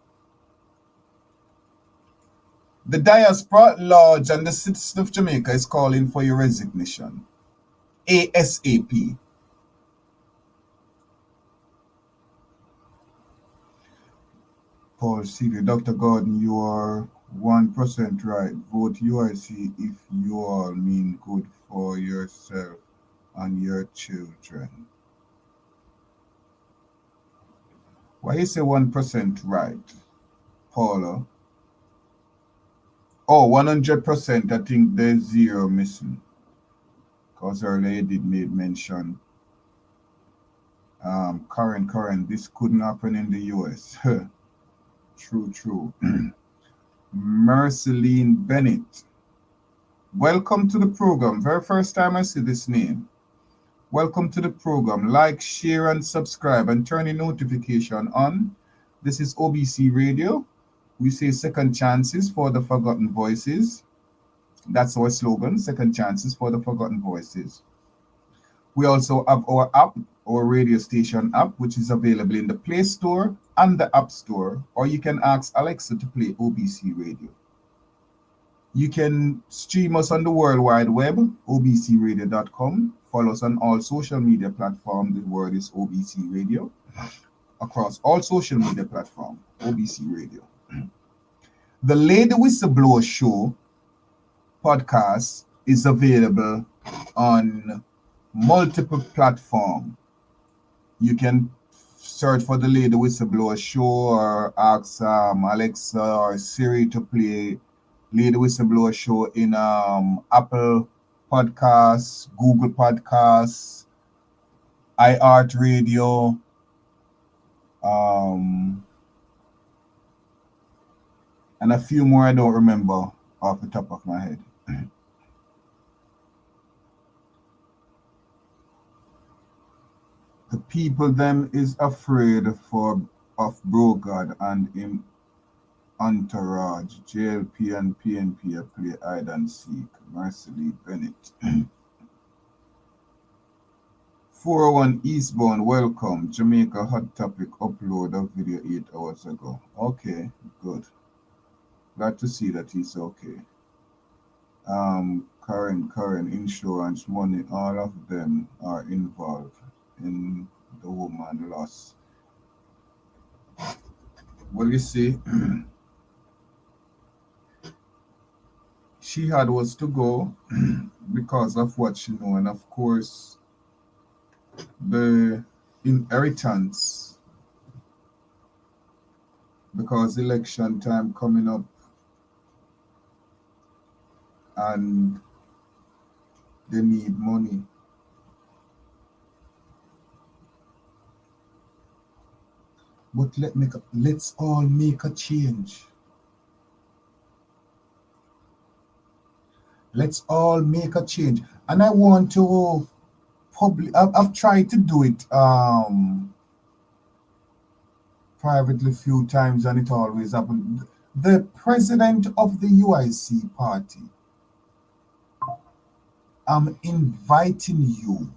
The diaspora at large and the citizens of Jamaica is calling for your resignation ASAP. Paul Seeley, Dr. Gordon, you are 1% right. Vote UIC if you all mean good for yourself and your children. Why you say 1% right, Paula? Oh, 100%. I think there's 0 missing. Because earlier you did mention current. This couldn't happen in the US. True. Merceline Bennett. Welcome to the program. Very first time I see this name. Welcome to the program. Like, share, and subscribe, and turn your notification on. This is OBC Radio. We say second chances for the forgotten voices. That's our slogan, second chances for the forgotten voices. We also have our app, our radio station app, which is available in the Play Store and the App Store, or you can ask Alexa to play OBC Radio. You can stream us on the World Wide Web, obcradio.com. Follow us on all social media platforms. The word is OBC Radio. Across all social media platforms, OBC Radio. The Lady Whistleblower Show podcast is available on multiple platforms. You can search for the Lady Whistleblower Show or ask Alexa or Siri to play Lady Whistleblower Show in Apple Podcasts, Google Podcasts, iHeartRadio, and a few more I don't remember off the top of my head. The people them is afraid of Brogard and him entourage. JLP and PNP play hide and seek. Mercily Bennett. 401 Eastbound, welcome. Jamaica Hot Topic upload a video 8 hours ago. Okay, good. Glad to see that he's okay. Current insurance money, all of them are involved in the woman loss. Well, you see, she had was to go because of what she know, and of course the inheritance, because election time coming up and they need money. But let's all make a change. Let's all make a change. And I want to I've tried to do it privately a few times, and it always happens. The president of the UIC party, I'm inviting you.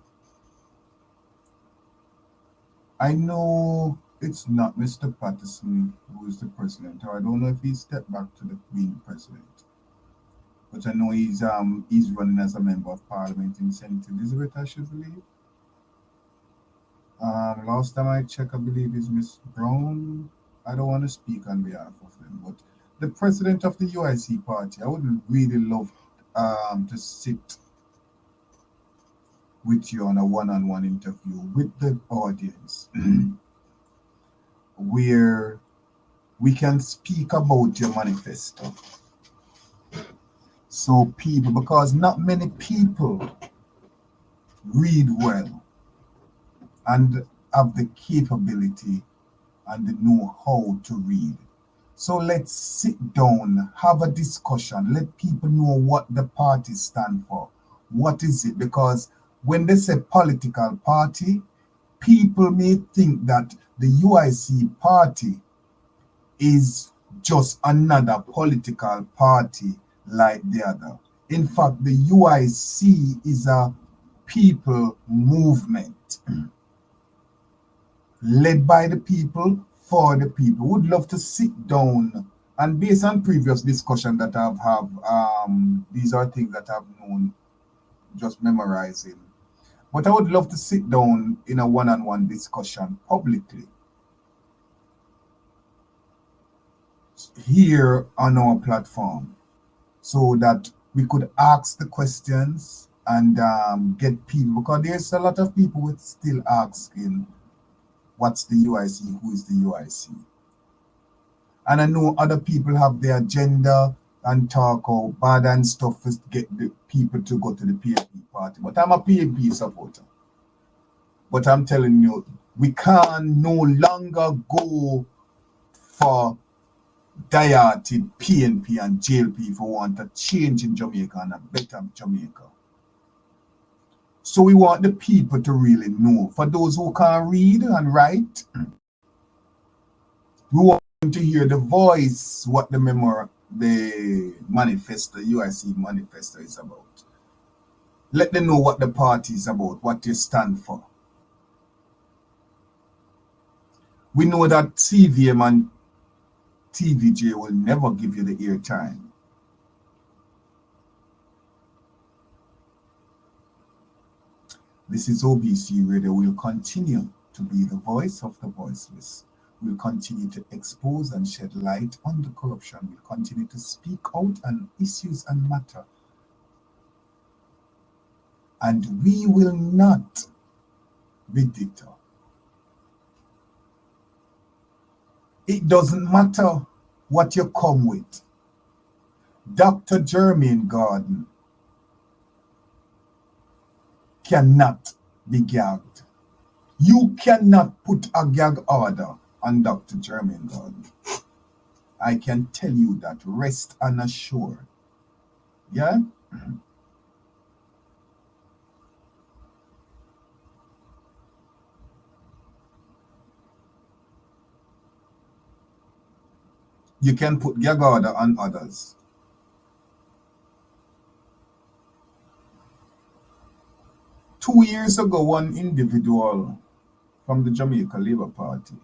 I know it's not Mr. Patterson who is the president, or I don't know if he stepped back to being president. But I know he's running as a member of parliament in St. Elizabeth, I should believe. Last time I checked, I believe is Miss Brown. I don't want to speak on behalf of them, but the president of the UIC party, I would really love to sit with you on a one-on-one interview with the audience where we can speak about your manifesto. So people, because not many people read well and have the capability and the know-how to read. So let's sit down, have a discussion, let people know what the parties stand for. What is it? Because when they say political party, people may think that the UIC party is just another political party like the other. In fact, the UIC is a people movement led by the people, for the people. Would love to sit down and based on previous discussion that I've have, these are things that I've known, just memorizing. But I would love to sit down in a one-on-one discussion publicly here on our platform so that we could ask the questions and get people, because there's a lot of people who still asking, what's the UIC? Who is the UIC? And I know other people have their agenda and talk how bad and stuff to get the people to go to the PNP party. But I'm a PNP supporter. But I'm telling you, we can no longer go for dieted PNP and JLP if we want a change in Jamaica and a better Jamaica. So we want the people to really know. For those who can't read and write, we want them to hear the voice, what the manifesto, UIC manifesto is about. Let them know what the party is about, what they stand for. We know that CVM and TVJ will never give you the airtime. This is OBC Radio. We'll continue to be the voice of the voiceless. We'll continue to expose and shed light on the corruption. We'll continue to speak out on issues and matter. And we will not be dictator. It doesn't matter what you come with. Dr. Jermaine Gordon cannot be gagged. You cannot put a gag order on Dr. Jermaine Gordon. I can tell you that, rest and assured. Yeah? You can put gag order on others. Two years ago, one individual from the Jamaica Labour Party,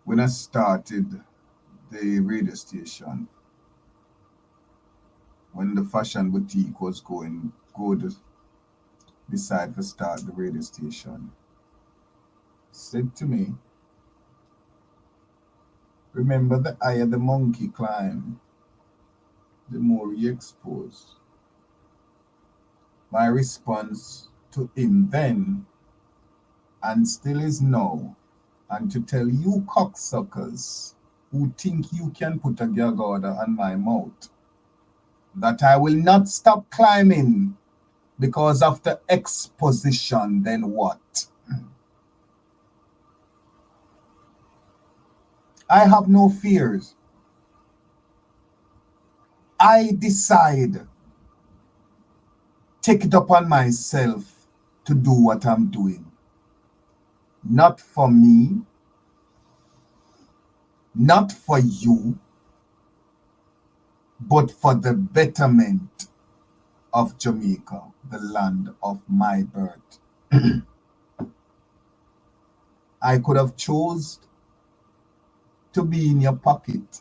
when I started the radio station, when the fashion boutique was going good, decide to start the radio station, said to me, remember, the higher the monkey climb, the more he expose. My response to him then, and still is now, and to tell you cocksuckers who think you can put a gag order on my mouth, that I will not stop climbing, because after exposition, then what? I have no fears. I decide, take it upon myself to do what I'm doing. Not for me, not for you, but for the betterment of Jamaica, the land of my birth. I could have chose to be in your pocket.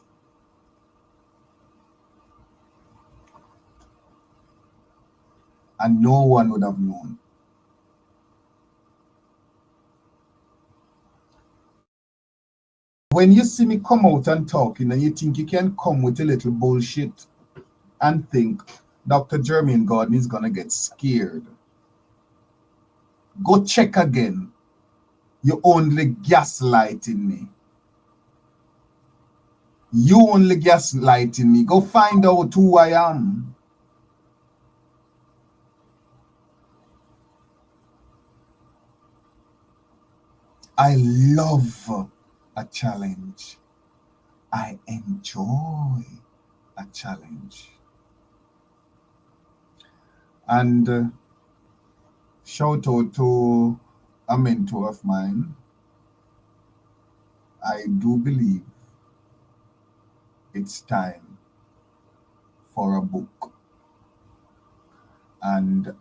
And no one would have known. When you see me come out and talking and you think you can come with a little bullshit and think Dr. Jermaine Gordon is going to get scared, go check again. You're only gaslighting me. You only gaslighting me. Go find out who I am. I love a challenge. I enjoy a challenge. And shout out to a mentor of mine. I do believe it's time for a book. And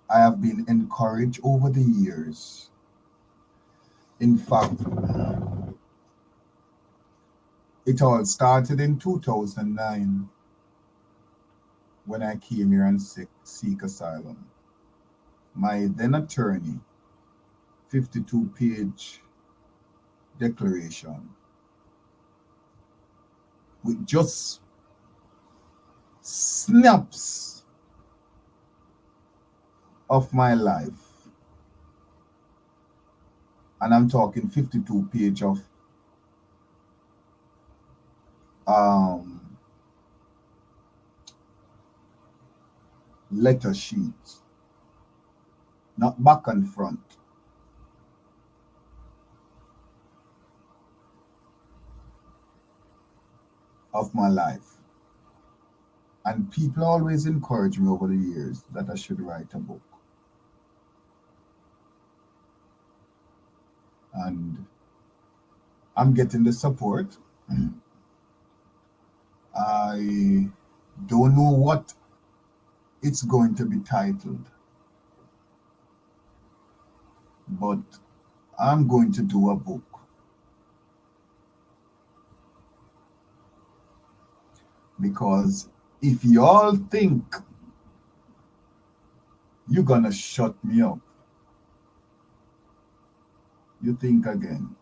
I have been encouraged over the years. In fact, it all started in 2009 when I came here and seek asylum. My then attorney, 52-page declaration with just snaps of my life. And I'm talking 52-page of letter sheets, not back and front. Of my life. And people always encourage me over the years that I should write a book. And I'm getting the support. I don't know what it's going to be titled, but I'm going to do a book. Because if y'all think you're gonna shut me up, you think again.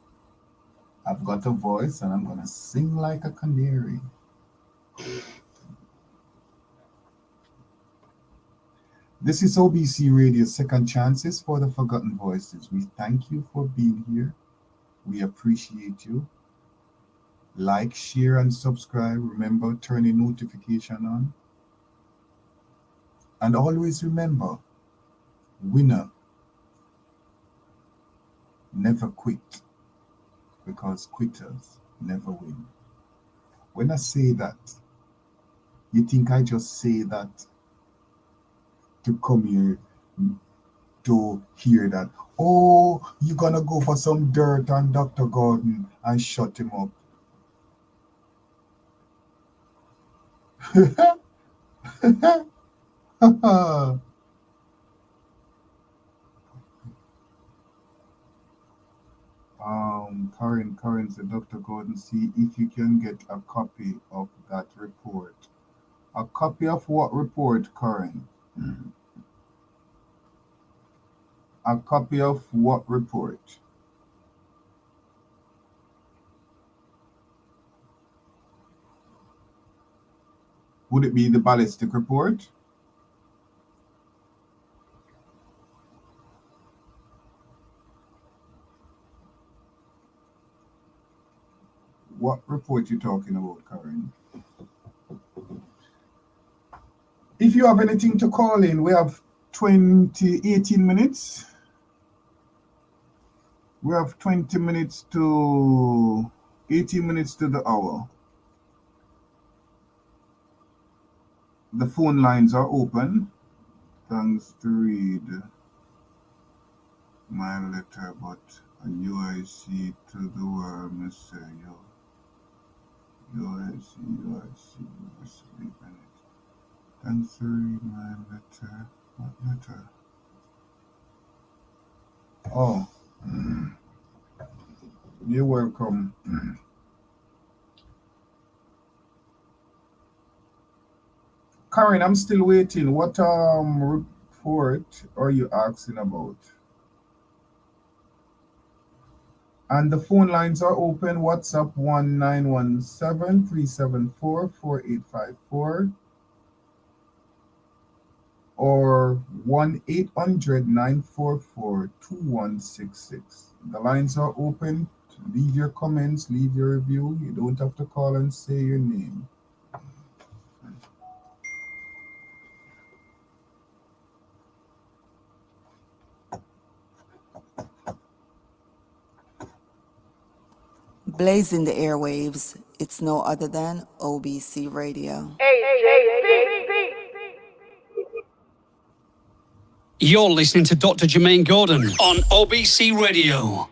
I've got a voice and I'm gonna sing like a canary. This is OBC Radio Second Chances for the Forgotten Voices. We thank you for being here. We appreciate you. Like, share, and subscribe. Remember, turn the notification on. And always remember, winner never quit, because quitters never win. When I say that, you think I just say that to come here to hear that, oh, you're gonna go for some dirt on Dr. Gordon and shut him up. Karen said, Dr. Gordon, see if you can get a copy of that report. A copy of what report, Karen? A copy of what report? Would it be the ballistic report? What report you talking about, Karen? If you have anything to call in, we have 18 minutes. We have 18 minutes to the hour. The phone lines are open. Thanks to read my letter, but a UIC to the world, Mr. UIC, sleep in it. Thanks to read my letter. What letter? Oh, you're welcome. Karen, I'm still waiting. What report are you asking about? And the phone lines are open. WhatsApp 1917-374-4854 or 1-800-944-2166. The lines are open. Leave your comments, leave your review. You don't have to call and say your name. Blazing the airwaves, it's no other than OBC Radio. You're listening to Dr. Jermaine Gordon on OBC Radio.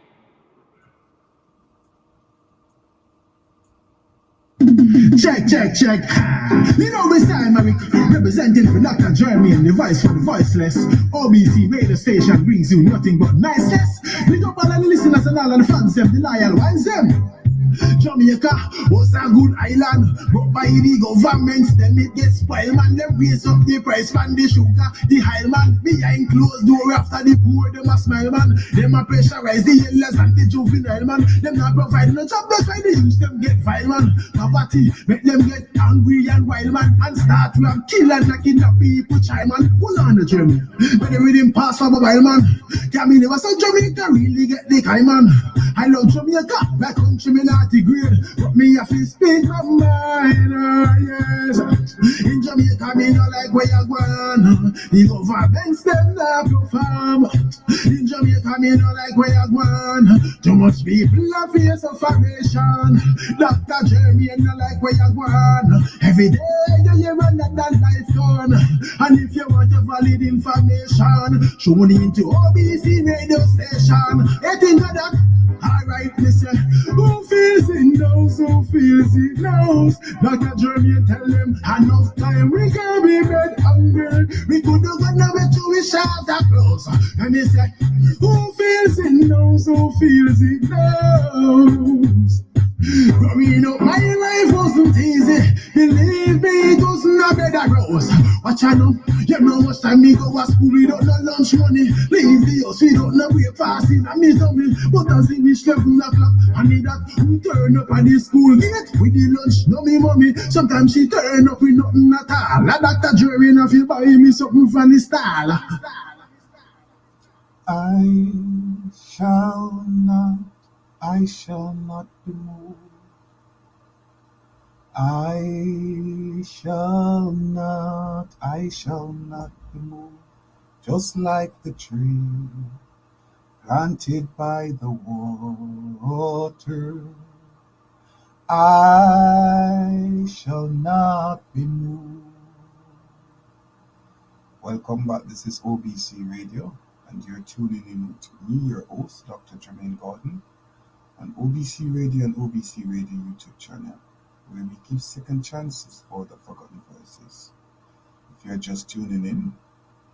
Check. You know this time I'm representing for Dr. Jermaine, the voice for the voiceless. OBC radio station brings you nothing but niceness. We go all the listeners and all of the fans, them, the loyal ones, them. Jamaica was a good island, but by the governments, then it gets spoiled, man. Them raise up the price, man, the sugar, the high man, behind closed door after the poor, them a smile, man. Them a pressurize the elders and the juvenile, man. Them not provide no job, that's why they use them get vile, man. Poverty make them get angry and wild, man, and start to kill and kidnap people, child, man. Hold on the journey, but they read him pass for mobile, man. Can me never say Jamaica really get the kind, man. I love Jamaica, my country me not grade, but me have to speak my mind, yes. In Jamaica, me no like where you going. The governments them not perform. In Jamaica, me no like where you going. Too much people have face sufferation. Dr. Jermaine no like where you going. Every day you hear another life gone. And if you want a valid information, show me into OBC radio station. You think of that? Alright, listen. Who feels it knows, who feels it knows. Dr. Jermaine tell them enough time we can be made hungry. We could have gone away to we shot the clothes. And he say, who feels it knows, who feels it knows. Growing up, my life wasn't easy. Believe me, it wasn't a bed of rose. Watch I know, you know much time me go to school, we don't know lunch money. Leave the house, we don't know breakfast in a misery. But as it reach 11 o'clock, I need that who turn up at the school gate with the lunch, no me mommy. Sometimes she turn up with nothing at all. A Dr. Jermaine, if you buy me something from the stall. I shall not be moved. I shall not be moved. Just like the tree planted by the water, I shall not be moved. Welcome back. This is OBC Radio, and you're tuning in to me, your host, Dr. Jermaine Gordon, on OBC Radio and OBC Radio YouTube channel, where we give second chances for the forgotten voices. If you're just tuning in,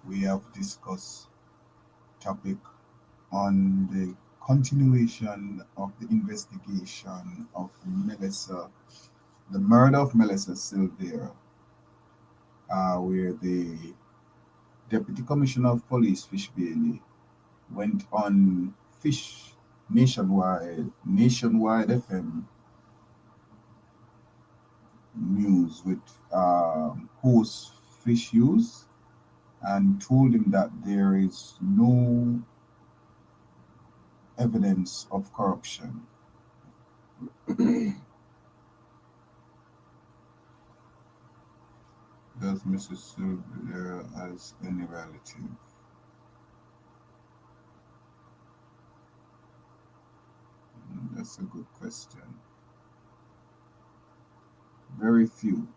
we have discussed topic on the continuation of the investigation of the murder of Melissa Silvera, where the Deputy Commissioner of Police, Fish Bailey, went on nationwide FM news with host Fish Hughes and told him that there is no evidence of corruption. Does Mrs. Silvera has any relative? That's a good question. Very few.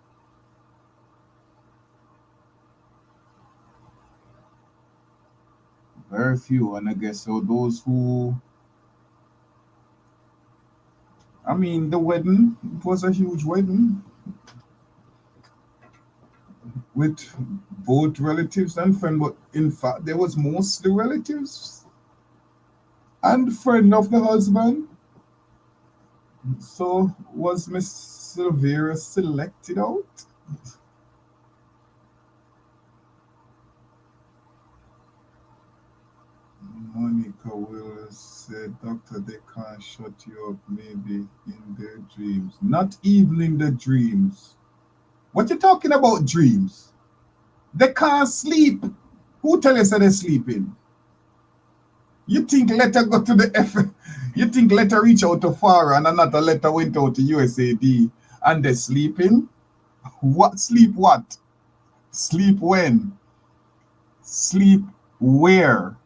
Very few, and I guess so those who, I mean, the wedding, it was a huge wedding with both relatives and friends, but in fact, there was mostly relatives and friend of the husband. So was Miss Silvera selected out? Monica Willis said, Doctor, they can't shut you up, maybe in their dreams. Not even in the dreams. What you talking about dreams? They can't sleep. Who tell you that they're sleeping? You think letter go to the F? You think letter reach out to Farah and another letter went out to USAD and they're sleeping? What sleep what? Sleep when? Sleep where?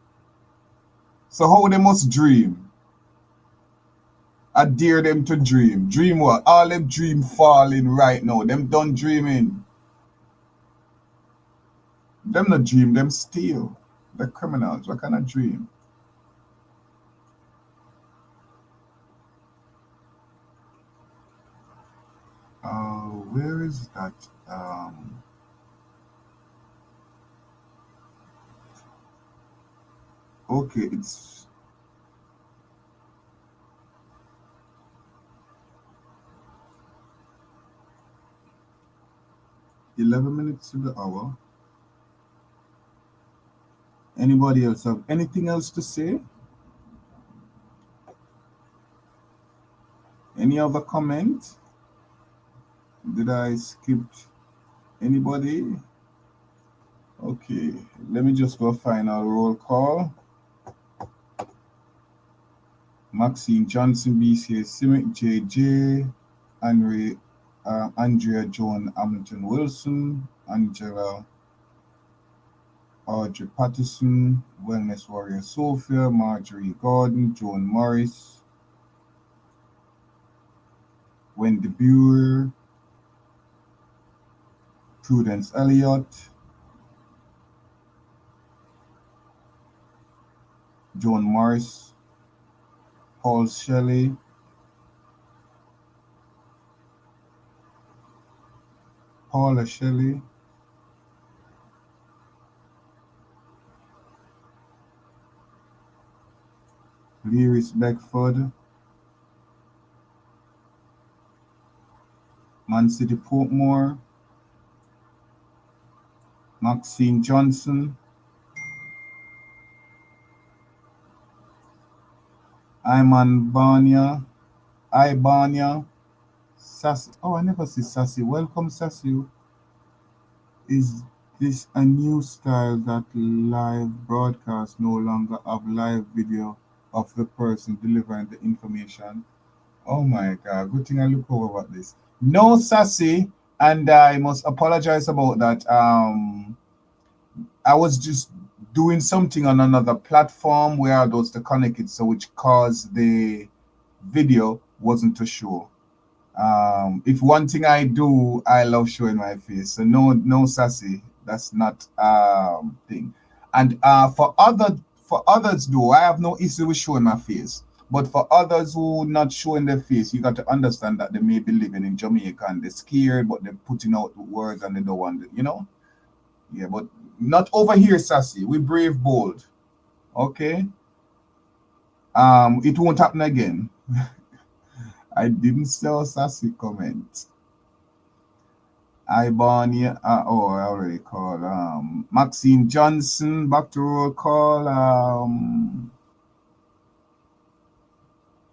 So how they must dream? I dare them to dream. Dream what? All them dream falling right now. Them done dreaming. Them not dream, them steal. The criminals. What kind of dream? Where is that? Okay, it's (11 minutes to the hour). Anybody else have anything else to say? Any other comment? Did I skip anybody? Okay, let me just go final roll call. Maxine Johnson, BCA Simic, JJ, Andrea Joan Hamilton Wilson, Angela Audrey Patterson, Wellness Warrior Sophia, Marjorie Gordon, Joan Morris, Wendy Buer, Prudence Elliott, Joan Morris, Paul Shelley, Paula Shelley, Lyris Beckford, Man City Portmore, Maxine Johnson, Iman Banya, Sassy. Oh, I never see Sassy. Welcome, Sassy. Is this a new style that live broadcasts no longer have live video of the person delivering the information? Oh my God, good thing I look over at this. No, Sassy, and I must apologize about that. I was just doing something on another platform where I was to connect it, so which caused the video wasn't to show. If one thing I do, I love showing my face. So no Sassy, that's not thing. And for others though, I have no issue with showing my face. But for others who not showing their face, you got to understand that they may be living in Jamaica and they're scared, but they're putting out words and they don't want it, Yeah, but not over here, Sassy. We brave, bold. Okay. It won't happen again. I didn't sell Sassy comment. Ibonia, I already called. Maxine Johnson, back to roll call.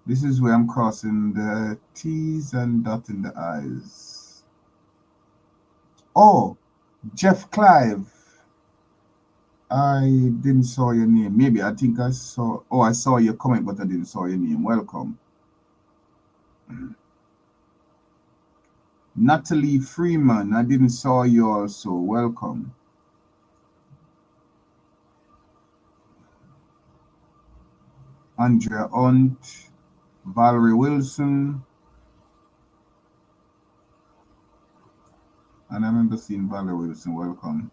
This is where I'm crossing the T's and dotting the I's. Oh, Jeff Clive. I didn't saw your name. Maybe I think I saw. Oh, I saw your comment, but I didn't saw your name. Welcome. Natalie Freeman. I didn't saw you also. Welcome. Andrea Hunt. Valerie Wilson. And I remember seeing Valerie Wilson. Welcome.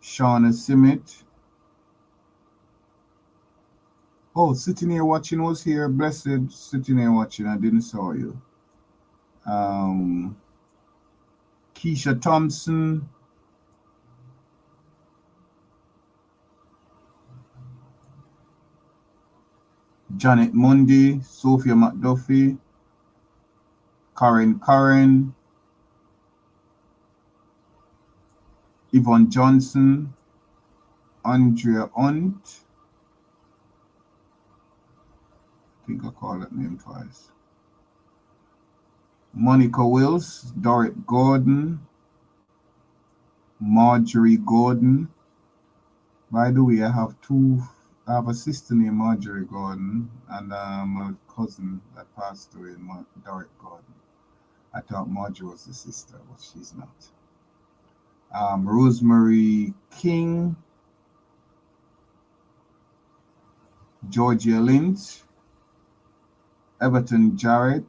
Shauna Simmet. Oh, sitting here watching was here. Blessed sitting here watching. I didn't saw you. Keisha Thompson. Janet Mundy. Sophia McDuffie. Karen. Yvonne Johnson. Andrea Hunt. I think I called that name twice. Monica Wills, Dorrit Gordon, Marjorie Gordon. By the way, I have a sister named Marjorie Gordon and a cousin that passed away, Dorrit Gordon. I thought Marjorie was the sister, but she's not. Rosemary King, Georgia Lynch, Everton Jarrett.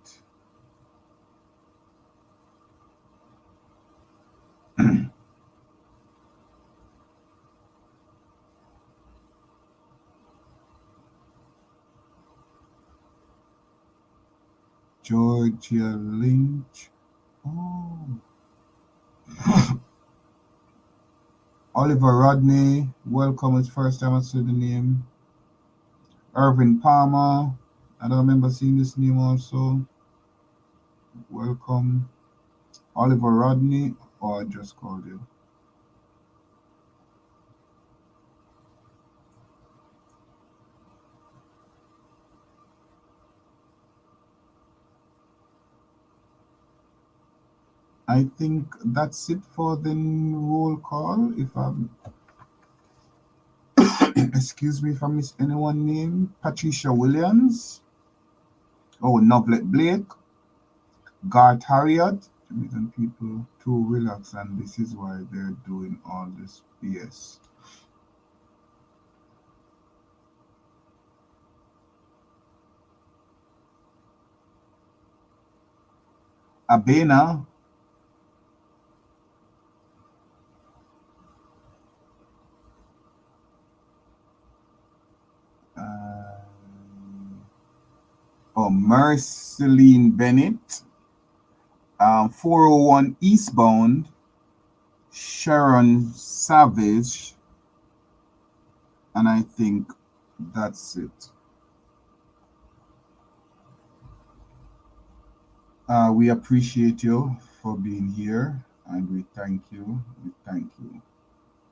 Georgia Lynch. Oh. Oliver Rodney. Welcome. It's first time I see the name. Irvin Palmer. I don't remember seeing this name also. Welcome. Oliver Rodney, or I just called you. I think that's it for the roll call. If I'm excuse me if I missed anyone name. Patricia Williams. Oh, Novlet Blake. Garth Harriot. Jamaican people too relax, and this is why they're doing all this BS. Abena. Merceline Bennett. 401 Eastbound. Sharon Savage. And I think that's it. We appreciate you for being here, and we thank you. We thank you.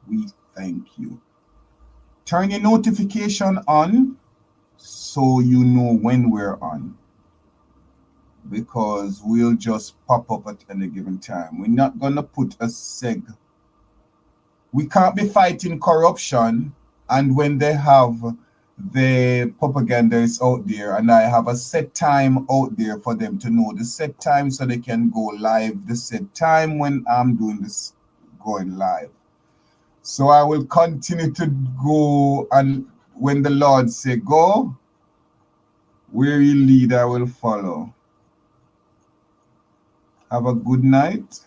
We thank you. Turn your notification on so you know when we're on, because we'll just pop up at any given time. We're not gonna put a seg. We can't be fighting corruption, and when they have the propaganda is out there, and I have a set time out there for them to know the set time so they can go live the set time when I'm doing this going live. So I will continue to go, and when the Lord say go, where you lead, I will follow. Have a good night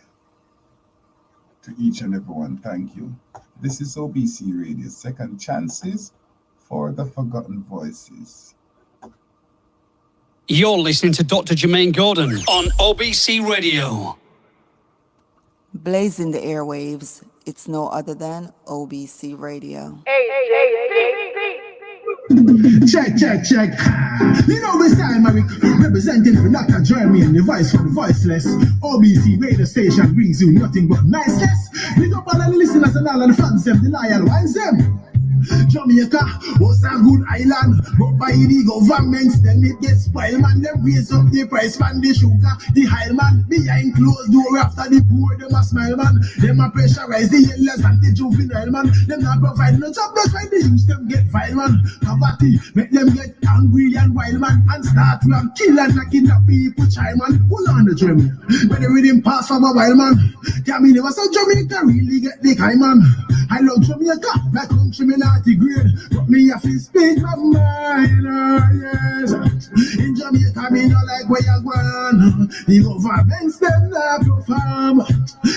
to each and everyone. Thank you. This is OBC Radio, Second Chances for the Forgotten Voices. You're listening to Dr. Jermaine Gordon on OBC Radio. Blazing the airwaves, it's no other than OBC Radio. Check. You know this time I representing for Dr. Jermaine, the voice for the voiceless. OBC radio station brings you nothing but niceness. Big up all the listeners and all of the fans, them, the loyal ones, them. Jamaica was a good island, but by the governments, then it gets spoiled, man. Them raise up the price, man, the sugar, the high man, behind closed door after the poor, them a smile, man. Them a pressurize the elders and the juvenile, man. Them not provide no job, that's why they use them get vile, man. Poverty make them get angry and wild, man, and start to kill and kidnap people, child, man. Hold on the German, when they read him pass from a wild, man. Yeah, me never saw Jamaica really get the high, man. I love Jamaica, my country, me not the grade, but me have to speak my mind, yes. In Jamaica, me no like where you gone. The governments them not perform.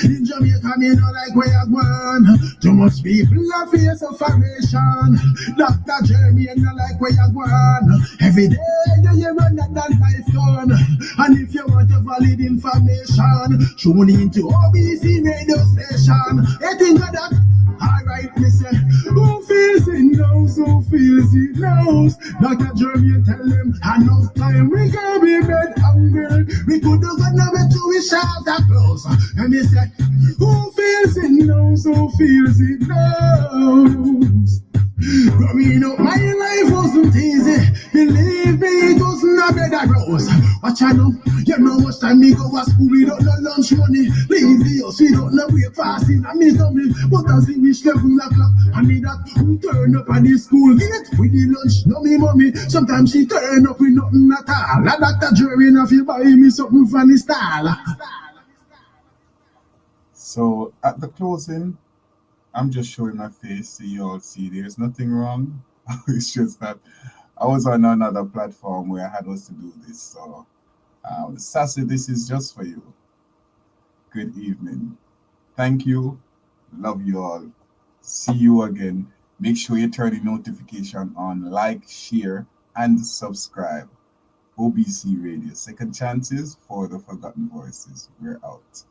In Jamaica, me no like where you gone. Too much people are face sufferation. Dr. Jermaine no like where you gone. Every day you hear another life gone. And if you want a valid information, tune into OBC radio station. You think of that? Alright, me say, who feels it knows, who feels it knows. Dr. Jermaine tell them, enough time we can be made hungry. We could have gone away to we shop that close. And me say, who feels it knows, who feels it knows. Growing up, my life wasn't easy. Believe me, it wasn't a bed of rose. Watch I know, you know much time me go to school, we don't know lunch money. Leave the house, we don't know breakfast in a me tummy. But as it reach 11 o'clock, I need that who turn up at the school gate with the lunch, no me mommy. Sometimes she turn up with nothing at all. A Dr. Jermaine, if you buy me something from the stall. So at the closing, I'm just showing my face so you all see there's nothing wrong. It's just that I was on another platform where I had us to do this. So, Sassy, this is just for you. Good evening. Thank you. Love you all. See you again. Make sure you turn the notification on, like, share, and subscribe. OBC Radio. Second chances for the forgotten voices. We're out.